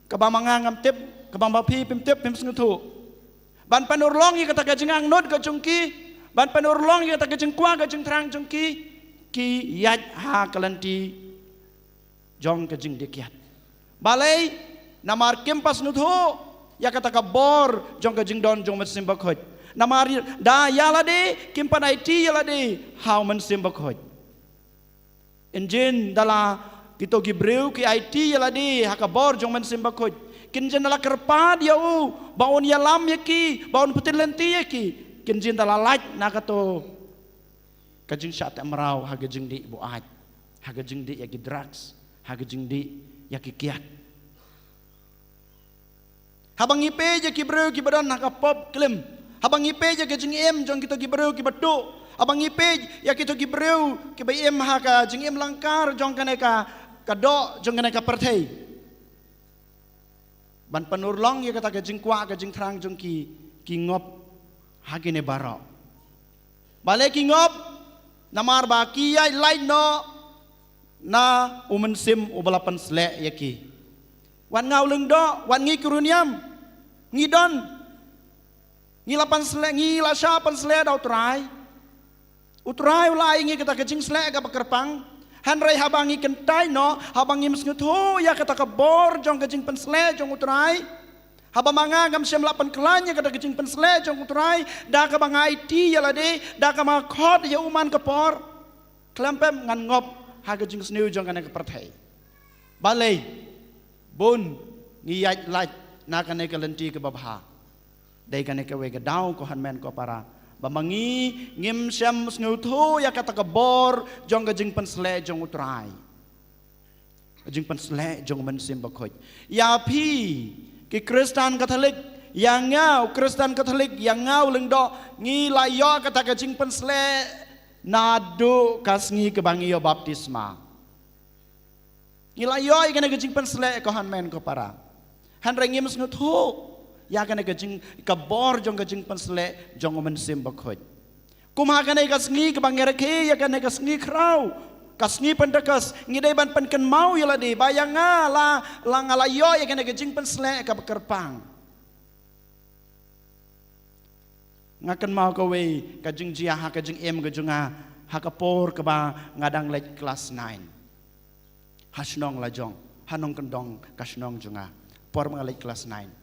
ka bamangangam tip ka bambapi pim tip pim snutu ban penurlong yang kata kajing angnut ke jungki ban penurlong yang kata kajing kwa kajing terang jungki ki yaj ha kalenti jong kajing dikiat balai namar kimpas nutho ya kata ka bor jong ka jing don jong men sim bakhoj namar da ya la de kimpan IT ya la de how men sim bakhoj injin dala kito gibreu ki IT ya la de ha ka bor jong men sim bakhoj kinjin dala kerpa dia u baon ya lam ya ki baon putin lenti ya ki kinjin dala laj na kato kajing syat amrau ha kajing di buat ha kajing di ya ki drugs ha kajing di ya ki kiat habang ipe je ki breu ki badan ha ka pop klim habang ipe je kajing em jong kito ki breu ki batu abang ipe ya kito ki breu ki bai em ha ka jing em langkar jong kaneka kado jong kaneka perthei ban panur long ya kata kajing kwa kajing terang jong ki ngop hagine baro bale ki ngop namar ba ki ai lai no na umen sim ubalapan sle ya ki wan ngau leng do wan ngi kuruniam ngi don ngi lapan sle ngi la sha pan sle dau utrai ulai ngi kata kajing sle ka bakerpang Hanrai habangi kentai no, habangi mesngutu ya kata kabor jong kajing pensle jong utrai. Habamanga gam sem lapan kelanya kata kajing pensle jong utrai. Da ka bang IT ya lade, da ka ma khot ya uman kapor. Klempem ngan ngop ha kajing sniu jong kana keperthai. Balai bun ngiyat laj na kana kalenti ke babha. Dai kana ke we gadau ko hanmen ko para. Bamangi ngim syam sngutu ya kata kabor jong kajing pensle jong utrai kajing pensle jong men sim bakhoj ya phi ki Kristen Katolik yang ngau Kristen Katolik yang ngau leng do ngi layo kata kajing pensle nadu kasngi ke bangi yo baptisma ngi layo ikane kajing pensle ko hanmen ko para han rengim sngutu ya kana kajing kabor jong kajing pensle jong men sim bakhoj kumha kana kasngi ke bangere ke ya kana kasngi krau kasngi pendekas ngidai ban penken mau ya ladi bayanga la langalayo ya kana kajing pensle ka bekerpang ngakan mau ka we kajing jia ha kajing em kajunga ha kapor ke ba ngadang lek kelas 9 hasnong la jong hanong kendong kasnong junga por mengalai kelas 9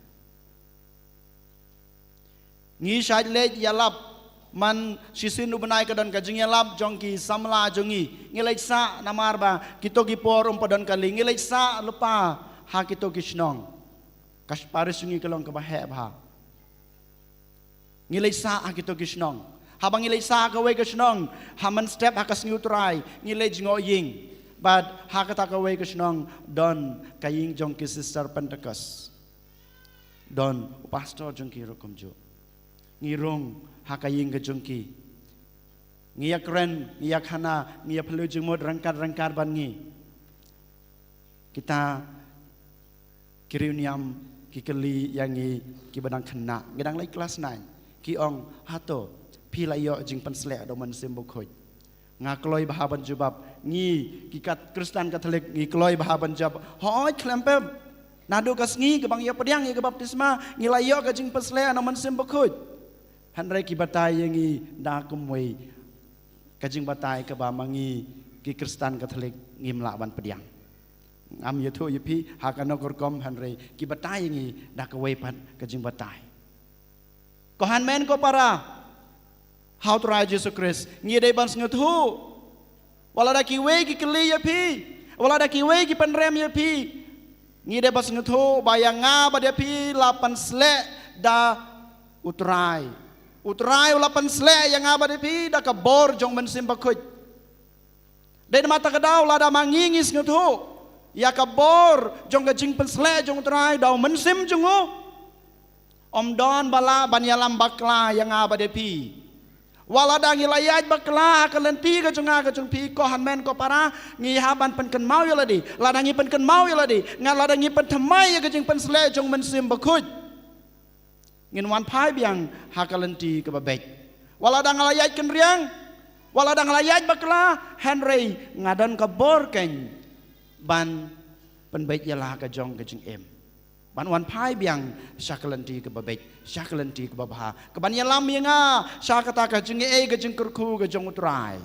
ngi shaj lej yalap man sisin ubenai kadan kajing yalap jongki samla jongi ngi lej sa namar ba kito gi por padan kali ngi lej sa lupa ha kito kisnong kas paris ngi kelong ke bahe ba ngi lej sa ha kito kisnong habang ngi lej sa ka we kisnong haman step ha kas utrai ngi lej ngoying but ha kata ka we kisnong don kaying jongki sister Pentecost don pastor jongki rokom jo ngirong hakaying kejongki ngiyak ren ngiyak hana ngiyak pelu jengmod rangkar ban ngi kita kiriuniam kikeli yang ngi kibadang kena gedang lai kelas 9 ki ong hato pilayo jing pensle do man sim bokhoj ngakloi bahaban jubab ngi kikat Kristen Katolik ngi kloi bahaban jab hoi klempem nado kasngi ke bang ya pediang ya ke baptisma ngi layo ka jing pensle do man sim bokhoj Hanrai ki batai yangi da kumwei kajing batai ke ba mangi ki Kristen Katolik ngim la ban pediang am yathu yapi hakano korkom hanrai ki batai yangi da ke wei pan kajing batai ko hanmen ko para how to rai Jesus Christ ngi dei ban sngethu wala da ki wei ki kli yapi wala da ki wei ki panrem yapi ngi dei ban sngethu bayanga ba yapi lapan sle da utrai ulapan sle yang abadi pi da ka bor jong men sim bakhoj dai mata ka daw la da mangingis nguthu ya ka bor jong ka jing pen sle jong utrai daw men sim jongo om don bala banyalam bakla yang abadi pi wala da ngilayaj bakla ka lenti ka jonga ka jong pi ko hanmen ko para ngi haban pen ken mau ya ladi la da ngi pen ken mau ya ladi ngala da ngi pen thamai ka jing pen sle jong men sim bakhoj ngin wan pai biang hakalenti ke babek wala dang layaj ken riang wala dang layaj bakla Henry ngadan ka bor ken ban penbait yala ka jong ka jing em ban wan pai biang shakalenti ke babek shakalenti ke babha ke ban yalam yanga shakata ka jing e ka jing kurku ka jong utrai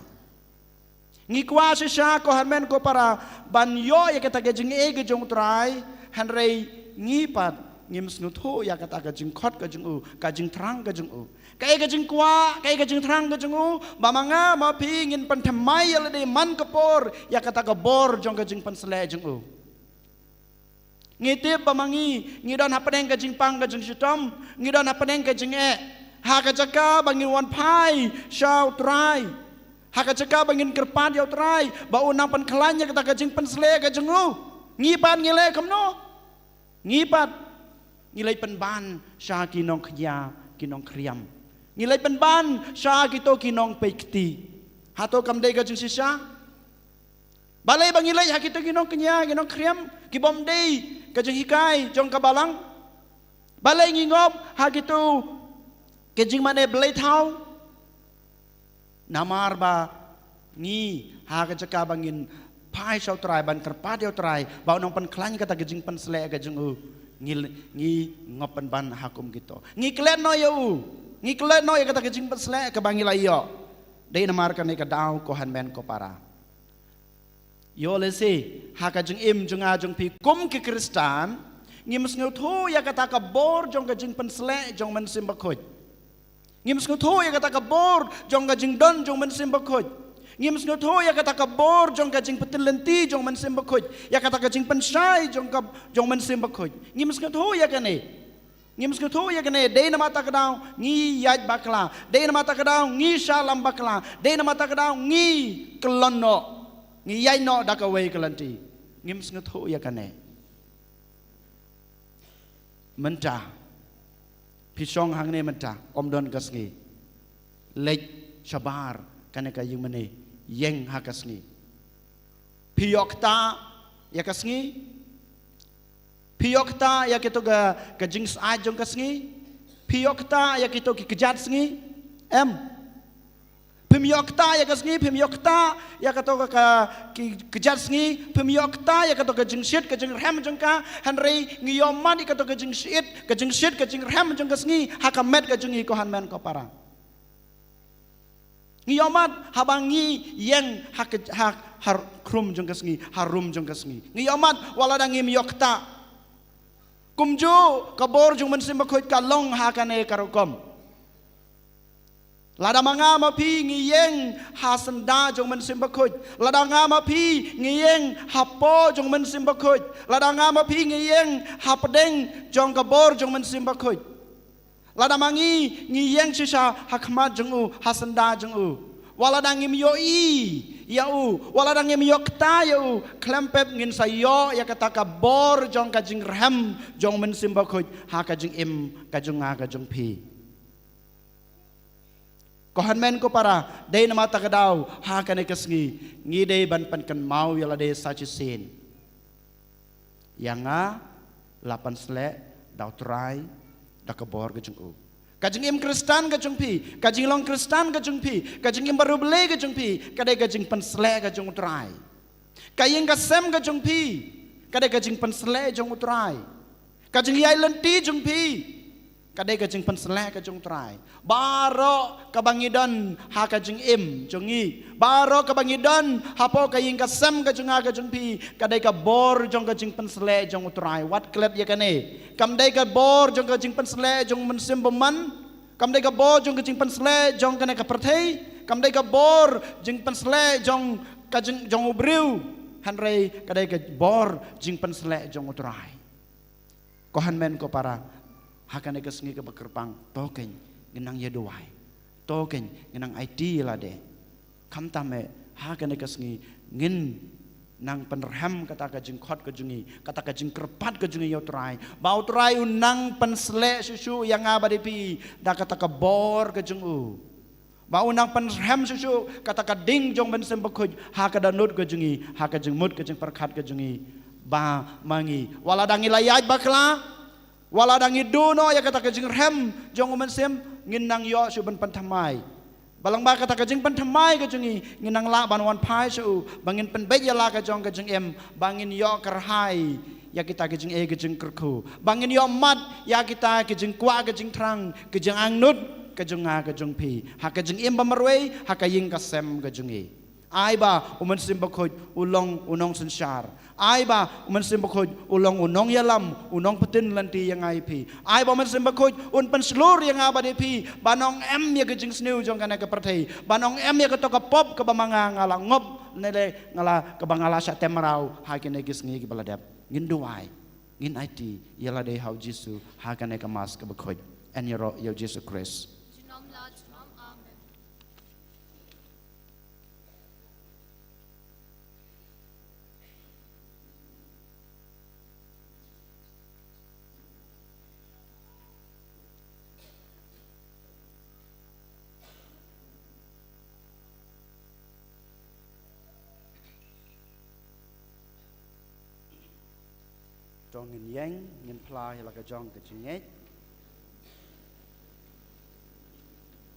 ngi kwa sha ko harmen ko para ban yo ya kata ka jing e ka jong utrai Henry ngipat ngim snuto ya kata kajing khot kajing u kajing terang kajing u kai kajing kwa kai kajing terang kajing u bamanga ma pi ngin pan thamai ya de man kapor ya kata ka bor jong kajing pan sele jing u ngitip bamangi ngidon hapadeng kajing pang kajing sitom ngidon hapadeng kajing ha kajaka bangin wan pai shau trai ha kajaka bangin kerpat ya trai ba unang pan khalanya kata kajing pan sele kajing u ngipan ngile kamno ngipat ngilai penban sya kinong khya kinong kriam ngilai penban sya kito kinong pekti hato kamdai ka jing sisya balai bang ngilai ha kito kinong knya kinong kriam kibom dei ka jing hikai jong kabalang balai ngingop ha kito ke jing mane belai thau namar ba ngi ha ka jaka bangin pai sau trai ban kerpat yo trai ba nong pan khlany kata ke jing pan sle ka jing u ngi ngopan ban hakum gitu ngi klet no ya kata kejing pesle ke bangi layo dei namar kan ka daw ko han men ko para yo le si ha ka jing im junga jung pi kum ke kristan ngi mus ngau tho ya kata ka bor jong ka jing pesle jong men sim bakhoj ngi mus ngau tho ya kata ka bor jong ka jing don jong men sim bakhoj ngi mus ngau tho ya kata ka bor jong ka jing petelenti jong men sim bakhoj ya kata ka jing pensai jong men sim bakhoj ngi mus ngau tho ya kane ngi mus ngau tho ya kane dei na mata ka daw ngi yaj bakla dei na mata ka daw ngi salam bakla dei na mata ka daw ngi kelonno ngi yai no da ka wei kelanti ngi mus ngau tho ya kane menta pisong hang ne menta om don kasngi lek shabar kane ka yung mane yeng hakasngi piyokta yakasngi piyokta yakito ga jings ajong kasngi piyokta yakito ki kejat sngi pimyokta yakasngi pimyokta yakato ka kejat sngi pimyokta yakato ka jingsit ka jing ram jong ka hanrei ngiyoman ikato ka jingsit ka jing ram jong kasngi hakamet ka jungi ko hanmen ko parang ngiyomat habangi yang hak har krum jong kasngi harum jong kasngi ngiyomat wala dang ngimyokta kumjo kabor jong mensim bakhoj kalong hakane karokom lada manga mapi ngiyeng hasenda jong mensim bakhoj lada nga mapi ngiyeng hapo jong mensim bakhoj lada nga mapi ngiyeng hapdeng jong kabor jong mensim bakhoj lada mangi ngiyeng sisa hakmat jeng u hasenda jeng u wala dangim yo ya u wala dangim yo kta ya u klempep ngin sayo ya kata ka bor jong ka jing ram jong men simba khoj ha ka jing im ka jong nga ka jong pi ko han men ko para dei na mata ka daw ha ka ne kasngi ngi dei ban pan kan mau ya la dei sa chi sin yanga lapan sle daw trai da ka bor ka jung u kajing im kristan ka jung pi kajing long kristan ka jung pi kajing im baru bele ka jung pi kadai kajing pensle ka jung trai kaying ka sem ka jung pi kadai kajing pensle jung trai kajing yai lenti jung pi kadai kajing pensle ka jung trai baro ka bangidon ha kajing im jungi baro ka bangidon hapo kaying ka sem ka jung ka jung pi kadai ka bor jong kajing pensle jung trai wat klet ya kane kamdai ka bor jong kajing pensle jong mensim beman kamdai ka bor jong kajing pensle jong kane ka perthei kamdai ka bor jing pensle jong kajing jong ubriu hanrei kadai ka bor jing pensle jong utrai ko hanmen ko para hakane ka sngi ka bakerpang token ginang yaduai token ginang IT la de kam tame hakane ka sngi ngin nang penerham kata kajing khot kajungi kata kajing kerpat kajungi yo trai bau trai unang pensle susu yang abadi pi da kata ka bor kajung u bau nang penerham susu kata ka ding jong ben sem bakhoj ha ka danut kajungi ha kajing mut kajing perkhat kajungi ba mangi wala dangi layaj bakla wala dangi duno ya kata kajing rem jong men sem nginang yo su ben pantamai balang ba kata kajing pantamai kajungi nginang la banwan pai su bangin pen bet ya la kajong kajing em bangin yo kerhai ya kita kajing kajing kerku bangin yo mat ya kita kajing kwa kajing terang kajing angnut kajung nga kajung pi ha kajing em bamarwei ha kaying kasem kajungi ai ba uman sim bakhoj ulong unong sensar ai ba uman sim bakhoj ulong unong yalam unong petin lanti yang ai pi ai ba uman sim bakhoj un pan slur yang abade pi banong em ya gejing sniu jong kana ke perthei banong em ya to ka pop ka bamanga ngala ngop nele ngala ka bangala sa temrau ha kene gis ngi ki baladap ngin duai ngin IT yala de how Jesus ha kana ka mas ka bakhoj en yoro yo Jesus Christ trong nghìn yang nghìn pla là cái trong cái chữ nhét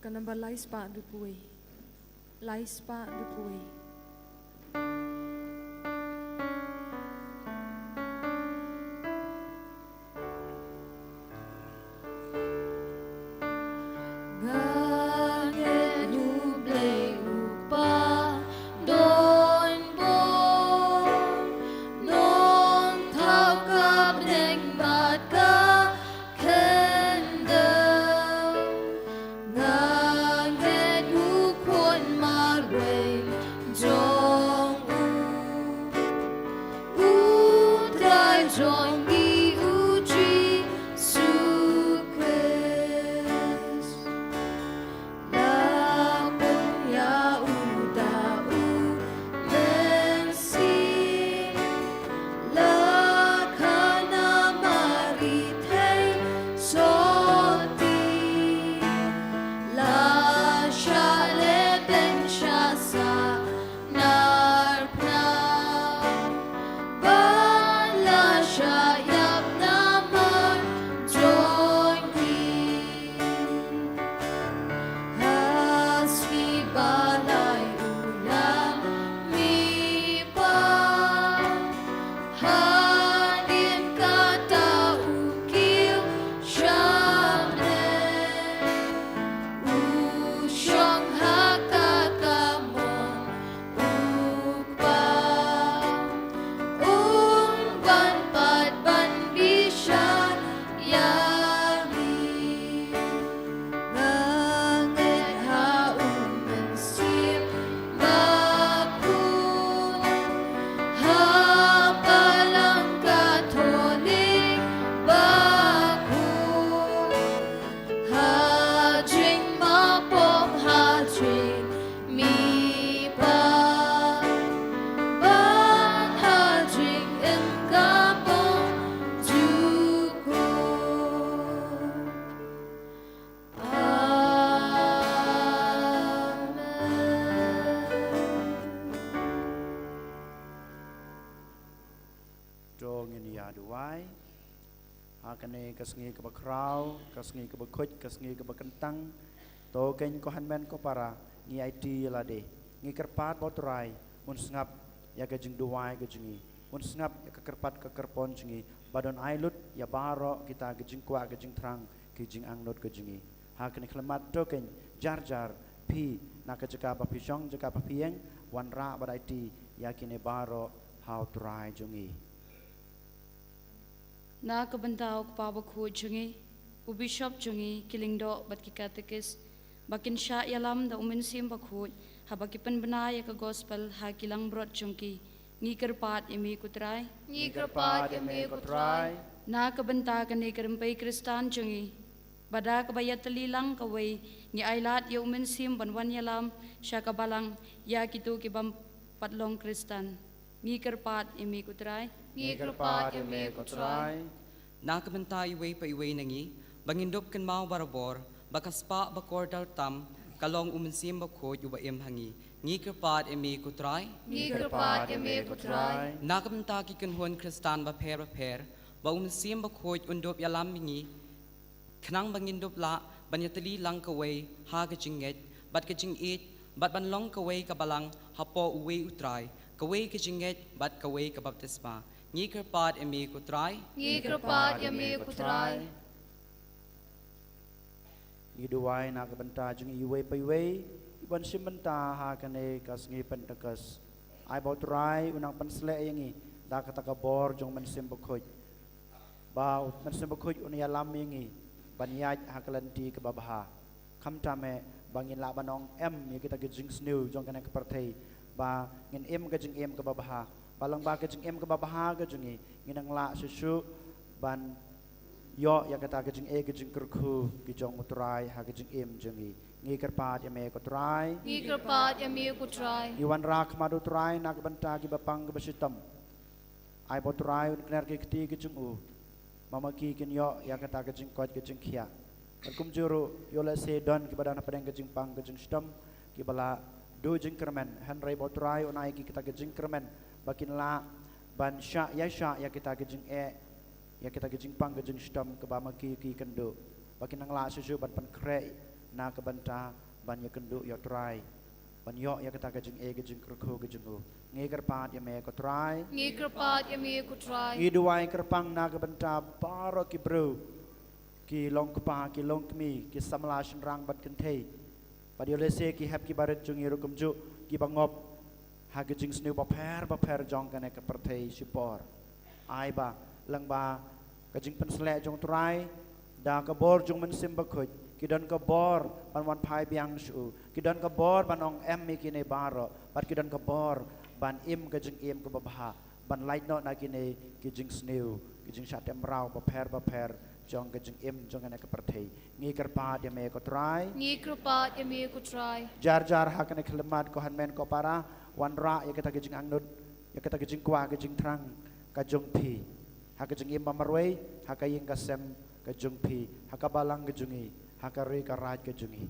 Kanamba lai spa dupui. Lai spa dupui. kene kasngi ke bakrau kasngi ke bakhoj kasngi ke bakentang to ken ko hanmen ko para ngi IT lade ngi kerpat potrai mun sngap ya ke jing duai ke jingi mun sngap ya ke kerpat ke kerpon jingi badon ailut ya baro kita ke jing kwa ke jing trang ke jing angnot ke jingi ha kene klemat to ken jar jar pi na ke jaka pa pisong jaka pa pieng wan ra badai ti ya kene baro how try jingi na kabantao kpaba khu jungi u bishop jungi kilingdo bat ki katekis bakin sha yalam da umin sim bakhu habakipan banaya ka gospel ha kilang brot jungki ngi kerpat emi kutrai na kabanta ka ne kerempai kristan jungi bada kabayat lilang kawai ngi ailat ya umin sim banwan yalam sha kabalang ya kitu kibam patlong kristan ngi kerpat emi kutrai Nakabantay iway pa iway nangi, bangindop kan mau barabor, bakaspa bakor dal tam, kalong umansim bakod uba hangi, ngi kerpat emi kutray. Nakabantaki kan huan kristan ba per, ba umansim bakod undop yalam mingi, kanang bangindop la, banyatali lang kaway, ha kajinget, bat kajingit, bat banlong kaway kabalang, hapo uwe utray, kaway kajinget, bat kaway kabaptisma. Ngi kerpat emi kutray. Ngi duwai na kabanta jung iwe pa iwe kiban simenta ha kane kas ngi pentakas ai bot rai unang pansle yangi da kata kabor jong man sim bokoj ba man sim bokoj unia lam yangi banyaj ha kalanti ke babaha kham tame bangin la banong em kita ke jing snew jong kane ke partai ba ngin em ke jing em ke babaha balang ba ke jing em ke babaha ke jungi nginang la susu ban yo ya kata ke jing e ke jing kurku ke jong utrai ha ke jing em jungi ngi kerpat ya me ko trai Ngi kerpat ya mi ku try. iwan rak madu trai nak banta ki bapang ke besitam ai bo trai kner ke kti ke jing u mama ki kin yo ya kata ke jing kot ke jing khia kum juru yo la se don ki badana padang ke jing pang ke jing stam ki bala do jing kermen han rai bo trai onai ki kita ke jing kermen bakin la ban sha ya kita ke jing e ya kita ke jing pang ke jing stam ke bama ki kendo bakin nang la susu ban pan kre na ke banta ban ya kendo yo trai ban yo ya kita ke jing e ke jing krko ke jing u ngi kerpat ya me ko trai Ngi kerpat ya mi ku try. ngi duai kerpang na ke banta baro ki bro ki long kpa ki long kmi ki samla shin rang bat kan thei padio le se ki hap ki baret chung iru kumju ki bangop ha ke jing snu ba pher jong kan ke perthei sipor ai ba lang ba ke jing pen sle jong trai da ka bor jong men sim ba khoj ki don ka bor ban wan phai biang shu ki don ka bor ban ong em mi ki ne baro bat ki don ka bor ban im ke jing im ka ba ban light no na ki ne ki jing snu ki jing shat em rau ba pher jong ke jing im jong kan ke perthei ngi kerpa de me ko trai Ngi kerpat ya mi ku try. jar ha kan khlemat ko han men ko para wan ra ya kita ke jing angnut ya kita ke jing kwa ke jing trang ka jong phi ha ke jing im mamarwei ha ka ying ka sem ka jong phi ha ka balang ke jungi ha ka ri ka raj ke jungi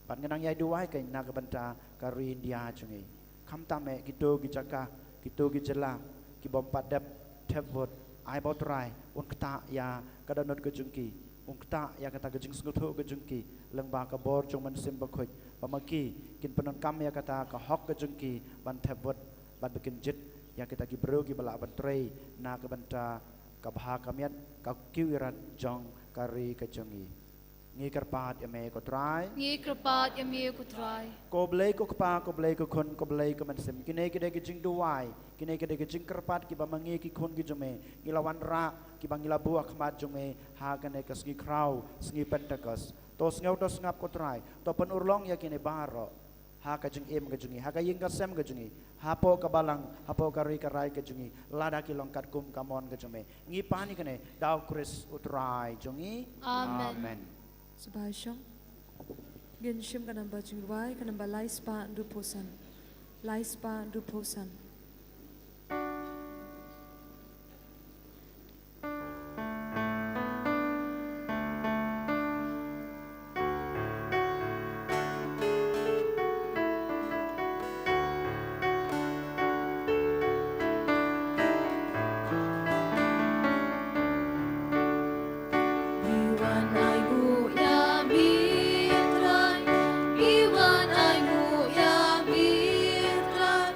ban ngenang yai duai ke na ka banta ka ri india jungi kham ta me gitu gi jaka gitu gi jela ki bom padap thevot ai bot rai un kta ya ka danot ke jungki un kta ya kata ke jing snutho ke jungki leng ba ka bor jong man sim ba khoj pamaki kin penon kam ya kata ka hok ke jungki ban thevot ban bikin jit ya kita ki bro ki bala ban trei na ka banta ka bha kamiat ka kiwirat jong kari ke jungi ngi karpat ya me ko trai Ngi kerpat ya mi ku try. ko blei ko kpa ko blei ko khon ko blei ko man sim kine ke de ke jing duai kine ke de ke jing karpat ki ba mangi ki khon ki jome ilawan ra ki bangila buak mat jome ha kane ka sngi krau sngi pentakas to sngew to ngap ko trai to pen urlong ya kine baro ha ka jing em ka jungi ha ka ying ka sem ka jungi ha po ka balang ha po ka ri ka rai ka jungi lada ki long kat kum kamon ka jome ngi pani kane daw kris utrai jungi Amen. Sebai syong. Gen shim kanam ba jing wai kanam ba lai spa ndu posan. Lai spa ndu posan. Iwan ai ngu ya mitrai, Iwan ai ngu ya mitrai,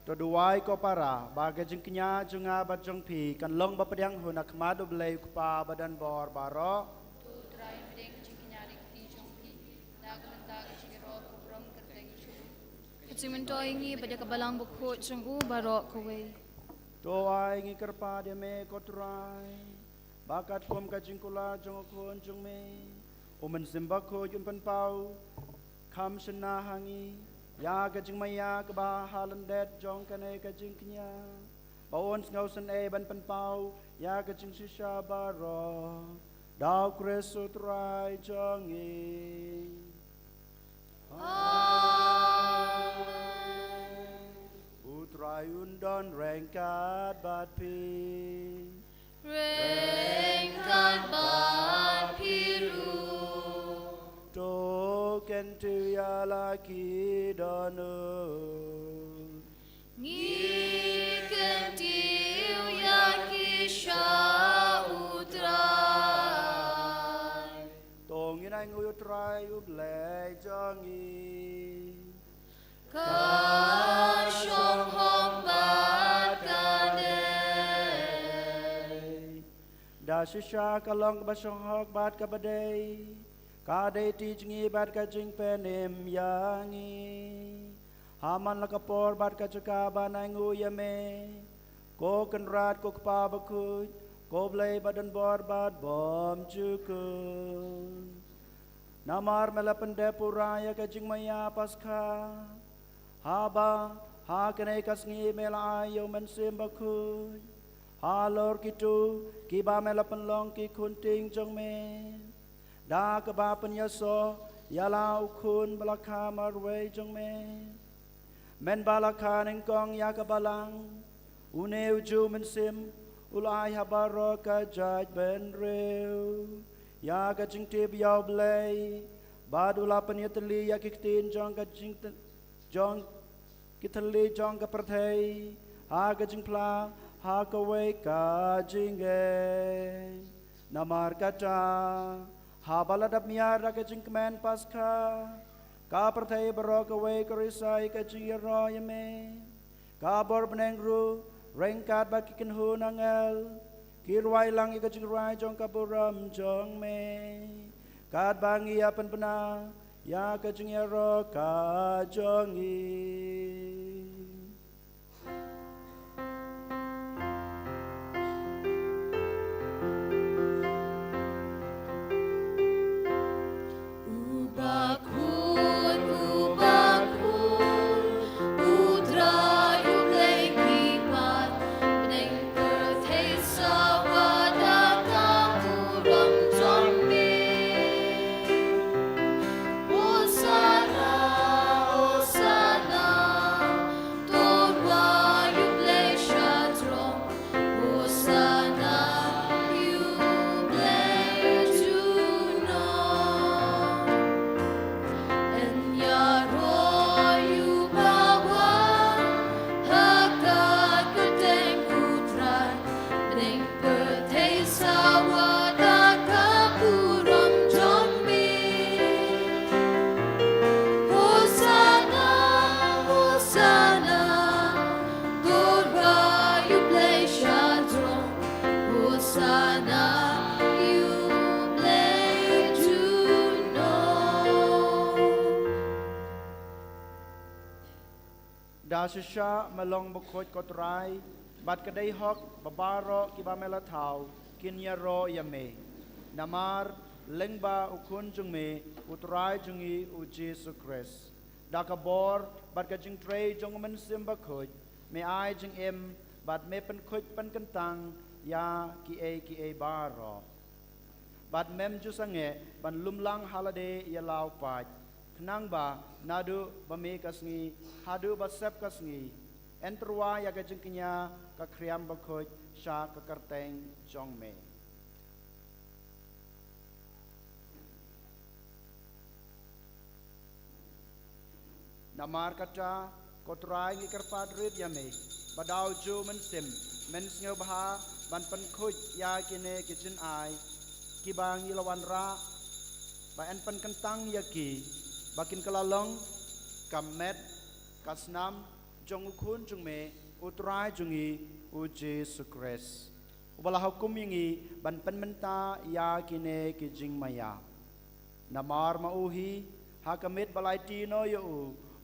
to duai ko para baga jengknya junga bajong pi kan long bapedang hunak madu belai kupa badan bor baro Utrai bedeng kecing kenyari keti jong pi. Naga benta kecing ro kubrom kerteng chu. Kecing mentoi ngi pada kebalang bukut jeng u barok kowe. to ai ngi kerpa dia me kotrai bakat kom ka jingkula jong kon jong me umen simbako jumpan pau kam sena hangi ya ka jing maya ka ba halan det jong kane ka jing knya bawon ngau sen e ban pan pau ya ka jing shisha baro dau kresu trai jong e utrai undon rengkat bat pi Rengkat bat piru. token tu ya laki dono Ngiken tiu ya kisha utrai. tongin ai ngu trai up le jongi Kashong hong bat kade. da shisha kalong ba shong hok bat ka badai ka dei ti jingi bat ka jing penem yangi haman la kapor bat ka chaka ba nai ngu yame ko kan rat ko pa ba ku ko blai badan bor bat bom chukun namar mela pende puraya ka jing maya paska haba ha kene kasngi mela ayo men sim ba ku halor kitu kiba mela penlong ki kunting jong me da ka ba pen yaso yalau kun balaka marwe jong me men balaka ning kong ya ka balang une uju men sim ulai habaro ka jaj ben reu ya ka jing tib yaw blai badula pen yatli ya kiktin jong ka jing jong kitali jong ka perthei ha ka jing pla ha ka we ka jing e namar kata ha baladap miar ka jing kemen paska ka perthei baro ka we ka risai ka jing ro yame ka bor benengru rengkat ba kikin hu nangel kirwai lang ka jing rai jong ka buram jong me kad bangi apan pena ya ka jing ro ka jong i Ubakun, ubakun, utrai ublay kipat, beneng perthei sawada kapuram jombe. Osana, osana, torwa ublay shatrong, osana ublay juno. En yaroyu bawa hakat kuteng putrai beneng perthei sawada kapuram jombe. Hosana, hosana, Durga ublay shadrong, hosana ublay juno. da shisha malong bukot kotrai bat kadai hok babaro kiba mela thau kinya ro yame namar lengba ukun jungme utrai jungi u Jesus Christ da ka bor bat ka jing trei jong men simba khoj me ai jing em bat me pen khoj pen kentang ya ki e baro bat mem ju sange ban lumlang halade ya lau pat knang ba nadu ba me kasngi hadu ba sep kasngi entrwa ya ka jingkinya ka kriam ba khoj sha ka karteng jong me namar kata kotrai ngi karpat rit ya me badau ju men sim men sngo bha ban pan khoj ya kine kitchen ai ki bang ilawan ra ba en pan kentang ya ki bakin kalalong kamet kasnam jong ukun jong me utrai jungi u Jesu Christ. Ubala hukum yingi ban penmenta ya kine ki jing maya. Namar mauhi hakamit balai tino yo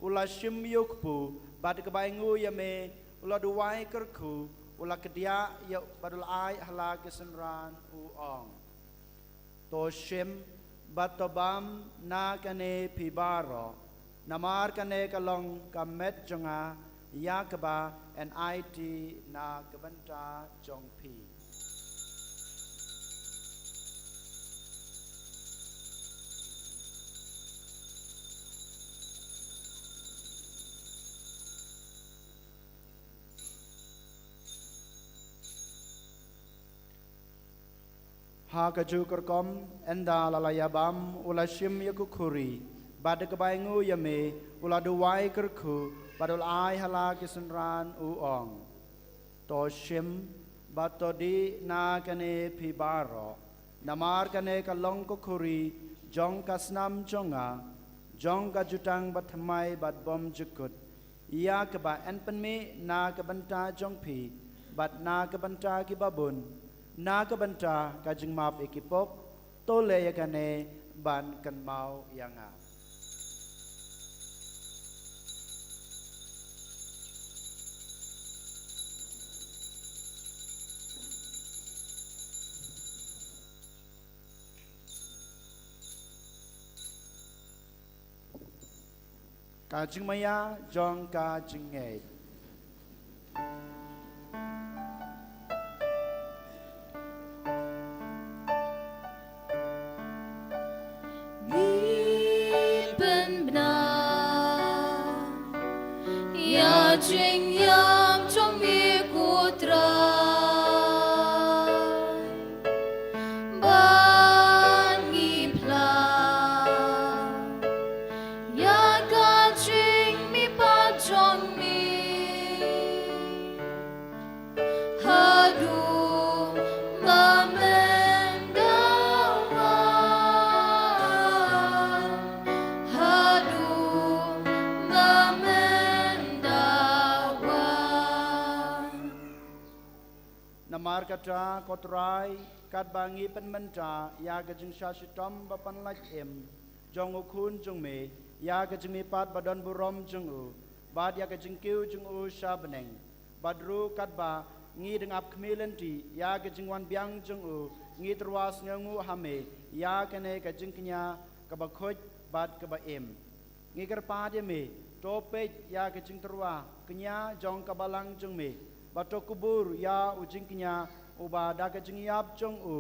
ula shim yukpu bad kebaingu ya me ula duwai kerku ula kedia ya badul ai hala kesenran u ong. To shim batobam na kane pibaro namar kane kalong kamet jonga yakaba and it na kabanta jong pi. Ha kaju kerkom enda lalayabam ula shim yakukuri bad kebaingu yame ula duwai kerku badul ai hala kisenran uong to shim batodi na kane pibaro namar kane kalong kukuri jong kasnam jonga jong kajutang bathamai bad bom jukut ia keba enpenme na kebanta jong pi bat na kebanta kibabun na kebanta kajing map ekipok tole yakane ban kan mau yanga. Kajing maya jong kajing ngei. Gipen benar ya jing yam trong mi kutra ban ngipla ya ka jing mi pa trong mi hadu Namar kata kotrai kat bangi penmenta ya kajing syashitom bapan laj jong ukun jong me ya kajing mipat badan burom jong u bad ya kajing kiu jong u syabeneng badru kat ba ngi dengap kemilenti ya kajing wan biang jong u ngi terwas ngangu hame ya kene kajing kenya kabakoj bad kaba ngi kerpad me topej ya kajing terwa kenya jong kabalang jong me bato kubur ya ujingnya uba daga jingiap jong u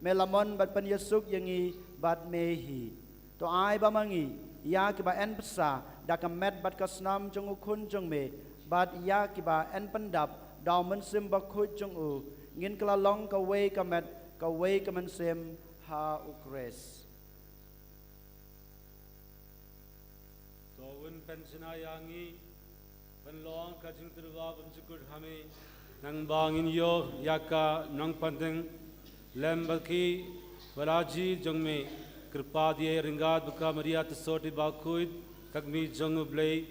melamon bat pen yesuk yangi bat mehi to ai bamangi ya kiba en pesa daga met bat kasnam jong u kun jong me bat ya kiba en pendap daw men sim bakut jong u ngin kala long ka we ka met ka we ka men sim ha ukres to un pensina yangi Penlong kajing terwa bencukur hame nang bangin yo yaka nang pandeng lembaki walaji jongme kripa diye ringad buka maria tsoti bakuid kagmi jong blay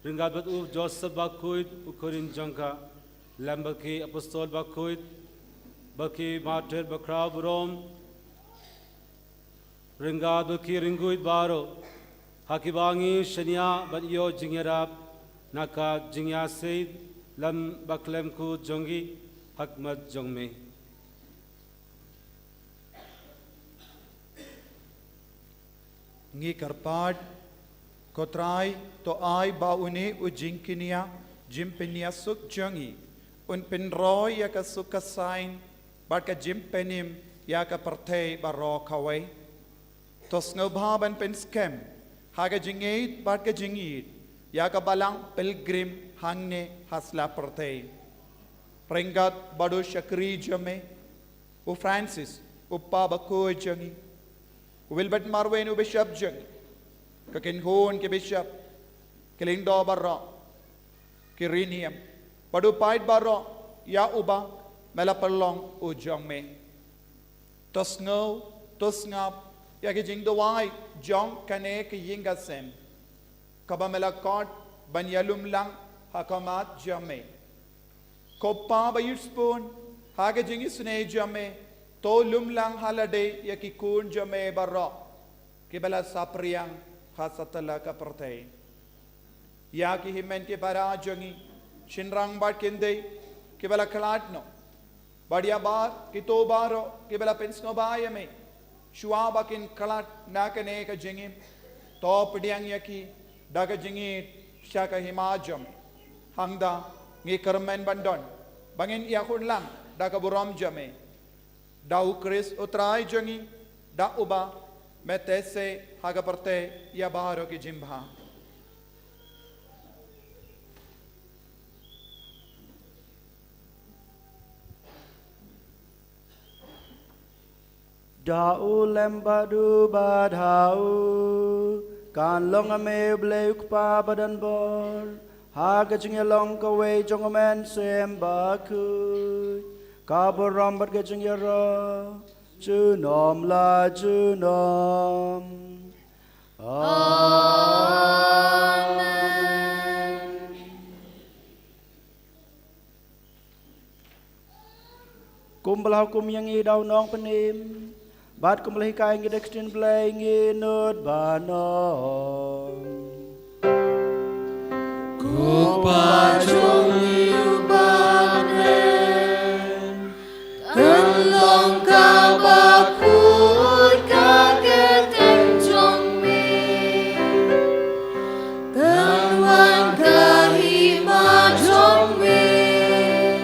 ringad bat u joseph bakuid ukorin jongka lembaki apostol bakuid baki martyr bakra burom ringad baki ringuid baro hakibangi shania bat yo jingerap Naka jingya seid lam baklem ku jongi hakmat jongme. Ngi karpad kotrai to ai bauni ujingkinia jimpinia suk jongi un pinroy ya ka sukasain barka jimpenim ya ka partei baro kawai tos ngobhaban pen scam haga jingeit barka jingit ya ka balang pilgrim hangne hasla pertei peringat badu syakri jame u Francis uppa bako jangi Wilbert Marwen u bishop jangi kakin hon ke bishop kelindo barra kiriniam badu pait barra ya uba mela perlong u jangme tosngo tosngap ya ke jing dowai jong kane ke yinga sem kaba melakot banyalum lang hakamat jame. Kopa bayir spoon, haga jingis ne jame, to lumlang halade yakikun jame barok, kibala sapriang hasatala kaparte. Yaki himen ke para jangi, shinrang bat kinde, kibala kalatno. Badia bar, kito baro, kibala pensno bayame, shuabakin kalat nakane ka jingim, to pediang yaki, daga jingit, shaka himajam, hangda, ngi kermen bandon, bangin yakun lang, daga buram jame, dau kris utrai jangi, da uba, metese hagaparte ya baro ki jimbha. Dau lembadu badhau kan long ame bleuk pa badan bor ha gajing long kawe jongomen sem baku kaboram bat gajing yara junom la junom amen. Kumbalau kum yang idau nong penim Bát cùng lấy cái nghe đếch trên play nghe nốt bà nong. Cuộc bà chung yêu bà nên cơn lòng ca bà phút ca kê tên trong mình cơn hoan ca hi ma trong mình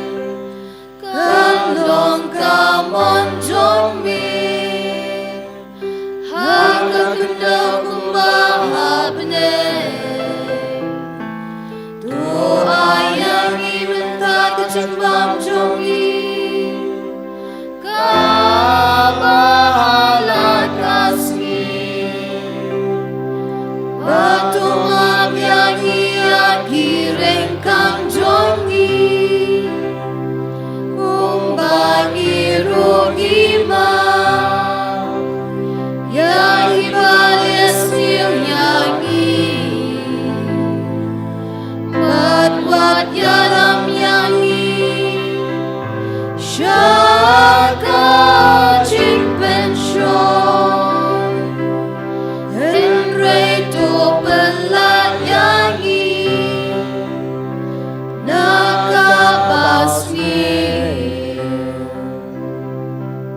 cơn lòng ca mon trong mình Hakakunda kumbahabne Tu ayang irenta kecimbam jongi Kabahalat kasmi Batumam yang iaki rengkang jongi Kumbangi rogima Ya ibales yangi Bat yaram yangi Shaka chimpen shon Henry to pelat yangi Nakabasmi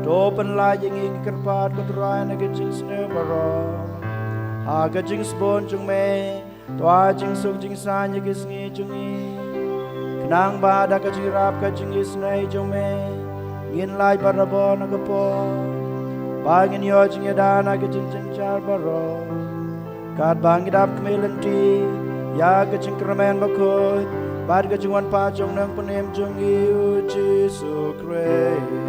Open la yang ing kerpat kutrai na gajing sne baro ha gajing spon chung me toa jing suk jing sa nya gisngi chungi knang ba da gajing rap gajing isnai chung me ngin lai barabo na gapo ba ngin yo jing da na gajing chen char baro kat bang dap kmelenti ya gajing kramen bakot ba gajing wan pa chung nang panem chung yu Jesus Christ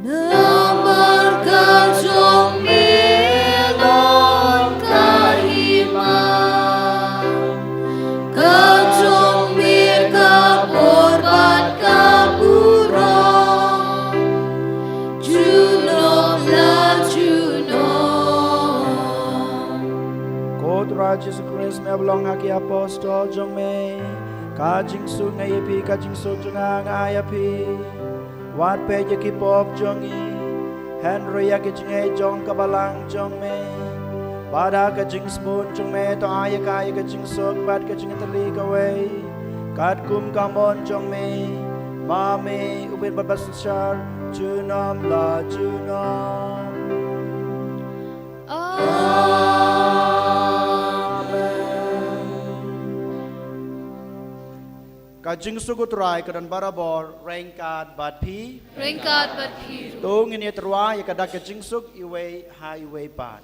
Namar kajong milon kahima Kajong mir kaporbat kaburong Juno la juno Kotra Jesus Christ me belong haki apostol jong me Kajing su ngayapi kajing su jong ngayapi Wat pe ki pop jongi Henry ya ki chingai jong kabalang jong me Pada ka jing spoon jong me to aya ka jing sok bat ka jing tali ka way Kat kum kamon jong me Mami ubit babas shar junam la junam Kajing sugut rai kadan barabor rengkat bat pi Rengkat bat pi tung ini terwai kadak kajing suk iwe ha iwe bat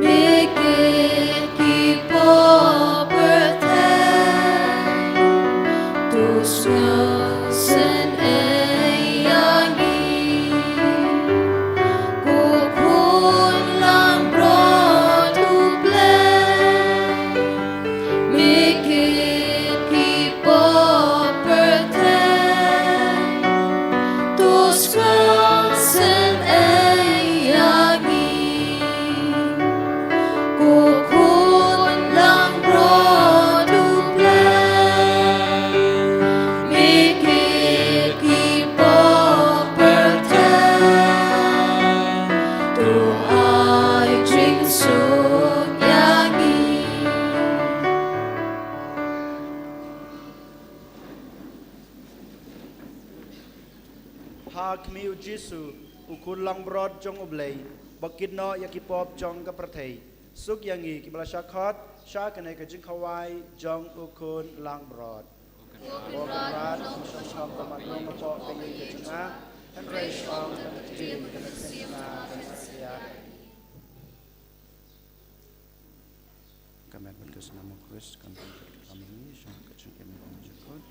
Make it keep up. khmi u Jesu u kun lang brod jong oblei bakit no yakipop jong ka prathei suk yangi kibla shakhot sha kane ka jing khawai jong u kun lang brod o brad shom shom ka man no po ka yi ka chunga and raise on the team ka sima sia kamet berkas nama Kristus kan kami ini shom ka chung kami jukot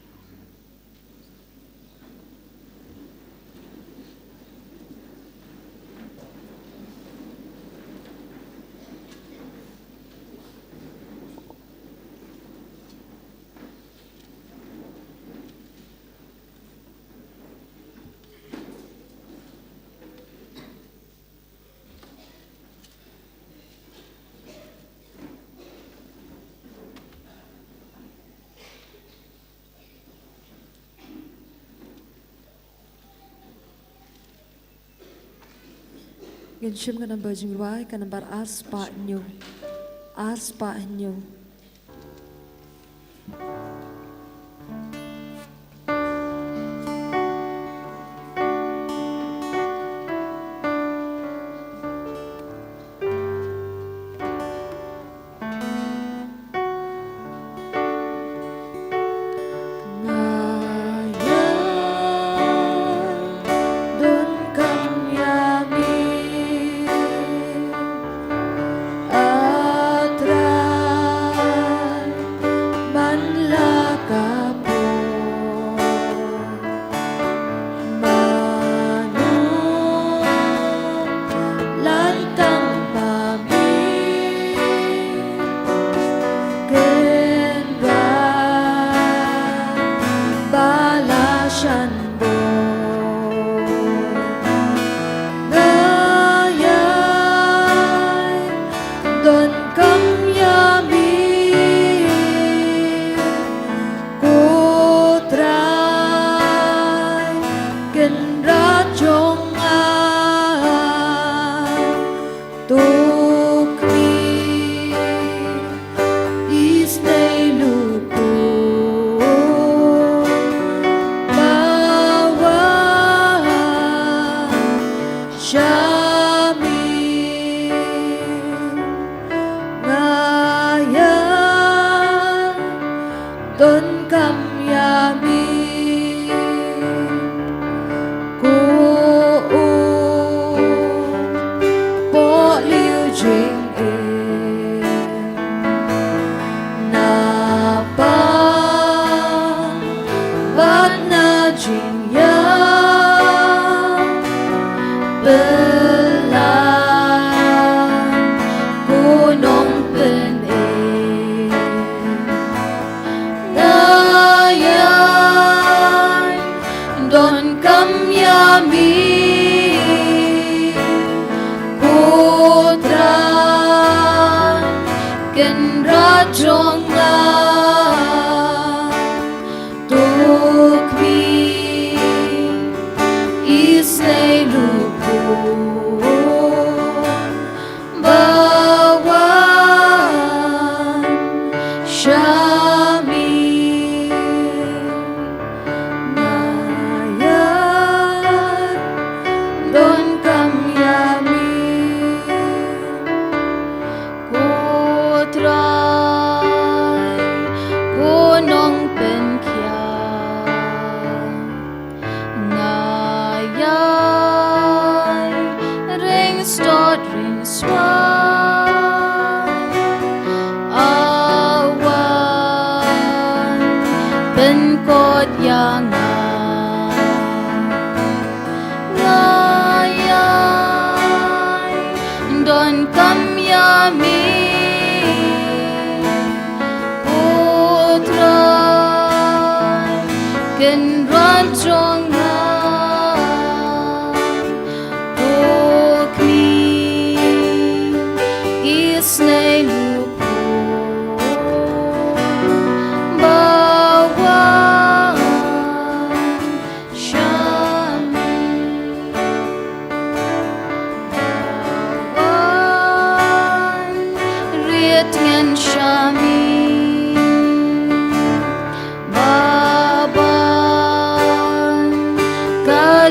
Ngin shim ka number jing ruai ka number aspa nyo.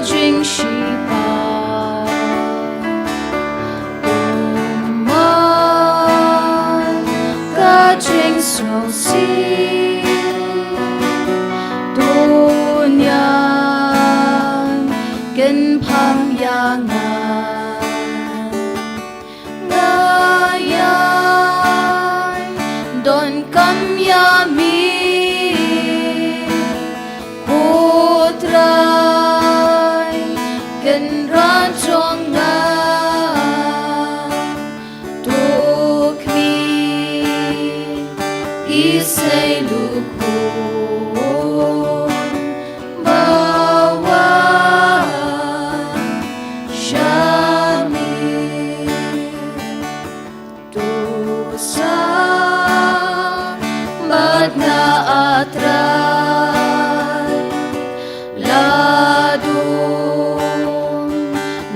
Jing shi chính sầu si tu nhang kinh phang yang ngayan don kam ya mi putrai kinh ra trong say luku bawa shami dosa badna atrai ladung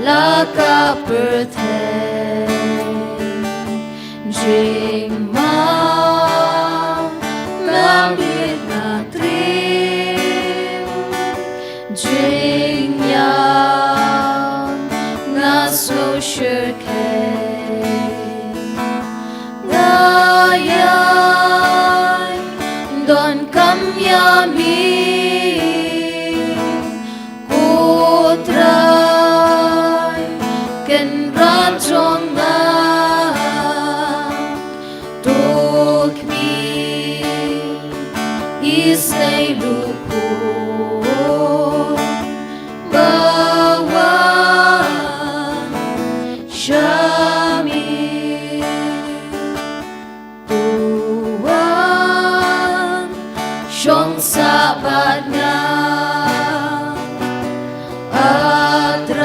laka perthe jing Lamit na trim Jing yang Nga so sure Ngayan Don kam yami Kutray Ken rajong nga Isay luku bawa shami tuwang siyong sabat nga atray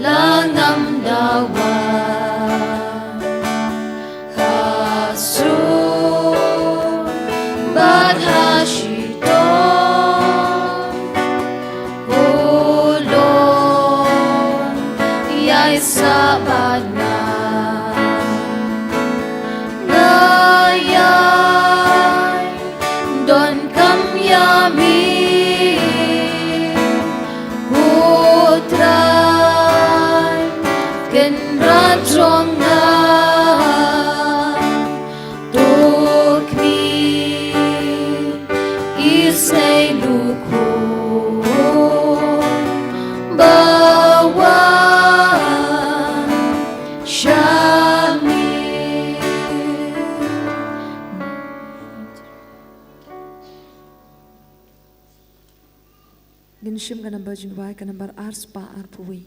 langam dawa Badhashito Kulon Yay sabad na Ngayan Don kam yami Hutray Kenrajong na Say luku bawa shami Ginshim ka number jingwai ka number arspa arpuwi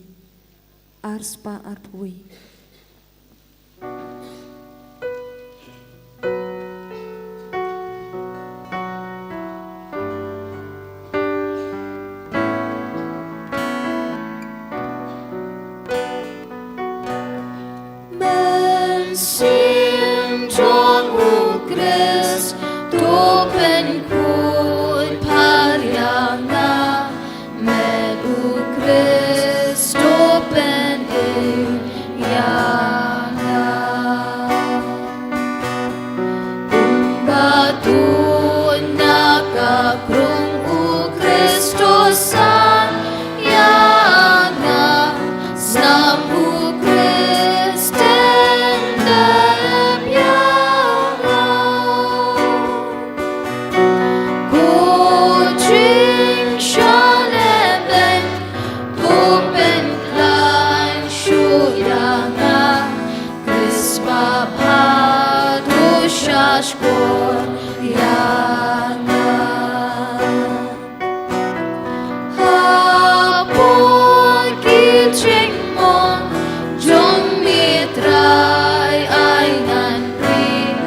Sim trong u Christ topen kut parianga med u Christ topen yanga umbatun nakakrung u Christos san yanga sam u Christ Shashkor yana Hapon kiching mon Jong mitray ay nanri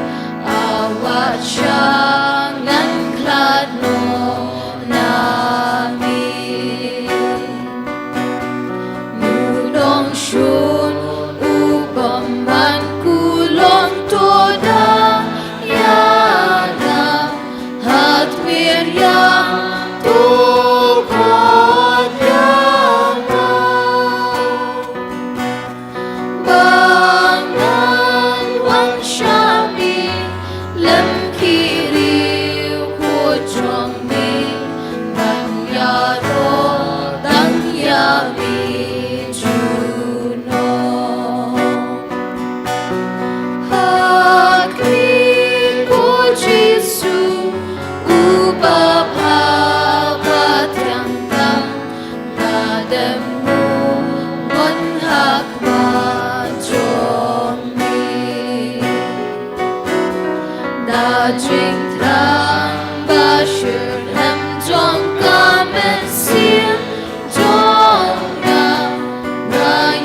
Awat syangan klad no nami Nudong syun upamban kulong toda Yana jing thang ba shur hem jong ka men sim jong na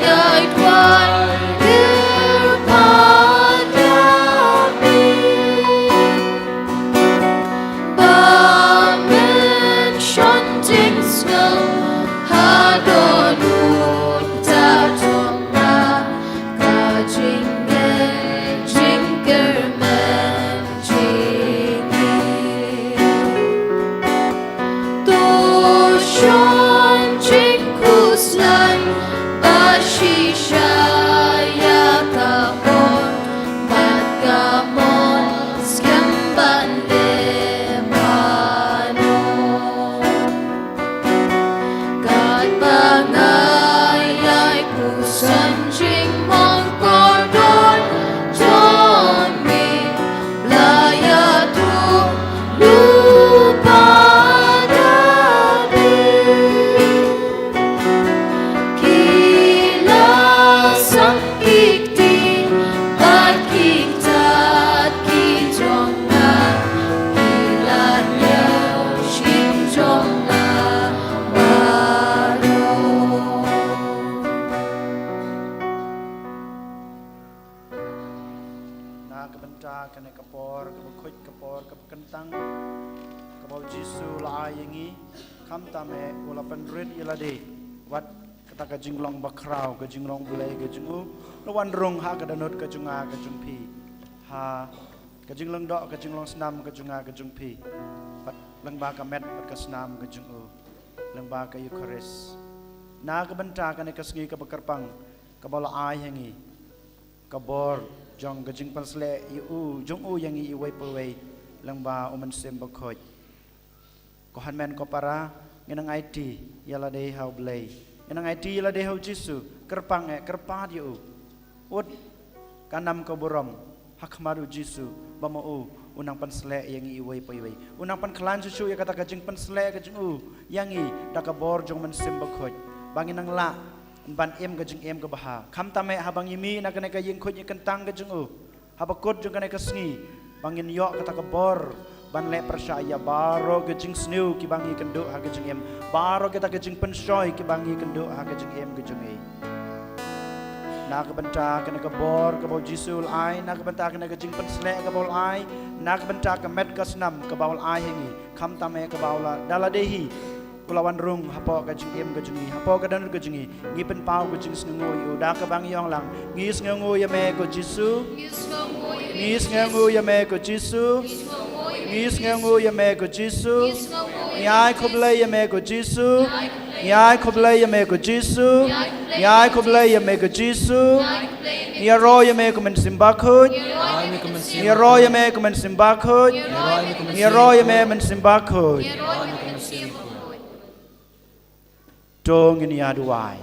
yai twai dir pa da bi ba men shon ting snow ha do nu ta tong na ka jing jinger man jing to shon jing kus lai ba shi sha ya ka mon mat ka mon skam ban le mano God bangai ai ku san jing mong cordon John me laya tu lupa dabi kila sang ikti bat kitat ki jong na kila nyau shin jong na baro na kabanta kana kapor kabukhoj kapor kapkantang kabau Jisu la yangi kam tame ula penrit ilade wat kata ka jinglong bakrau ka jinglong bulai ka jingu lawan rong ha ka danut ka junga ka jungpi ha ka jinglong dok ka jinglong snam ka junga ka jungpi pat langba ka met pat ka snam ka jungu langba ka yukaris na kabanta kana kasngi ka bakarpang ka bala ai yangi kabor jong gajing pansle yu jong u yang i wei pawei langba uman sem bakhoj ko hanmen ko para ngenang IT yala dei hau blei ngenang IT yala dei hau Jisu kerpang kerpat yu ut kanam ko borom hakmaru Jisu bamau unang pansle yang i wei pawei unang pan klan susu ya kata gajing pansle gajing u yang i dakabor jong man sem bakhoj banginang la ban em ka jing em ka baha kham tame habang yimi na kane ka ying khoj kentang ka jing u habakot jung kane ka sngi bangin yo kata ka bor ban le persaya baro ka jing sniu ki bangi kendo ha ka jing em baro kita ka jing pensoi ki bangi kendo ha ka jing em ka jing e na ka banta kane ka bor ka bau Jisul ai na ka banta kane ka jing pensle ka bol ai na ka banta ka met ka snam ka baul ai hengi kham tame ka baula dala dehi Kulawan rung hapo ka jing em ka jingi hapo ka danut ka jingi ngi pen pau ka jing sngo yu da ka bang yong lang ngi sngo ya me ko Jisu ngi sngo ya me ko Jisu ngi sngo ya me ko Jisu nyai khoble ya me ko Jisu nyai khoble ya me ko Jisu nyai khoble ya me ko Jisu ya ro ya me ko men simba khoj ya ro ya me ko men simba khoj ya ro ya me men simba khoj Dong ini aduai.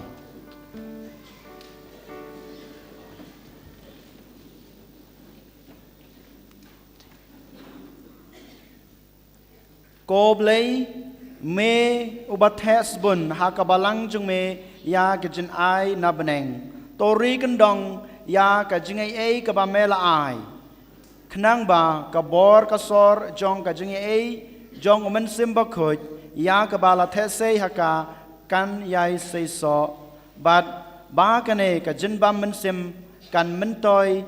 Koblei me ubathes bun hakabalang jung me ya kejin ai nabeneng. Tori kendong ya kajing ai kabamela ai. Kenang ba kabor kasor jong kajing ai jong umen simba khoj ya kabala these haka kan yai sei so bat ba kane ka jin bam men sim kan men toy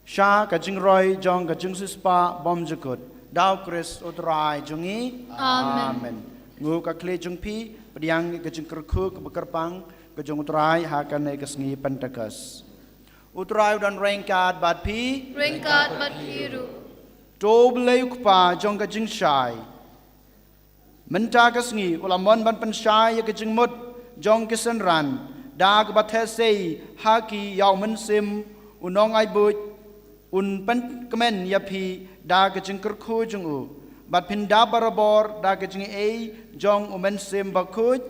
sha ka jing roi jong ka jing spa bom jukut daw Chris utrai jungi amen ngu ka kle jung pi pediang ka jing kerku ka bekerpang ka jung utrai ha kane ka sngi pentakas utrai dan rengkat bat pi ru to blei pa jong ka jing shai Menta kasngi ulamon ban pensyai ke jengmut jong kisen ran da ke bathesei haki yaw men sim unong ai buj un pen kemen yapi da ke jengker khu jung u bat pinda barabor da ke jeng ei jong umen sim bakuj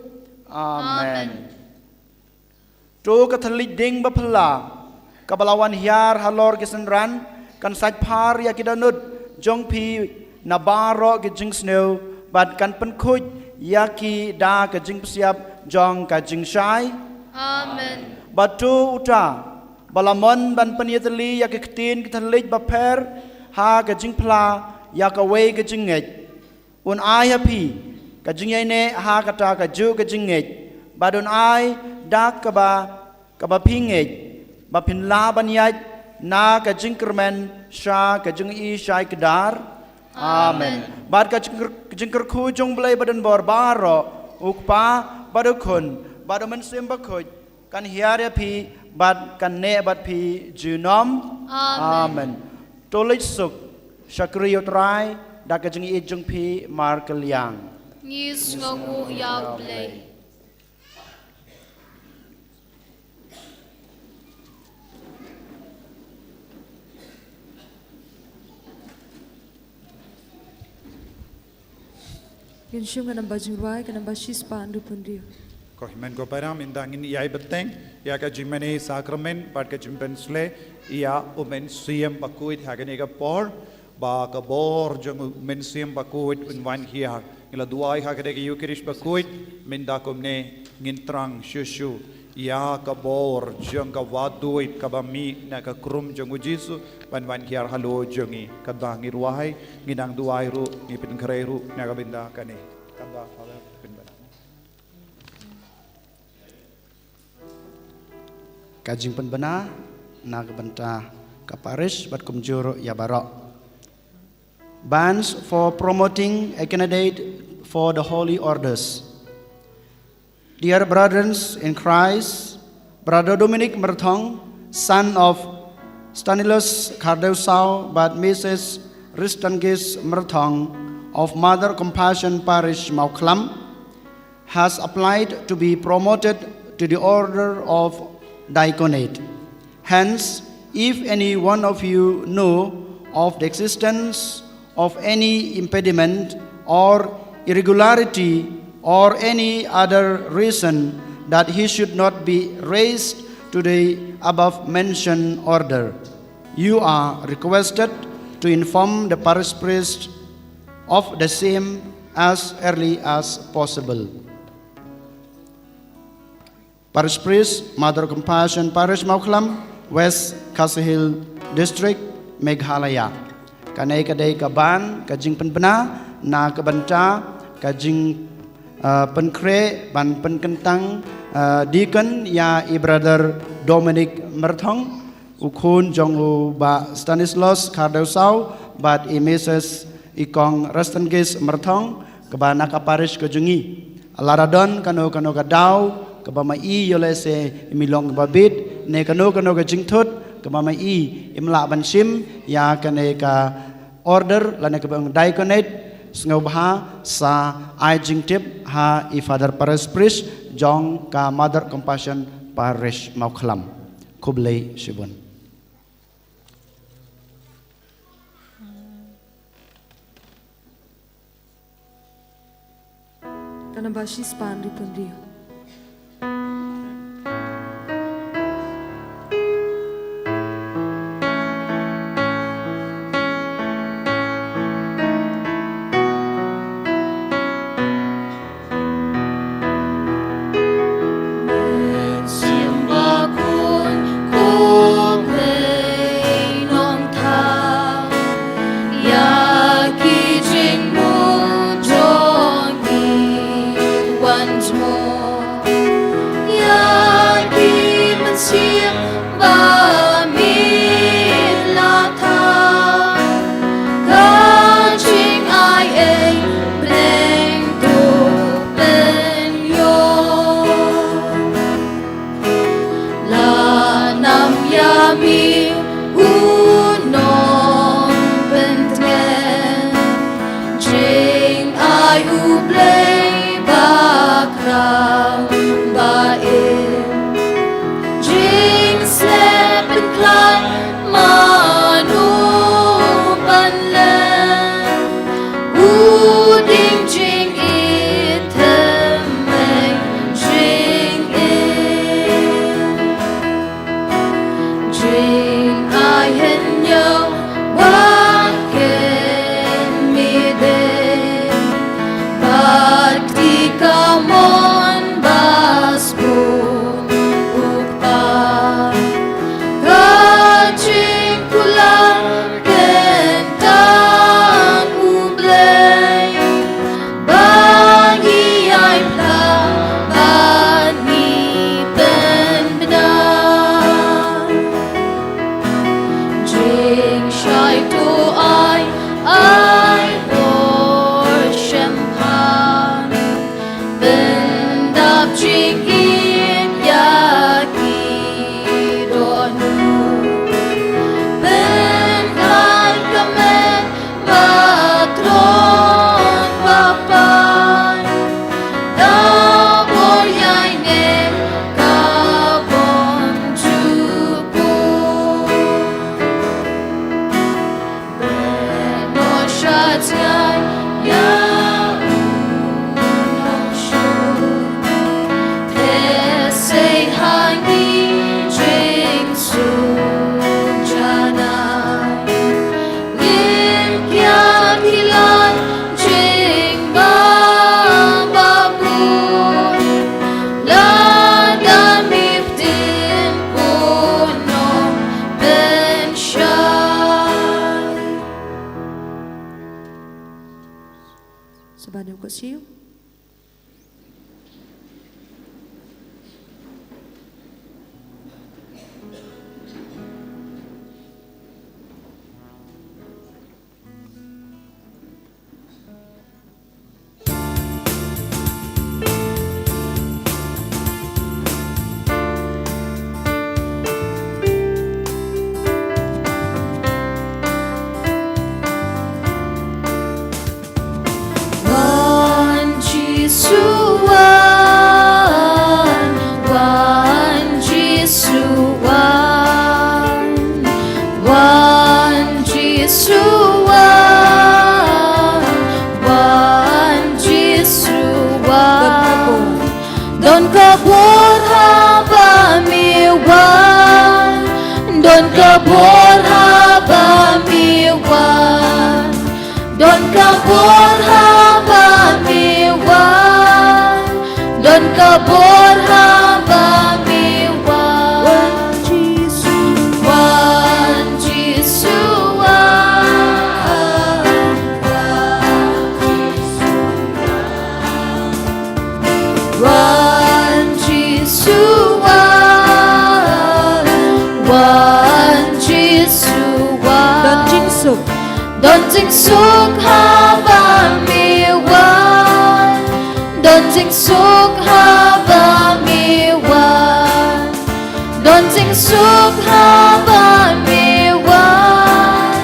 amen to katholik ding bapla kabalawan hiar halor kisen ran kan saj par ya kidanut jong pi nabaro ke jeng snow bat kan pen khuj yaki da ka jing siap jong ka jing shai amen batu uta balamon ban peniatli yaki ktin kitalik baper ha ka jing pla ya ka wei ka jing ngej un ai ha pi ka jing yai ne ha ka ta ka ju ka jing ngej ba don ai dak ka ba pi ngej ba pin la ban yai na ka jing kermen sha ka jing i shai kedar amen bad ka jing ker khu jong blai badan bor baro ukpa badukun baduman sim bakoj kan hiare pi bad kan ne bad pi junom amen tolich suk shakriyo trai da ka jing i jung pi mar kalyang Ngis ngogu yaw blay. Gensyum ka namba jingwai ka namba shispa andu pundio. Ko himen ko param indangin iai beteng ya ka jimene sakramen pat ka jimpensle ia umen siem bakuit hagane ka por ba ka bor jong men siem bakuit unwan hiar ila duai hagane ka yukirish bakuit minda komne ngintrang shushu ya ka bor jong ka waduit ka bami na ka krum jong ujisu panwan hiar halo jongi ka dangir wahai nginang duai ru ngipin kreiru na ka binda kane kamba father kajing penbena na kabenta kaparish bat kumjuro ya barok bans for promoting a candidate for the holy orders. Dear brothers in Christ, Brother Dominic Merthong, son of Stanislaus Cardeusau but Mrs. Ristangis Merthong of Mother Compassion Parish Mauklam, has applied to be promoted to the order of diaconate. Hence, if any one of you know of the existence of any impediment or irregularity or any other reason that he should not be raised to the above mentioned order, you are requested to inform the parish priest of the same as early as possible. Parish priest, Mother Compassion Parish Mauklam, West Khasi Hill District, Meghalaya. Kanai kadai kaban, kajing penbena, na kabanta, kajing penkre, ban penkentang, deacon ya i brother Dominic Merthong, ukun jongu ba Stanislaus Cardeusau, bat i Mrs. Ikong Rastengis Merthong, kabana ka parish kajungi. Alaradon kano kadau, kabama i yolese imilong babit, ne kano kajing tut, kabama i imla banshim ya kane ka order lane ka bang diaconate sngaubha sa ai jingtip ha i father parish priest jong ka Mother Compassion Parish Mauklam kublai shibun. Kanamba shispa andu pundio. Sing shy to I worship Han. Bendap jing in yaki donu. Bengal kamen matron papan. Dabor yaine kabon juku. No shatian ya unoshu. Pesei hangi jing su jana. Ngin kya kilan jing bababun. Ladan miftin puno benshan. Sebanyak kecil. One Jisuan, one Jisuan, one Jisuan, one Jisuan. Don kabur haba miwan, don kabur haba miwan. Don kabur haba miwan, don kabur haba miwan. One Don jing suk haba miwan, don jing suk haba miwan, don jing suk haba miwan,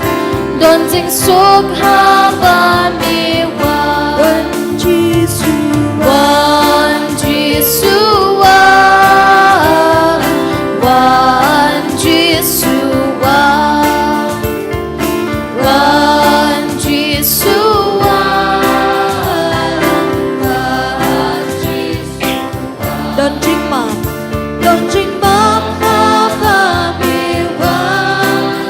don jing suk haba miwan. One Jisuan, one Jisuan, one Jisuan, one Jisuan. Don jing mam haba miwan,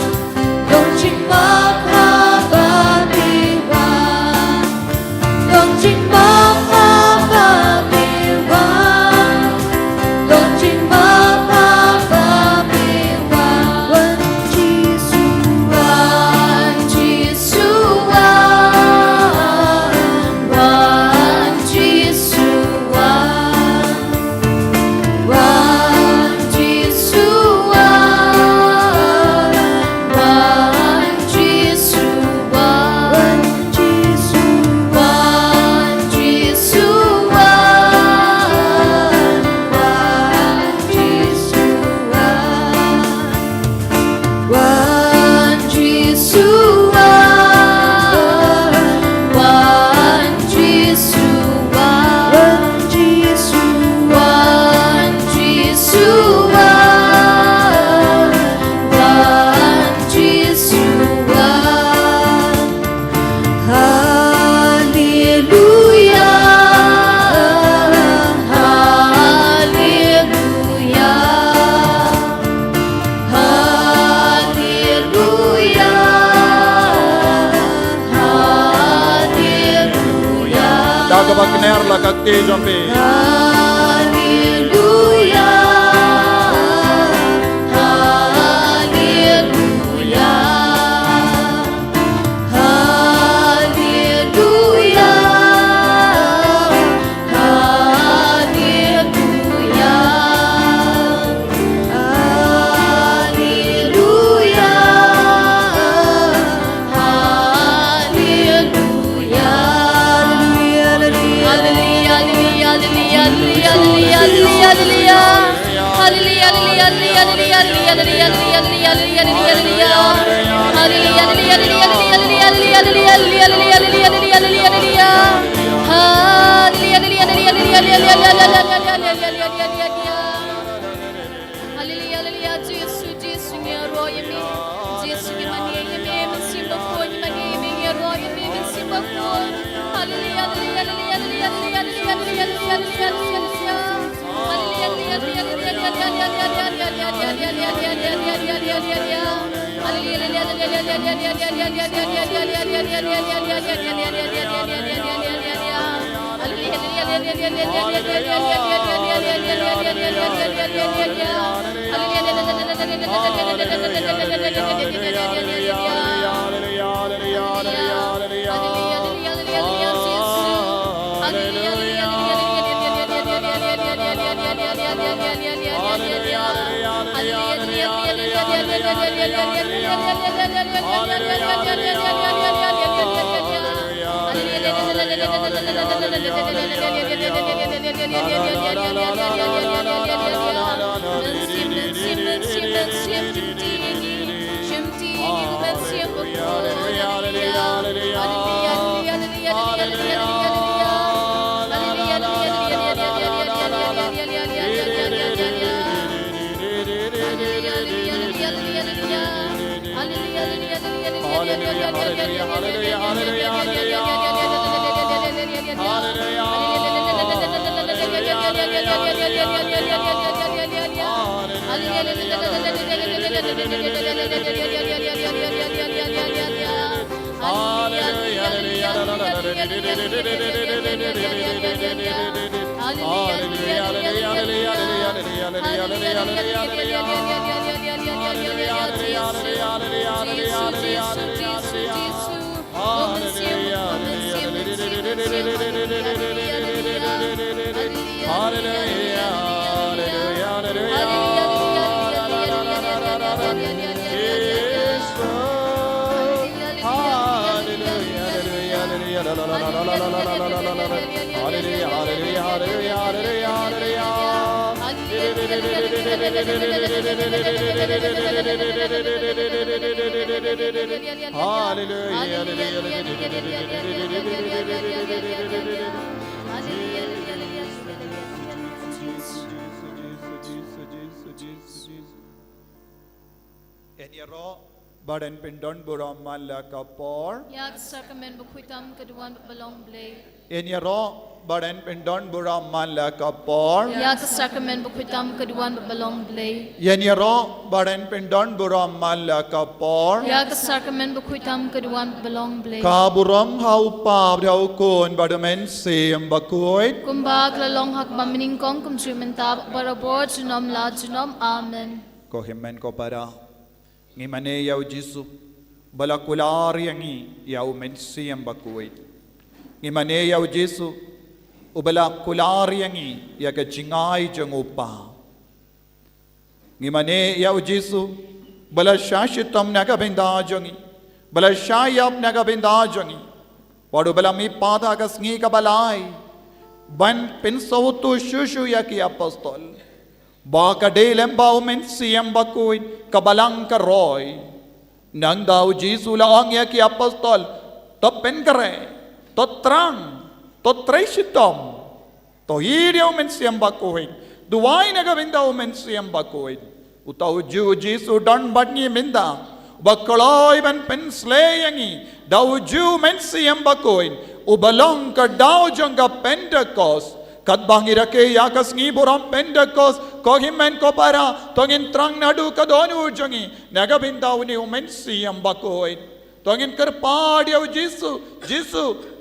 don jing mam haba miwan, don jing mam haba miwan, don jing mam haba miwan. One Jisuan, one Jisuan, one Jisuan, one Jisuan, one Jisuan, one Jisuan, one Jisuan, one Jisuan, one Jisuan, one Jisuan. Hallelujah, hallelujah, hallelujah, hallelujah. Dagabagner lakakti jambi. Hallelujah, hallelujah, hallelujah, hallelujah, hallelujah. Badan pendon buram mala kapor. Yak sacrament bukhuitam kaduan balong blay. Enyaro badan pendon buram mala kapor. Yak sacrament bukhuitam kaduan balong blay. Enyaro badan pendon buram mala kapor. Yak sacrament bukhuitam kaduan balong blay. Kaburam hau pa brau kon badamen sem bakuit. Kumbak lalong hak bamining kong kumsumentab barabor junom la junom amen. Ko himmen ko para. Ngimane yaw Jisu balakular yangi yaw mensiyam bakuit. Ngimane yaw Jisu ubalakular yangi yaga jingay jangupa. Ngimane yaw Jisu bala shashitam nagabinda jangi bala shayap nagabinda jangi. Wadu bala mi pada kasngi kabalay ban pinsautu shushu yaki apostol. Baka delem bau mensiyam bakuit kabalang karoy nang daw Jisu laang ya ki apostol to penkare to trang to treshitom to hiriaw mensiyam bakuit duway na gawin daw mensiyam bakuit utaw Jisu don badni minda bakaloy ban pensleyangi daw mensiyam bakuit ubalong ka daw jang ka Pentecost kadbangira ke yakas ngi boram Pentecost Kohimen ko para tongin trang nadu kadonu jangi nagabindaw ni umensiyam bakoy tongin kerpadiaw Jisu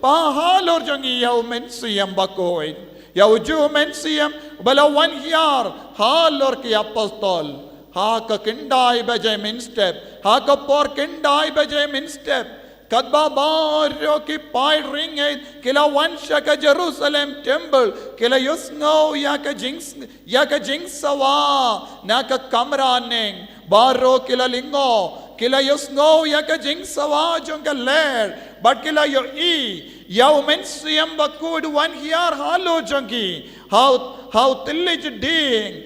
pahalor jangi yaw mensiyam bakoy yaw ju mensiyam bala 1 year halor ki apostol ha ka kindai baje min step ha ka por kindai baje min step kadba baryo ki pai ring kila wansha ka Jerusalem temple kila yusno ya ka jingsawa na ka kamra neng baro kila lingo kila yusno ya ka jingsawa jong ka ler but kila yo yaw mensiyam bakud 1 year halo jongi how tillage ding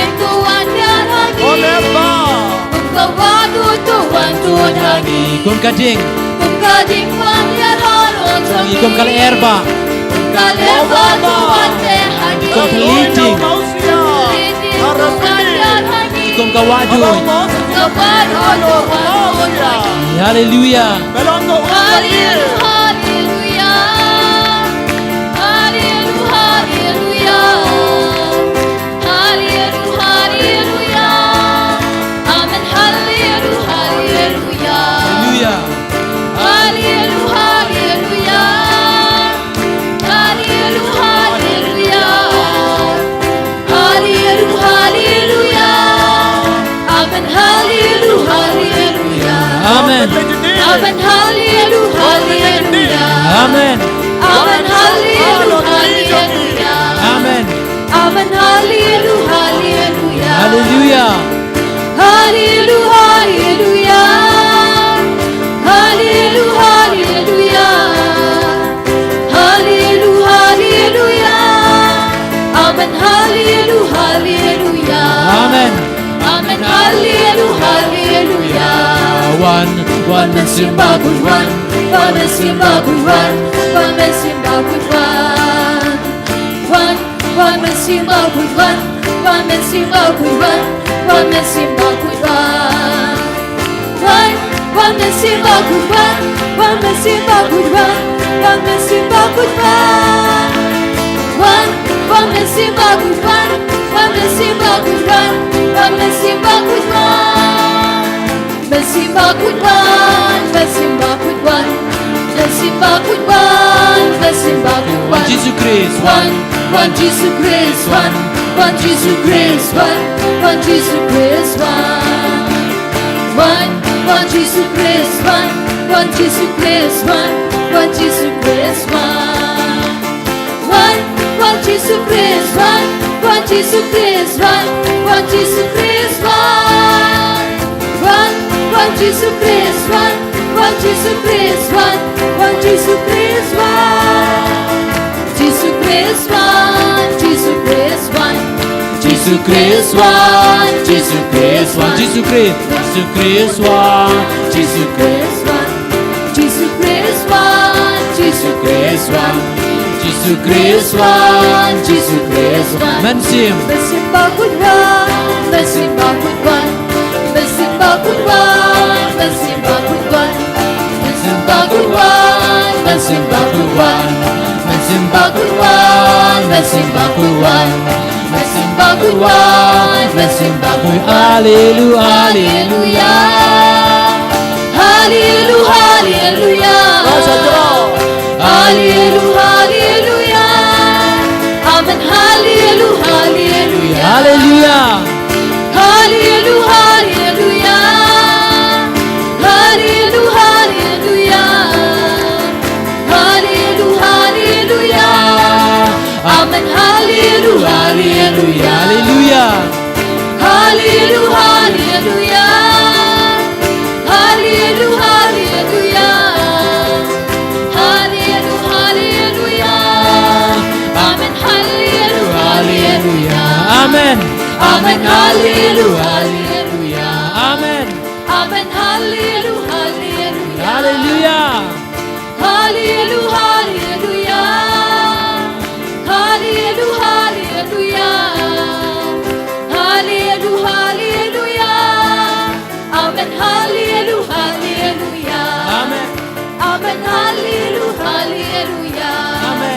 Kum kading, kum kal erba, kum kaliting, kum kawajoy. Hallelujah. Amen. Amen, hallelujah, hallelujah. Amen. Amen, hallelujah, hallelujah. Amen. Amen, hallelujah, hallelujah. Hallelujah. Hallelujah, hallelujah. Hallelujah, hallelujah. Hallelujah, hallelujah. Amen, hallelujah, hallelujah. Amen. Amen, hallelujah, hallelujah. One man simba good one. One man simba good one. One man simba good one. One man simba good one. One man simba good one. One man simba good one. One man simba good one. One man simba good one. One man simba good one. One man simba good one. One man simba good one. One man simba good one. Simba good one, Simba good one, Simba good one, Simba good one. Jesus Christ, one Jesus Christ, one Jesus Christ, one Jesus Christ, one Jesus Christ, one Jesus Christ, one Jesus Christ, one Jesus Christ, one Jesus Christ, one Jesus Christ, one Jesus Christ, one Jesus Christ, one Jesus Christ, Jesus Christ, Jesus Christ, Jesus Christ, Jesus Christ, Jesus Christ, Jesus Christ, Jesus Christ, Jesus Christ, Jesus Christ, Jesus Christ, Jesus Christ, Mansim, Simba good one, Simba good one, Simba good one, Simba good one, Simba good one, Simba good one, Simba good one, Simba good one, Simba good one, Simba good one. Hallelujah, Hallelujah, hallelujah, hallelujah, hallelujah, amen, hallelujah, hallelujah, Hallelujah. hallelujah, hallelujah, hallelujah, hallelujah, hallelujah, amen, hallelujah, hallelujah, Hallelujah. hallelujah, hallelujah, hallelujah, hallelujah, hallelujah, amen, hallelujah, hallelujah, Amen. amen, hallelujah, hallelujah, Amen. amen, hallelujah, hallelujah, Hallelujah. hallelujah, hallelujah, hallelujah, hallelujah, hallelujah, hallelujah, amen, hallelujah, hallelujah, Amen.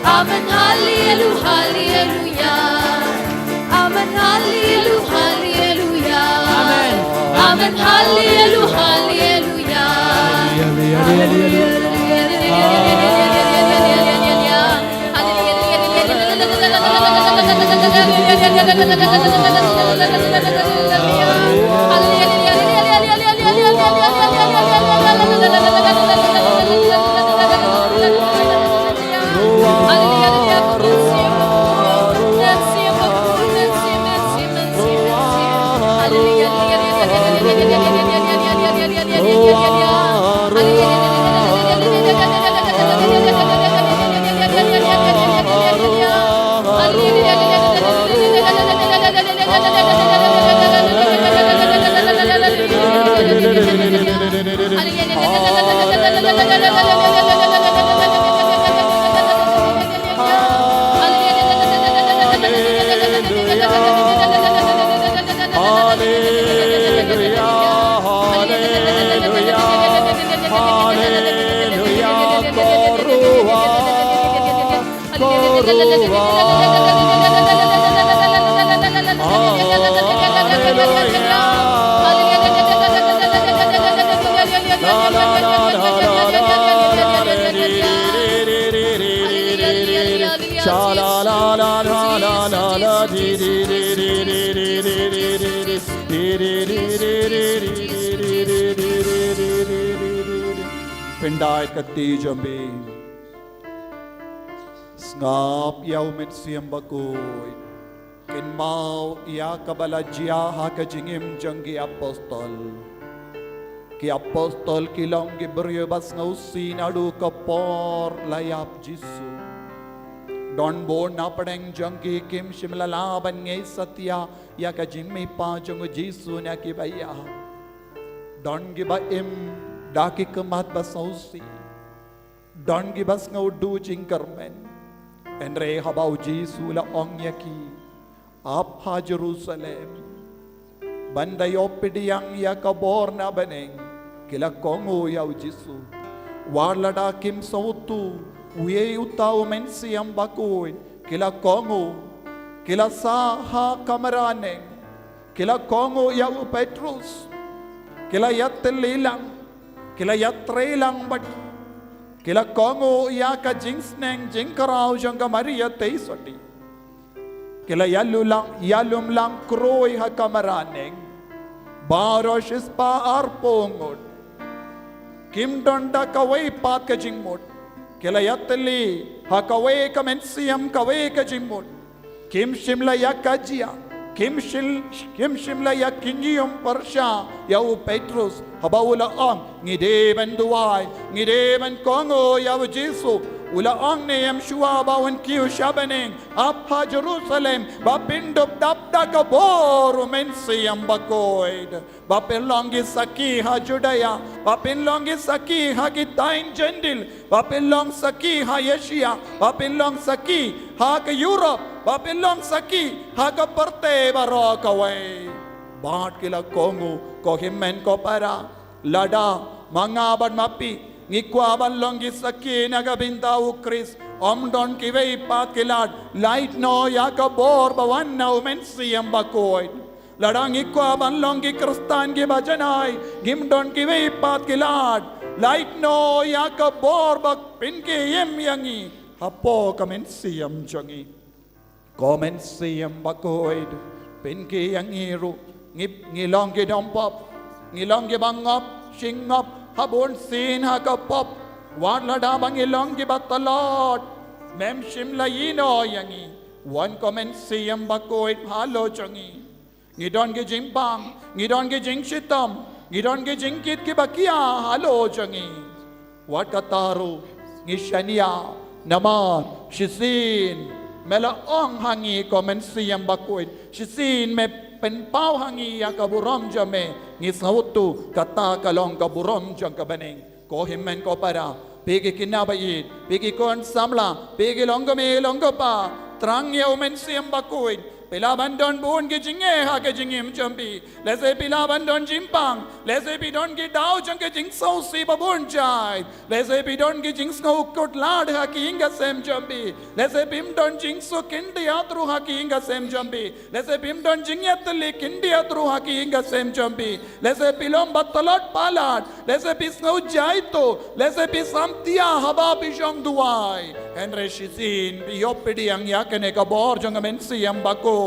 amen, hallelujah, hallelujah, Amen. amen, hallelujah, hallelujah, amen, hallelujah, hallelujah, Amen. amen, hallelujah, hallelujah. Pendai katijambe Ngap yaw met siyam bakoy Kin mau ya kabala jia ha ka jingim janggi apostol Ki apostol kilong gibryo bas ngausi nadu kapor layap jisu Don bon na padeng janggi kim shimla laban ngay satya ya ka jingmi pa jang jisu na ki baya Don giba im daki kemat bas ngausi Don gibas ngau du jingkarmen Enre habau Jisu la ong yaki Apha Jerusalem Bandai opidiyang yakabor na baneng Kila kongo yaw Jisu Warlada kim sautu Uye utaw mensiyang bakuin Kila kongo Kila saha kamaraneng Kila kongo yaw Petrus Kila yatelilang Kila yatrelang bat Kila kongo ya ka jingsneng jingkarau jangka Maria teisoti. Kila yalum lang kroy ha kamaraneng. Baros ispa arpongod. Kim donda kaway pat ka jingmod. Kila yateli ha kaway ka mensiyam kaway ka jingmod. Kim shimla ya kajia. Kim shimla ya kiniyom parsha ya u Petrus habawula ang ngideban duway ngideban kongo ya u Jisu ula ang neyam shuwa bawan kiyo shabaneng apha Jerusalem bapindop dapda kabor mensiyam bakoid bapilongi saki ha Judea bapilongi saki ha Gitain Jendil bapilong saki ha Asia bapilong saki ha ka Europe bapilong saki ha ka parte baro kaway Bahat kila kongo ko himmen ko para lada mangaban mapi ngikwaban longi saki nagabintaw Chris omdon kiway pat kilad light no yakabor bawan na umensi ambakoid lada ngikwaban longi kristan ki bajanay gimdon kiway pat kilad light no yakabor bak pinki yem yangi hapo kamensi amjangi komensi ambakoid pinki yangiru ngilong gidompop ngilong gibangop singop habon sin hakapop warlada bangilong gibatalot mem shimla yino yangi one comment siyam bakoit halo changi ngidon gi jimpang ngidon gi jingshitam ngidon gi jingkit ki bakia halo changi wat kataru ngishania naman shisin mela ong hangi comment siyam bakoit shisin me pen pau hangi ya kaburom jame ngisautu kata kalong kaburom jang kabaneng ko himmen ko para pegi kinabait pegi kon samla pegi longgame longgopa trang ya umen siam bakuin pilaban don bun ki jinge ha ke jingim jambi lese pilaban don jimpang lese pi don ki dau jang ke jing sau si babun jai lese pi don ki jing skau kot lad ha ki inga sem jambi lese pim don jing so kindi atru ha ki inga sem jambi lese pim don jing yatli kindi atru ha ki inga sem jambi lese pilom batalot palat lese pi skau jaito lese pi samtia haba pi jong duai henre shisin pi yopidi ang yakene ka bor jang men siam bako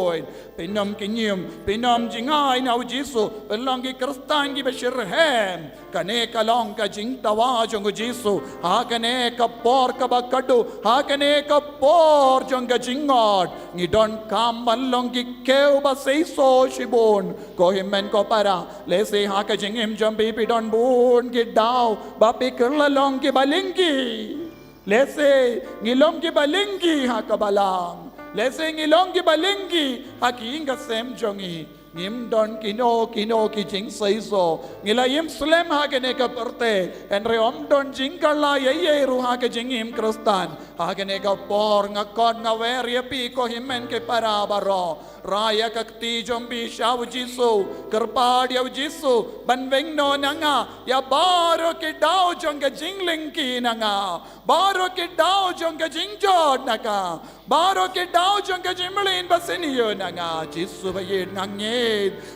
Pinom kinyum, pinom jingay na Jisu, pelongi kristan gi beshirhem, kane kalong ka jing tawa jong Jisu, ha kane ka por ka bakadu, ha kane ka por jong ka jingod, ngidon kam balong gi keu ba seiso shibon, ko himmen ko para, lese ha ka jingim jambi pidon bun gi daw, bapi kerlalong gi balingi, lese ngilong gi balingi ha ka balang. Lese ngilong gi balingi haki inga sem jongi Ngim don kino ki jing say so. Ngila yim slem ha ke ne ka perte. Enre om don jing kala ye ru ha ke jing im kristan. Ha ke ne ka por nga kod nga veria pi ko himen ke para baro. Raya kakti jombi shaw jisu. Kerpad yaw jisu. Ban veng no nanga. Ya baro ke dao jong ke jingling ki nanga. Baro ke dao jong ke jing jod naka. Baro ke dao jong ke jimlin basiniyo nanga. Jisu bayid ngangid.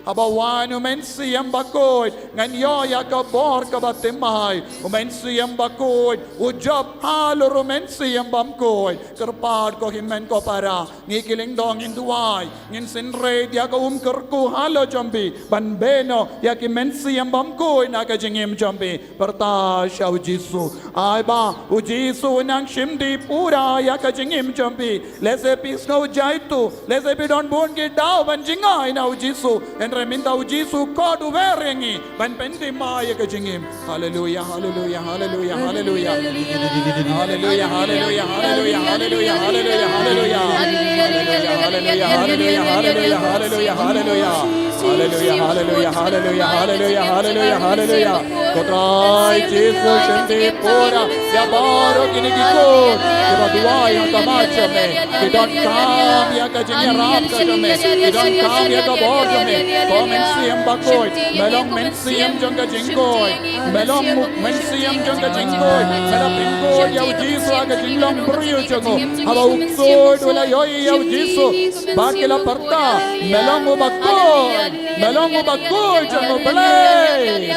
Abawan umensi ang bakoy. Nganyo ya ka bor ka batimay. Umensi ang bakoy. Ujab halor umensi ang bamkoy. Kerpad ko himen ko para. Ngikiling dong induay. Ngin sinre ya ka kerku halo jombi. Banbeno ya ki mensi ang bamkoy na ka jingim jombi. Pertasya ujisu. Ay ba ujisu nang shimdi pura ya ka jingim jombi. Lese pisno jaitu. Lese bidon bon ki dao ban jingay na ujisu. Enre minta ujisu kodu verengi. Ban pendi maya ka jingim. Hallelujah, hallelujah, hallelujah, hallelujah. Hallelujah, hallelujah, hallelujah, hallelujah, hallelujah, hallelujah. Hallelujah, hallelujah, hallelujah, hallelujah, hallelujah. Hallelujah, hallelujah, hallelujah, hallelujah, hallelujah, hallelujah. Kotrai Jesu shindi pura ya baro kini kikut. Kita duai hata macam me. Kita kam ya ka jingya rap ka jame. Kita kam ya ka bor jame. Ko mensiam bakoy. Melong mensiam jong ka jingkoy. Melong mensiam jong ka jingkoy. Mela pingkoy ya Jesu aga jinglong brio jongo. Haba uksoy dula yoi ya Jesu. Bakila parta. Melong bakoy. Melong bakoy jongo balay.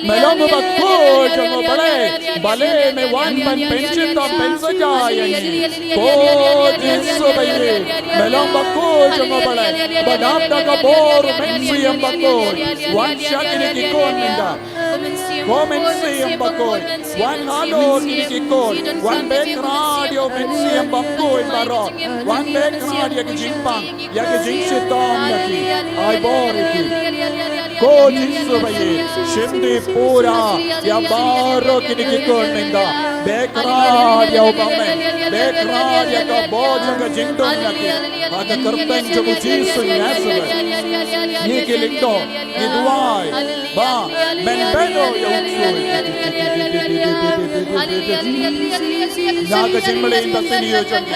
Melong bakoy jongo balay. Balay me wan pan pension ta pensajaya ni. Ko Jesu bayi. Melong bakoy jongo balay. Badam da ka bor mensiam bakoy. Wan shakini kikon minda. Comensiam bakoy. Wan halo kini kikon. Wan bek radio mensiam bakoy baro. Wan bek radio ki jingpang. Ya ki jingsitam lagi. Ay bor iki. Ko Jesu bayi. Shindi pura. Ya baro kini kikon minda. Bek radio bamen. Bek radio ka bojo ka jingdon lagi. Aga kerteng jogu Jesu Nazareth. Ni kilingdo. Ni duai. Ba. Men beno ya uksoy. Naga jingmale in basiniyo jongi.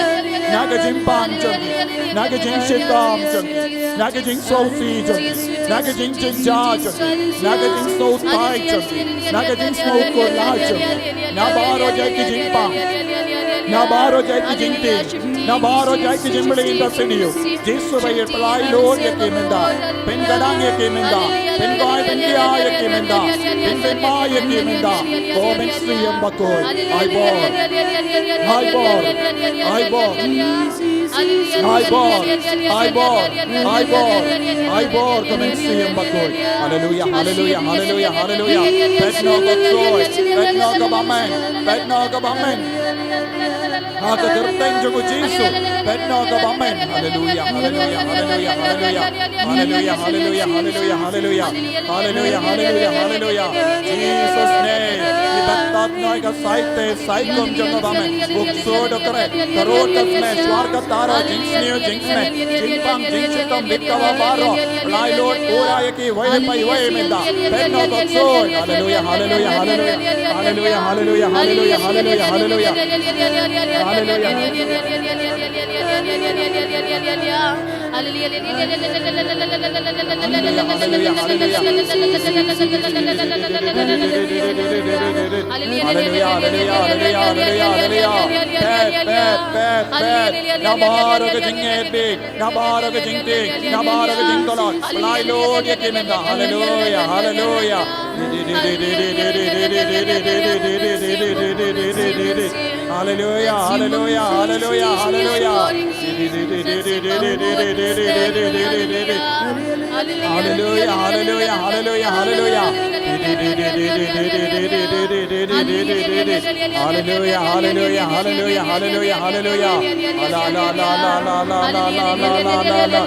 Naga jingpang jongi. Naga jingshitam jongi. Naga jing sofi jongi. Naga jing jinja jongi. Naga jing sotai jongi. Naga jing smokor la jongi. Nabaro jai ki jingpang. Nabaro jai ki jingti. Nabaro jai ki jingmale in basiniyo. Jesu bayi pelai lord ya ki menda. Pen gadang ya ki menda. Pen gai pen dia ya ki menda. Pen pen ma ya ki menda. Komen siyam bakoy. Ay bor. Ay bor. Ay bor. Ay bor. Ay bor. Ay bor. Ay bor. Komen siyam bakoy. Hallelujah. Hallelujah. Hallelujah. Hallelujah. Pet no gotroy. Pet no gabamen. Pet no gabamen. Haka terteng jogo Jesu. Pet no gabamen. Hallelujah. Hallelujah. Hallelujah. Hallelujah. Hallelujah. Hallelujah. Hallelujah. Hallelujah. Hallelujah. Hallelujah. Hallelujah. Jesus name. Ibadat noy ka saite saikom jogo bamen. Ukso dokre. Karot kasme swar ka tara jingsniyo jingsme. Jingpang jingchitam bitkawa baro. Lai Lord pura yaki way pai way menda. Pet no gotso. Hallelujah. Hallelujah. Hallelujah. Hallelujah. Hallelujah. Hallelujah. Hallelujah. Hallelujah. Nabaro ke jingeti, nabaro ke jingti, nabaro ke jingtolot. Lai Lord yakimenda. Hallelujah. Hallelujah. Hallelujah, hallelujah, hallelujah, hallelujah. Hallelujah, hallelujah, hallelujah, hallelujah. Hallelujah, hallelujah, hallelujah, hallelujah, hallelujah. La la la la la la la la la la la la.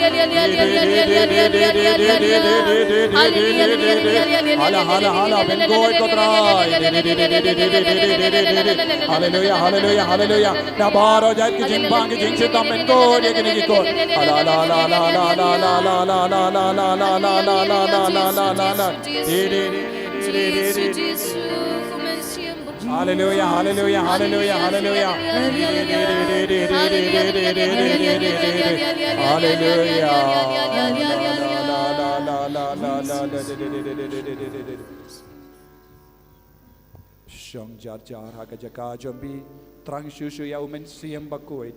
Hala hala hala ben goy kotray. Hallelujah, hallelujah, hallelujah. Na baro jat ki jimbang ki jing sitam ben goy ye ki ni ko. La la la la la la la la la la la la la la la la la la la la. Hallelujah, hallelujah, hallelujah, hallelujah. Hallelujah. Shong jar jar ha jaka jambi trang shushu ya umen siam bakuit.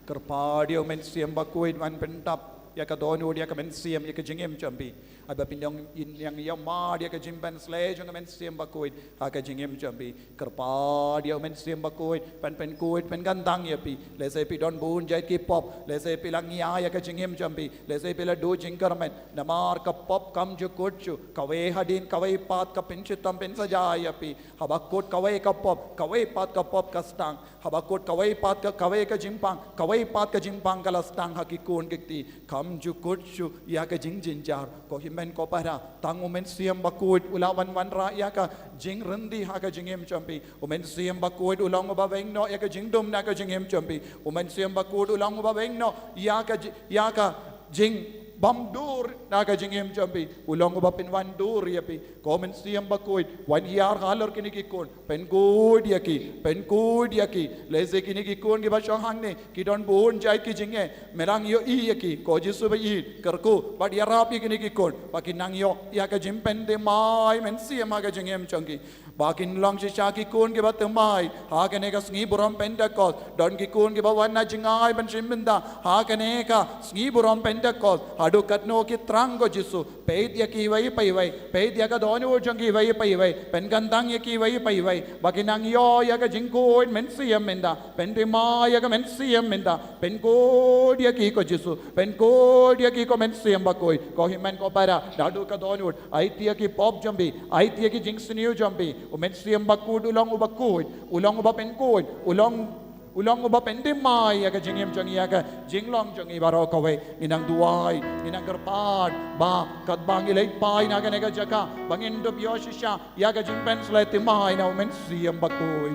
Kerpadi umen siam bakuit man pentap ya ka donu dia ka men siam ya ka jingem jambi. Aba pindong yang yama dia ka jimban slay jong men siam bakuit ha ka jingem jambi. Kerpadi umen siam bakuit pen kuit pen gandang ya pi. Lese pi don bun jai ki pop lese pi langia ya ka jingem jambi. Lese pi la do jingkarmen namar ka pop kam ju kutchu kawe hadin kawe pat ka pinchitam pen sajaya pi. Habakut kawe ka pop ka stang. Habakut kawe pat ka jimpang kawe pat ka jimpang ka stang hakikun kikti kam ju kutchu ya ka jing jinjar ko himen ko para tang umen siam bakut ulawan wan ra ya ka jing rendi ha ka jingem champi umen siam bakut ulang ba beng no ya ka jingdom na ka jingem champi umen siam bakut ulang ba beng no ya ka jing bamdur naga jingem champi ulong ba pen wan dur yapi komen siam bakoit wan yar halor kini ki kon pen good yaki leze kini ki kon ki ba chong hang ne ki don bon jai ki jinge merang yo i yaki ko jisu ba i kerku ba dia rapi kini ki kon ba kinang yo ya ka jim pen de mai men siam aga jingem changki bakin long shisha ki kun ki ba temai ha kene ka sngi buram pentakos don ki kun ki ba wan na jingai ban shimbenda ha kene ka sngi buram pentakos adu katno ki trango jisu peid ya ki vai pai vai peid ya ka donu jong ki vai pai vai pen gandang ya ki vai pai vai bakinang yo ya ka jingkoin men siam menda pen de mai ya ka men siam menda pen ko dia ki ko jisu pen ko dia ki ko men siam ba koi ko himen ko para adu ka donu ai tia ki pop jambi ai tia ki jingsniu jambi umen siam bakud ulang ubakud ulang uba penkud ulang uba pendimai ya ka jingim jang ya ka jinglong jang ibaro kawe inang duai inang gerpad ba kat bang ilai pai na ka nega jaka bangin do bioshisha ya ka jingpen slai timai na umen siam bakud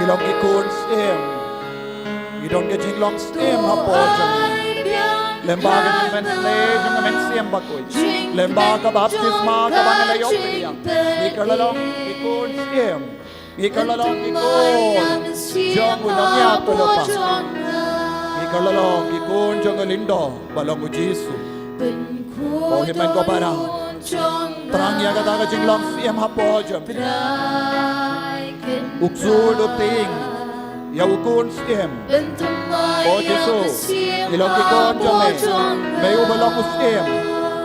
Gilong ikun stem gidon ke jinglong stem hapo jang lembaga men slay jang men siam bakoy lembaga baptisma ka bangala yok dia ikalalong ikun stem ikalalong ikun jang unang ya tulopa ikalalong ikun jang lindo balong Jesu oh himan ko para terang ya kata jinglong stem hapo jang uksud uting ya ukun stem oh Jesus ilong ikon jame may ubalong stem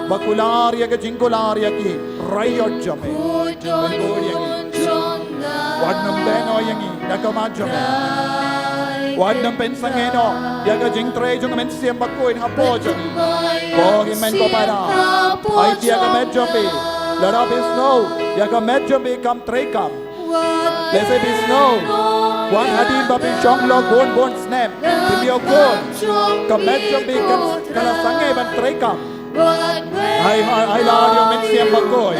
bakular ya ke jingkular ya ki rayot jame bengor yang wad nam beno yang nakama jame wad nam pensangeno ya ke jing tre jong men stem bakuin hapo jame oh himen ko para ai dia ke met jame larabis no ya ke met jame kam tre kam let's say this no one hadin babi chong lo bon snap timio kon kamet jambi kan kala sangai ban trekam ai la dio men siam bakoy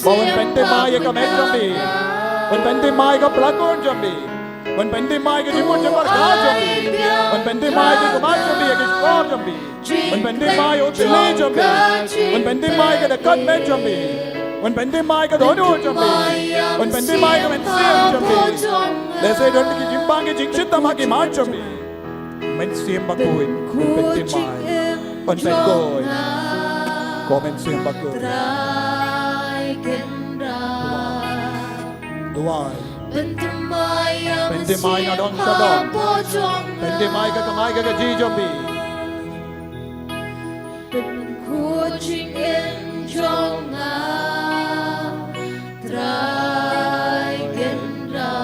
bawon pente mai kamet jambi on pente mai ka plakon jambi When Pentimai ke jimut jembar ka jambi. When Pentimai ke kamat jambi ke skor jambi. When Pentimai utile jambi. When Pentimai ke dekat men jambi. When Pentimai ke dodo jambi. When Pentimai ke mensiam jambi. Lese don ki jimbang ke jingsit tamah ki mat jambi. Mensiam bakuin. When Pentimai. When Pengoy. Ko mensiam bakuin. Duai. Pentimai na dong sa dong. Pentimai ka kamay ka ji jambi. Kucing enjonga trai gendra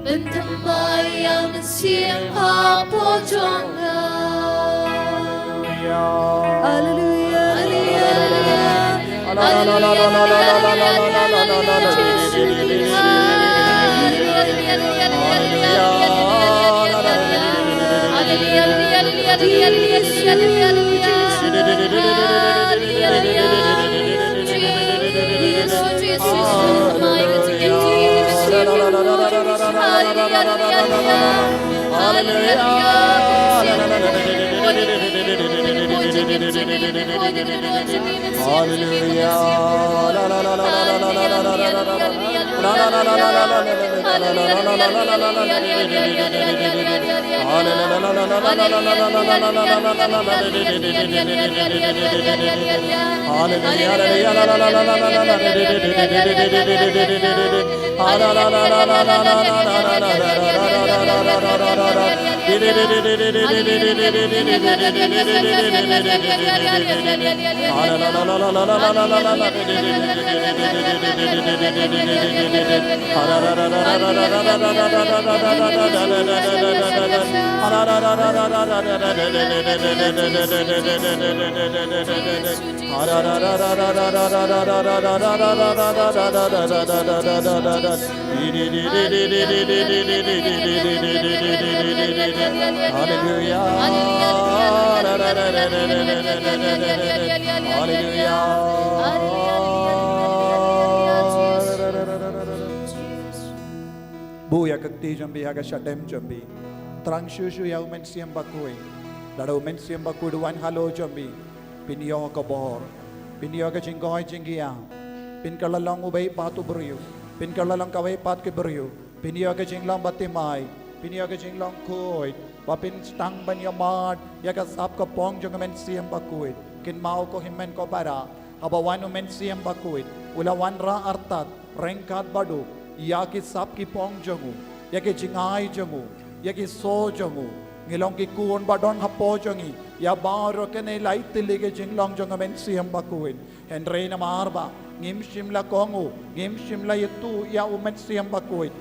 bentamai yang siang apa jonga. Haleluya, Buya kakti jambi haga shadem jambi. Trang shushu ya umen siam bakui. Dada umen siam bakui duan halo jambi. Pinyo ka bor. Pinyo ka jinggoy jingia. Pin kalalong ubay patu beriu. Pin kalalong kaway pat ke beriu. Pinyo ka jinglong batimai. Pinyo ka jinglong koi. Wapin stang ban yamad. Ya ka sap ka pong jong umen siam bakui. Kin mau ko himen ko para. Abawan umen siam bakui. Ulawan ra artat. Rengkat badu. Ya ki sap ki pong jangu, ya ki jingai jangu, ya ki so jangu, ngilong ki kuon badon hapo jangi, ya baro kene light tilige jinglong janga men siam bakuin, Henry na marba, ngim shimla kongu, ngim shimla yetu ya umen siam bakuin,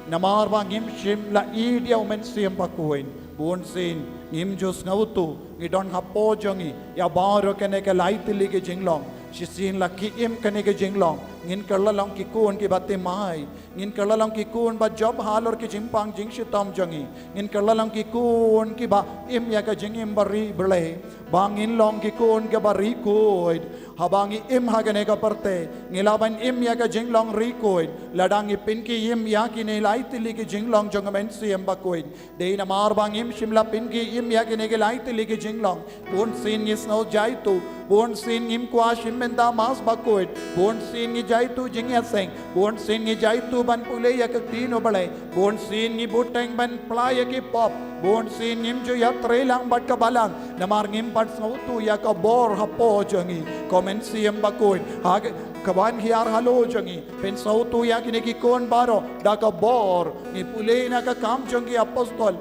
na marba ngim shimla id ya umen siam bakuin, buon sin ngim jos ngautu, ngidon hapo jangi, ya baro kene ke light tilige jinglong, shisin la ki im kene ke jinglong, ngin kerlalong ki kuon ki batte mai ngin kerlalong ki kuon ba job halor ki jimpang jing shitam jangi ngin kerlalong ki kuon ki ba im ya ka jingim bari ble bangin long ki kuon ke bari koid habangi im hagane ka parte ngilaban im ya ka jinglong ri koid ladangi pin ki im ya ki ne laitili ki jinglong jongamen siam ba koid de na mar bang im shimla pin ki im ya ki ne ke laitili ki jinglong bon sin ni snow jaitu bon sin im kwa shimmenda mas ba koid bon sin ni jaitu jingya seng bon sin ni jaitu ban pule ya ka tino bale bon sin ni buteng ban playa ki pop bon sin ngim jo ya trelang bat ka balang namar ngim pat snautu ya ka bor hapo jangi komen siam bakoin hag kawan hiar halo jangi pen sautu ya kine ki kon baro da ka bor ni pule na ka kam jangi apostol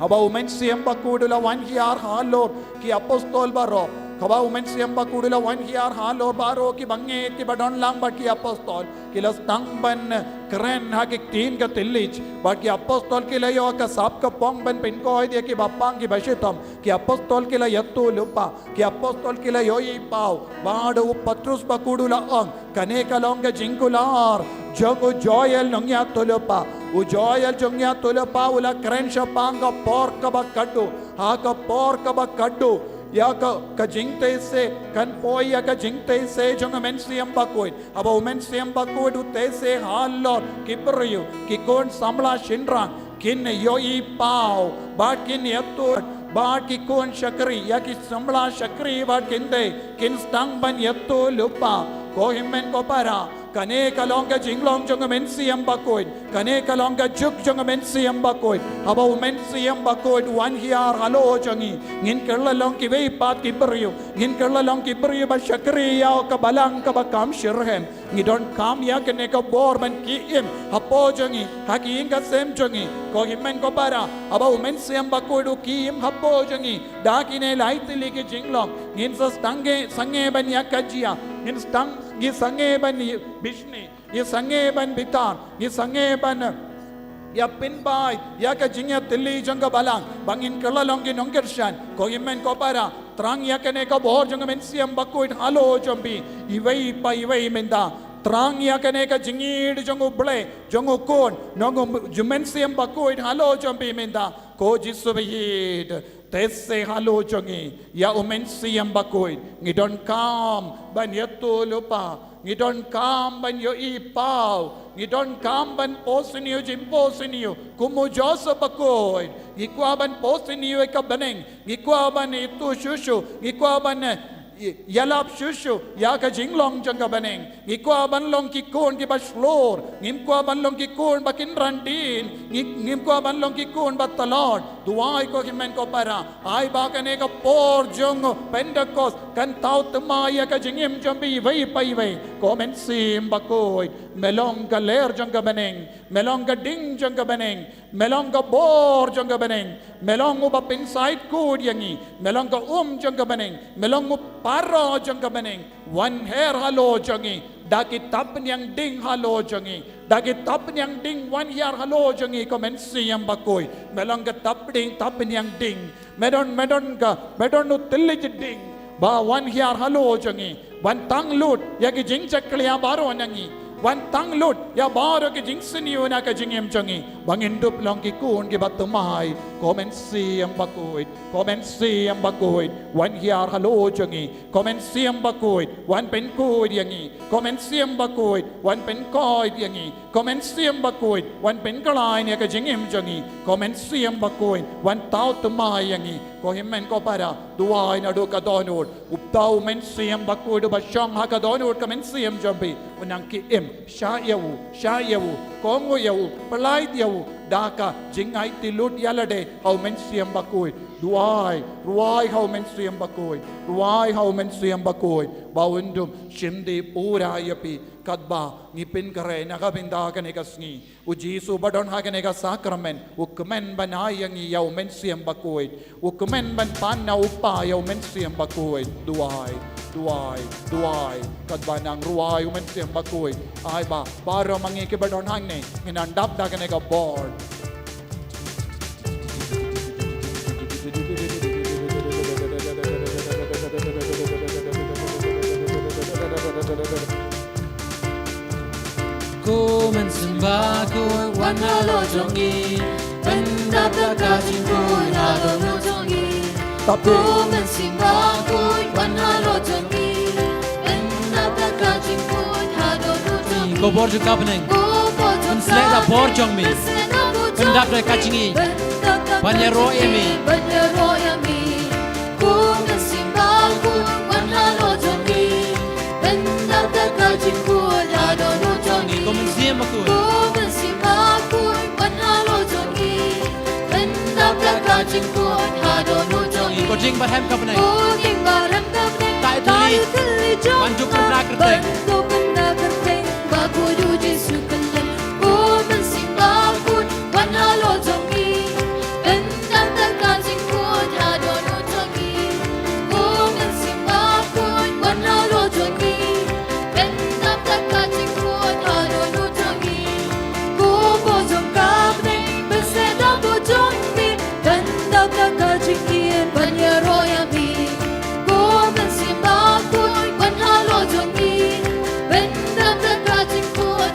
aba umen siam bakudula wan hiar halo ki apostol baro Kaba umen siam bakudula wan hiar halo baro ki banget ki badon lang bat ki apostol ki las tang ban keren ha ki tin ka tillich bat ki apostol ki layo ka sap ka pong ban pin ko dia ki bapang ki bashitam ki apostol ki la yattu lupa ki apostol ki layo I pau badu patrus bakudula ang kane ka longa jingular jogo joyal nongya tulupa u joyal jongya tulupa ula kren shapanga porka ba kaddu ha ka porka ba kaddu ya ka jing te se kan poi ya ka jing te se jong men siam bakoi abo men siam bakoi du te se halor kibriu ki kon samla shinrang kin yo I pau ba kin yatur ba ki kon shakri ya ki samla shakri ba kin de kin stang ban yatu lupa ko himmen ko para kane kalonga jinglong jong men siam bakoi kane kalonga juk jong men siam bakoi abo men siam bakoi wan hiar halo jongi ngin kerla long ki vei pat ki briu ngin kerla long ki briu ba shakri ya ka balang ka ba kam shirhen ngi don kam ya kane ka bor ban ki im hapo jongi haki inga sem jongi ko himmen ko para abo men siam bakoi du ki im hapo jongi da kine laitili ki jinglong ngin sa stange sange ban ya kajia ngin stang gi sange ban bishni gi sange ban bitan gi sange ban ya pinbai ya ka jingya tilli janga balang bangin kala longi nongkershan ko himmen ko para trang ya kane ka bor janga men siam bakuit halo jombi iwei pa iwei menda trang ya kane ka jingid jongu ble jongu kon nongu jumen siam bakuit halo jombi menda ko jisubiyid tese halo jongi ya umen siam bakuit ngidon kam ban yatu lupa ngidon kam ban yo I pau ngidon kam ban posiniyo jim posiniyo kumu josa bakuit ngikwa ban posiniyo ka baneng ngikwa ban itu shushu ngikwa ban yalap shushu ya ka jinglong janga baneng ngikwa ban long ki kon ki baslor ngimkwa ban long ki kon bakin randin ngimkwa ban long ki kon batalon duai ko himen ko para ai ba kane ka por jong pendakos kan tau tma ya ka jingim jambi vai pai vai ko men sim bakoi melong ka ler janga baneng melong ka ding janga baneng melong ka bor janga baneng melong uba inside kud yangi melong ka janga baneng melong paro janga baneng one hair halo jangi daki tap yang ding halo jangi daki tap yang ding one hair halo jangi ko men siam bakoi melong ka tap yang ding medon nu tillij ding ba one hair halo jangi one tang lut yaki jing chakliya baro nangi wan tang lut ya baro ki jing siniu na ka jingem jangi bangin dup long ki kun ki batumai komen siam bakuit wan hiar halo jangi komen siam bakuit wan pen kuit yangi komen siam bakuit wan pen koit yangi komen siam bakuit wan pen kalai ne ka jingem jangi komen siam bakuit wan tau tumai yangi ko himmen ko para duai na do ka donut uptau men siam bakuit ba shong ha ka donut ka men siam jambi unang ki im sha yawu kongo yawu palai yawu daka jingai tilut yalade how men siam bakoi ruai how men siam bakoi bawundum shindi pura yapi kadba ngipin kare nakabinda kanegasngi ujisu badon haganega sakramen ukmen banayangi yaw men siam bakoi ukmen ban panna upa yaw men siam bakoi duai kadba nang ruai men siam bakoi ai ba baro mangi ke badon hangne nginandap da kanega board Ku mensembah ku wana lo jongi benda berkajing ku halo lo jongi ku mensembah ku wana lo jongi benda berkajing ku halo lo jongi ko bor juga beneng menseleda bor jongi benda berkajing banyero yami ku mensembah ku wana lo jongi benda berkajing ku halo lo jongi Komen siam bakoi panalo jongi benda berkajing kun hado no jongi ko jing barham kapne tai tuli banjuk pernah kerteng baku juji sukalem komen siam bakoi panalo jongi benda berkajing kun hado no jongi komen siam bakoi panalo jongi benda berkajing kun hado no Kajikian banyaroyami komen simbakoi panhalo jongi benda berkajing kun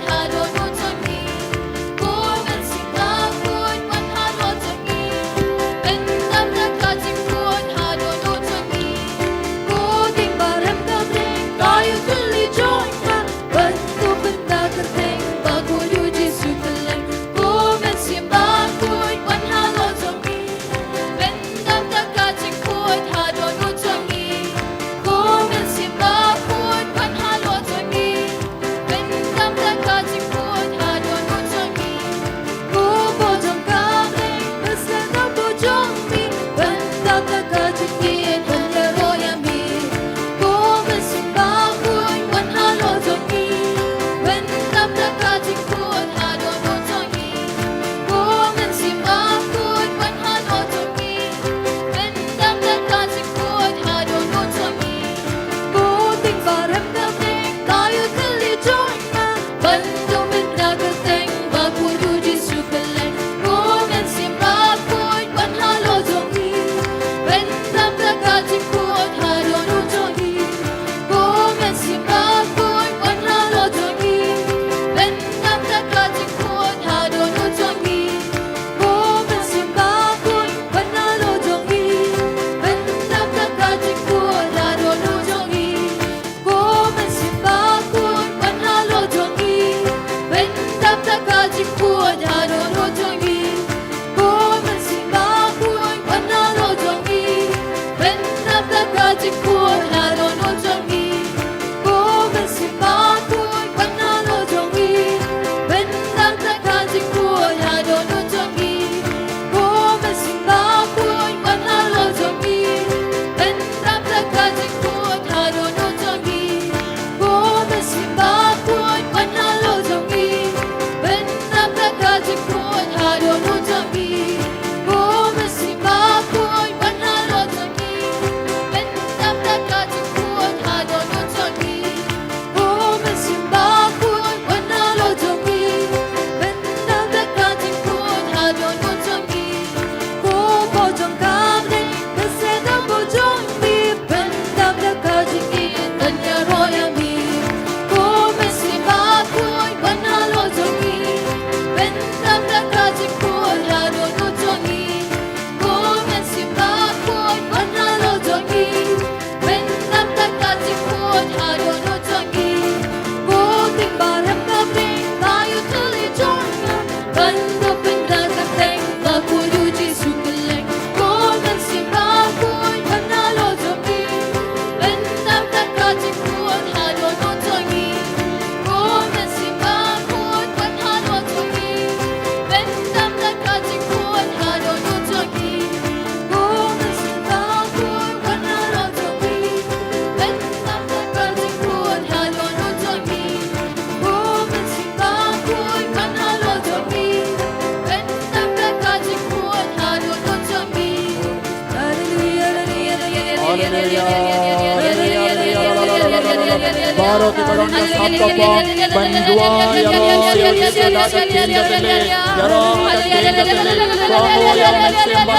Baro ki baronda sappa pa bandua yaro yaro sada kinda tele yaro ada kinda tele kamu yang mensemba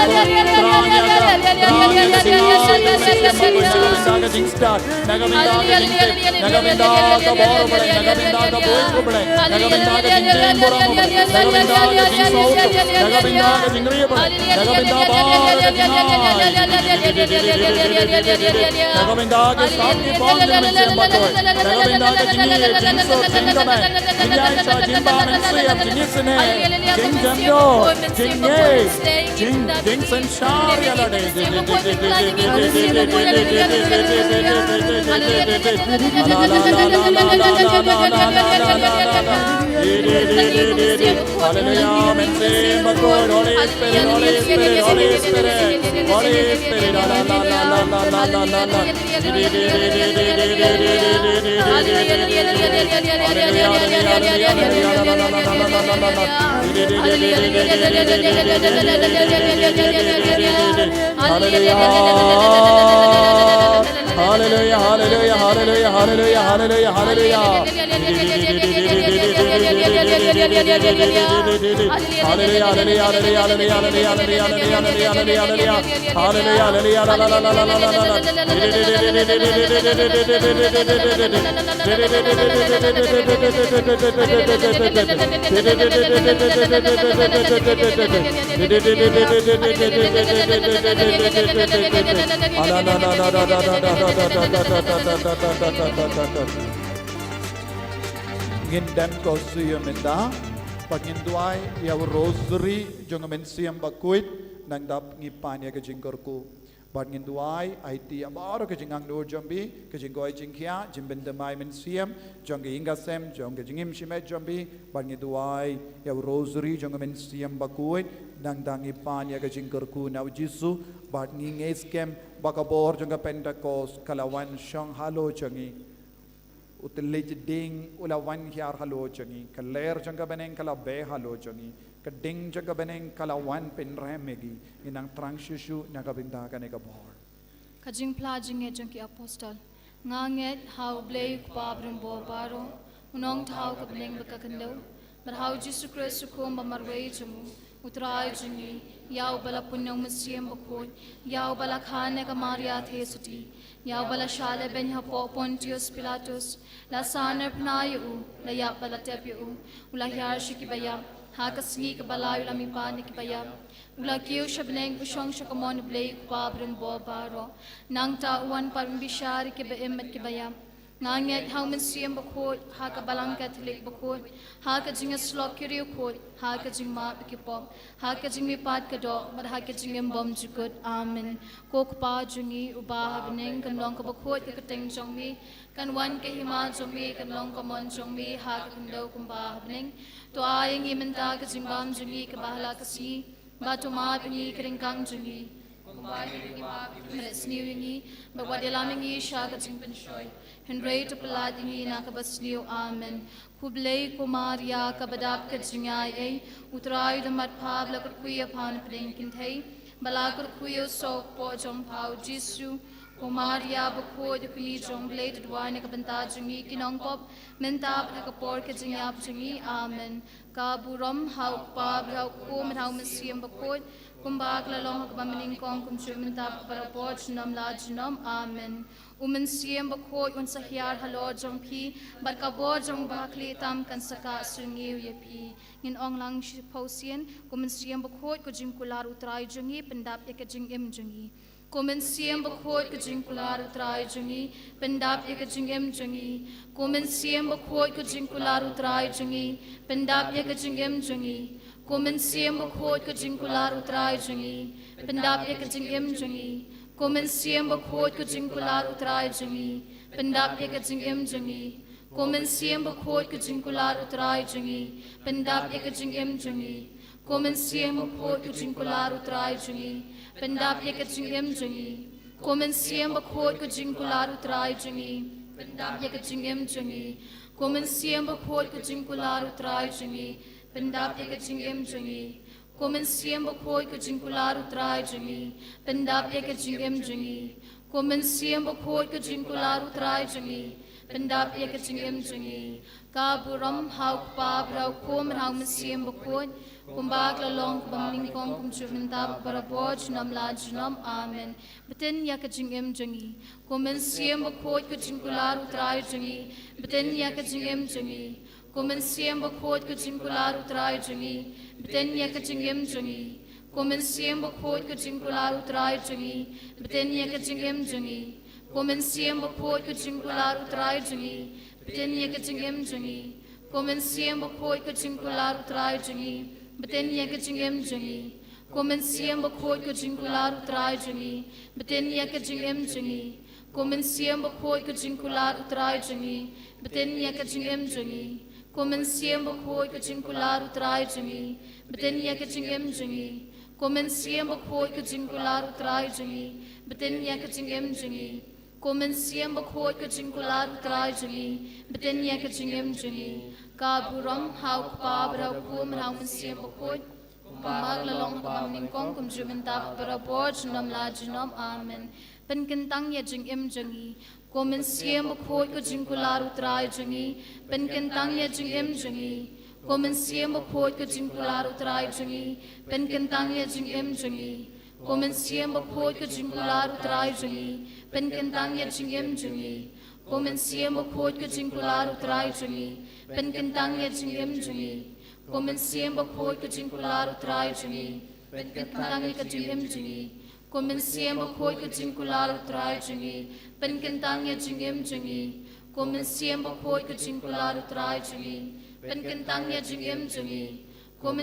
tranya ka singa mensemba saga jingstar nagaminda ka baro bale nagaminda ka boy bale nagaminda ka jingin boram bale nagaminda ka jingsau nagaminda ka jingriya bale nagaminda baro ka nagaminda ka sapni bond mensemba Nagaminda ka jingi jingso jingkame jingyai jimba mensiyam jingisne jingjando jingye jing sanshar yalade Hallelujah mensemba God Holy Spirit Holy Spirit Holy Spirit Holy Spirit la la la la la la la la Hallelujah, hallelujah, hallelujah, hallelujah, hallelujah, hallelujah. Ngindan ko siya menda paginduay yaw rosary jong mensiam bakuit nang dap ngipanya ke jingkorku paginduay IT amaro ke jingang nur jambi ke jinggoy jingkia jimbendamai mensiam jong ingasem jong jingim shime jambi paginduay yaw rosary jong mensiam bakuit nang dangipanya ke jingkorku naw jisu bat nginges kem bakabor jong pentakos kalawan shang halo jangi utilij ding ulawan hiar halo jangi kaler jangka beneng kala be halo jangi kading jangka beneng kala wan penremegi inang trang shishu nagabinda ka negabor kajing plajing e jangki apostol nganget how blay kubabrin bo baro unong tau kabling bakakando but how Jesus Christ kum bamarway jamu utrai jangi yaw bala punyong masiyem bakot yaw bala khane ka maria thesuti yaw bala shale ben hapo Pontius Pilatus la saner pnayu la ya bala tepyu ula yar shikibaya ha kasngi ka bala ula mi pani kibaya ula kiu shabneng bushong shakamon blay kubabrin bo baro nang ta uwan parmbishari ke be emet kibaya nganget hau men siem bakot ha ka balang Catholic bakot ha ka jinga slok kiri kot ha ka jing ma bikipom ha ka jing mi pat ka do but ha ka jing em bom jukut amen kok pa jungi uba habning kan long ka bakot ka teng jong mi kan wan ka hima jong mi kan long ka mon jong mi ha ka kendo kumba habning to ayeng imenta ka jing bam jungi ka bahala ka si ba to ma pingi kring kang jungi Sniwingi, but what Elamingi Shaka Chimpenshoy, Henry to Paladini Nakabasniu, Amen. Kublay Kumaria Kabadap Kajingai, Utrai the Mat Pabla Kui upon Plinkintay, Balakur Kuyo so Pojong Pau Jisu, Kumaria Bako the Kuni Jong Blade Wine Kabantajingi Kinong Pop, Mentab Nakapor Kajingap Jingi, Amen. Kaburam, how Pabla Kum and how Messiam Bakot. Kumbak lalong kabamining kong kumsumintap para po jinam la jinam amen. Siem bakot un sahyar halo jong pi barkabo jong bakli tam kan saka sungiu ye pi. Ngin ong lang posien siem bakot ko jing kular utrai jongi pendap ye ka jing im jongi. Siem bakot ko jing kular utrai jongi pendap ye ka jing im jongi. Siem bakot ko jing kular utrai jongi pendap ye ka jing im jongi. Siem bakot ko jing kular utrai jongi pendap ye ka jing im jongi. Siem bakot ko jing kular utrai jongi pendap ye ka jing im jongi. Siem bakot ko jing kular utrai jongi pendap ye ka jing im jongi. Siem bakot ko jing kular utrai jongi pendap ye ka jing im jongi. Siem bakot ko jing kular utrai jongi pendap ye ka jing im jongi. Siem bakot ko jing kular utrai jongi pendap ye ka jing im jongi. Siem bakot ko jing kular utrai jongi pendap ye ka jing im jongi. Siem bakot ko jing kular utrai jongi pendap ye ka jing im jongi. Kaburam hauk pa brau kum hau siem bakot kumbak lalong kubamling kong kumchuvintap para boj nam la jinam amen. Betin ya ka jing im jongi. Siem bakot ko jing kular utrai jongi betin ya ka jing im jongi. Siem bakot ko jing kular utrai jongi betin ya ka jing im jongi. Siem bakot ko jing kular utrai jongi betin ya ka jing im jongi. Siem bakot ko jing kular utrai jongi betin ya ka jing im jongi. Siem bakot ko jing kular utrai jongi betin ya ka jing im jongi. Siem bakot ko jing kular utrai jongi betin ya ka jing im jongi. Siem bakot ko jing kular utrai jongi betin ya ka jing im jongi. Siem bakot ko jing kular utrai jongi betin ya ka jing im jongi. Siem bakot ko jing kular utrai jongi betin ya ka jing im jongi. Siem bakot ko jing kular utrai jongi betin ya ka jing im jongi. Kaburam hauk pa brau kum hau siem bakot kumbak lalong kabamning kong kumjumintap para boj nam la jinam amen. Penkentang ya jing im jongi. Siem bakot ko jing kular utrai jongi penkentang ya jing im jongi. Siem bakot ko jing kular utrai jongi penkentang ya jing im jongi. Siem bakot ko jing kular utrai jongi penkentang ya jing im jongi. Siem bakot ko jing kular utrai jongi penkentang ya jing im jongi. Siem bakot ko jing kular utrai jongi penkentang ya jing im jongi. Siem bakot ko jing kular utrai jongi penkentang ya jing im jongi. Siem bakot ko jing kular utrai jongi penkentang ya jing im jongi.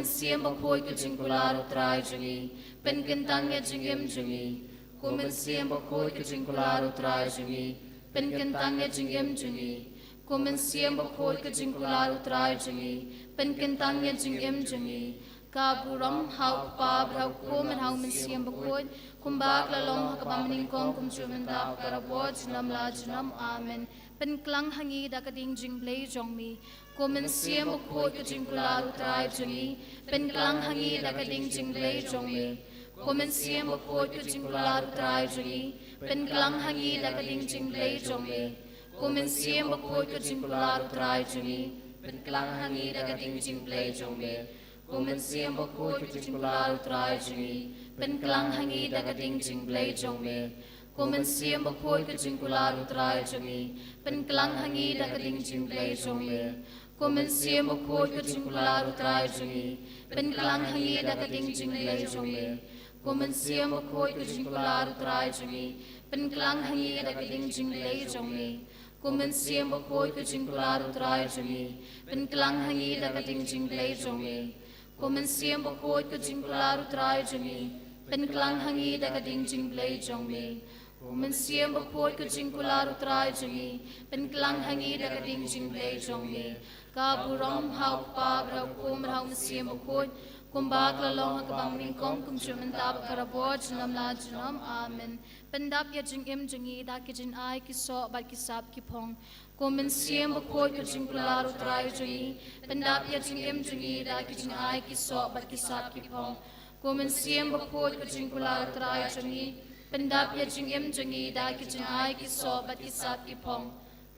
Siem bakot ko jing kular utrai jongi penkentang ya jing im jongi. Siem bakot ko jing kular utrai jongi penkentang ya jing im jongi. Siem bakot ko jing kular utrai jongi penkentang ya jing im jongi. Kaburam hauk pa brau kum hau siem bakot kumbak lalong kabamning kong kumchumintap para boj nam la jinam amen. Penklang hangi dakading jing blay jong mi. Siem bakot ko jing kular utrai jongi penklang hangi dakading jing blay jong mi. Siem bakot ko jing kular utrai jongi penklang hangi dakading jing blay jong mi. Siem bakot ko jing kular utrai jongi penklang hangi dakading jing blay jong mi. Siem bakot ko jing kular utrai jongi penklang hangi dakading jing blay jong mi. Siem bakot ko jing kular utrai jongi penklang hangi dakading jing blay jong mi. Siem bakot ko jing kular utrai jongi penklang hangi dakading jing blay jong mi. Siem bakot ko jing kular utrai jongi penklang hangi dakading jing blay jong mi. Kumen siam bakoi ku jingkular utrai jongi. Ben kelang hangi da kating jinglei jongi. Kumen siam bakoi ku jingkular utrai jongi. Ben kelang hangi da kating jinglei jongi. Kumen siam bakoi ku jingkular utrai jongi. Ben kelang hangi da kating jinglei jongi. Ka burong hau pa brau kum rau siam bakoi. Kumbak lalong kabang ningkong kum chumentab karabo jinam la jinam amen. Pendap ya jingim jingi da ki jin ai ki so bat ki sap ki pong. Kumen siam bakoi ku jingkular utrai jongi. Pendap ya jingim jingi da ki jin ai ki so bat ki sap ki pong. Kumen siam bakoi ku jingkular utrai jongi. Pendap ya jingim jingi da ki jin ai ki so bat ki sap ki pong.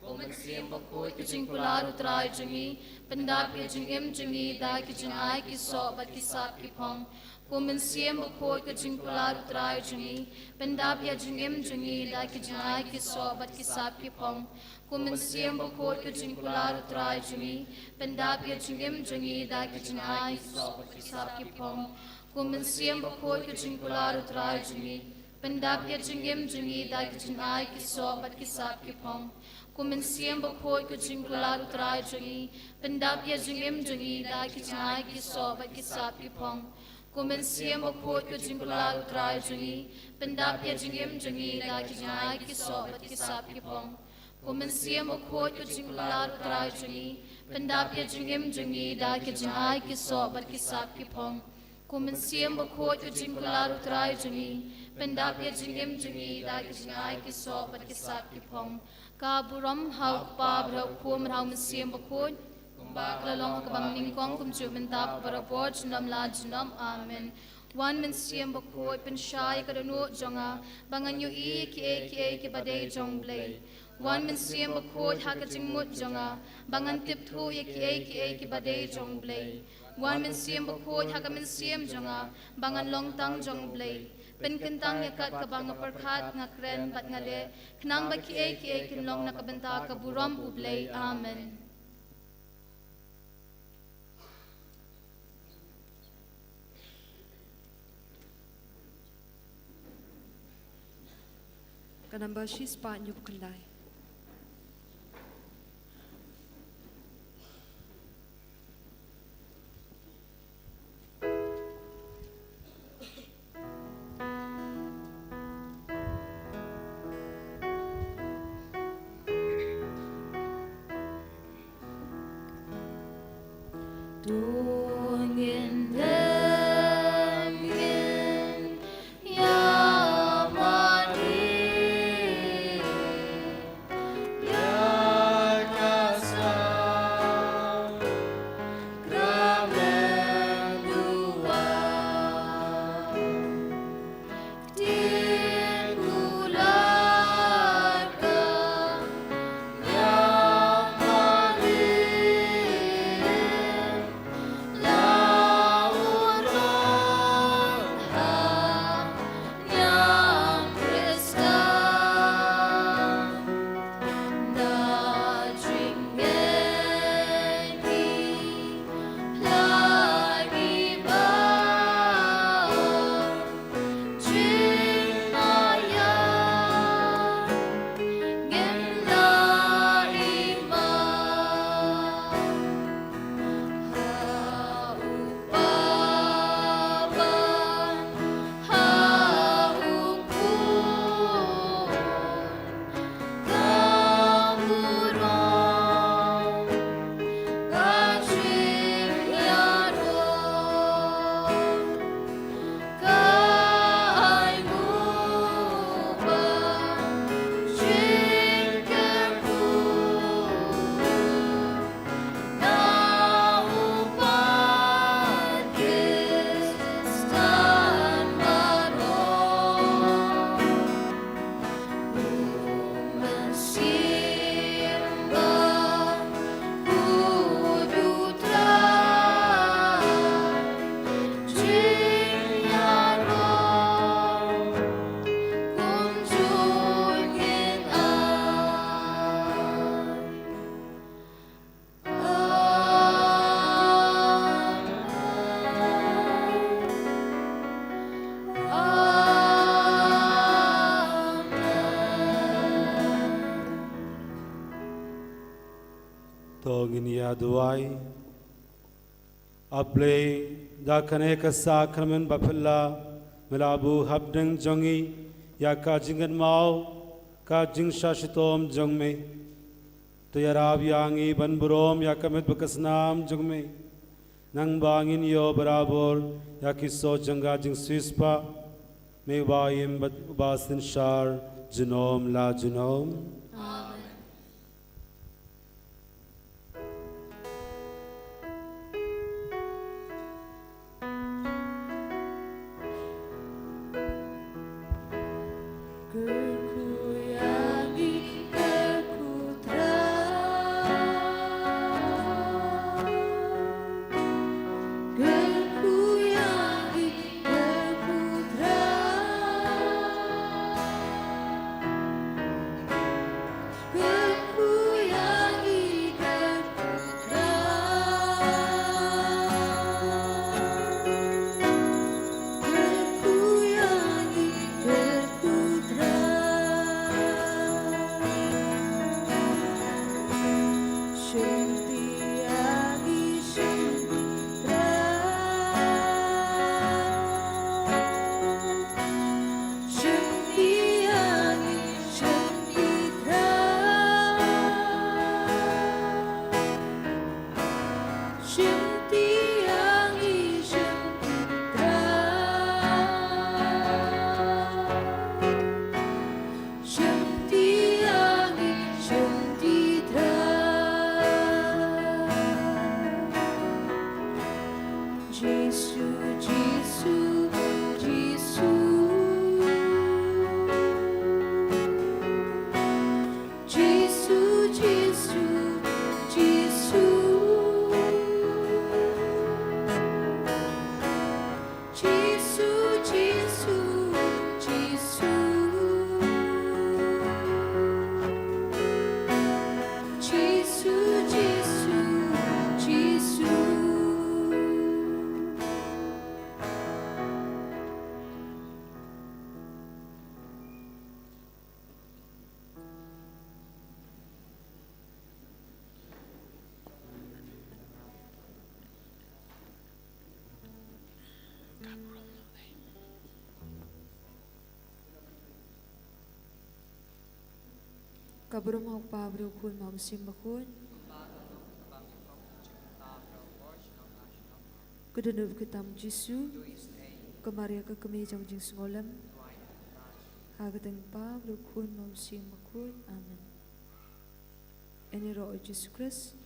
Kumen siam bakoi ku jingkular utrai jongi. Pendap ya jingim jingi da ki jin ai ki so bat ki sap ki pong. Kumen siam bakoi ku jingkular utrai jongi. Pendap ya jingim jingi da ki jin ai ki so bat ki sap ki pong. Kumen siam bakoi ku jingkular utrai jongi. Pendap ya jingim jingi da ki jin ai ki so bat ki sap ki pong. Kumen siam bakoi ku jingkular utrai jongi. Pendap ya jingim jingi da ki jin ai ki so bat ki sap ki pong. Kumen siam bakoi ku jingkular utrai jongi. Pendap ya jingim jingi da ki jin ai ki so bat ki sap ki pong. Kumen siam bakoi ku jingkular utrai jongi. Pendap ya jingim jingi da ki jin ai ki so bat ki sap ki pong. Kumen siam bakoi ku jingkular utrai jongi. Pendap ya jingim jingi da ki jin ai ki so bat ki sap ki pong. Kumen siam bakoi ku jingkular utrai jongi. Pendap ya jingim jingi da ki jin ai ki so bat ki sap ki pong. Ka buram hau pa brau kum rau siam bakoi. Kumbak lalong kabang ningkong kum chumentab karabo jinam la jinam amen. Wan men siam bakoi pen shai kadanu jonga. Bangan yu i ki badai jong blay. Wan men siam bakoi haka jingmut jonga. Bangan tip thu ki badai jong blay. Wan men siam bakoi haka men siam jonga. Bangan long tang jong blay. Pen kentang yakat kabang perkhat ngakren bat ngale. Knang ba ki kinlong nakabenta kaburam ublay amen. Kanamba shis pa nyup kandai. ngin ya duai aple da kane ka sakramen bapilla melabu habdeng jongi ya ka jingan mau ka jing shashitom jongme to yarab yangi ban burom ya kamet bakasnam jongme nang bangin yo barabor ya kiso janga jing sispa me bayim basin shar jinom la jinom. Kabro mau pabro kun mau sim bakun. Kedenuv ketam Jisu. Kemaria ke kemejang jing sengolem. Hagateng pabro kun mau sim bakun. Amen. Ini roh Yesus Kristus.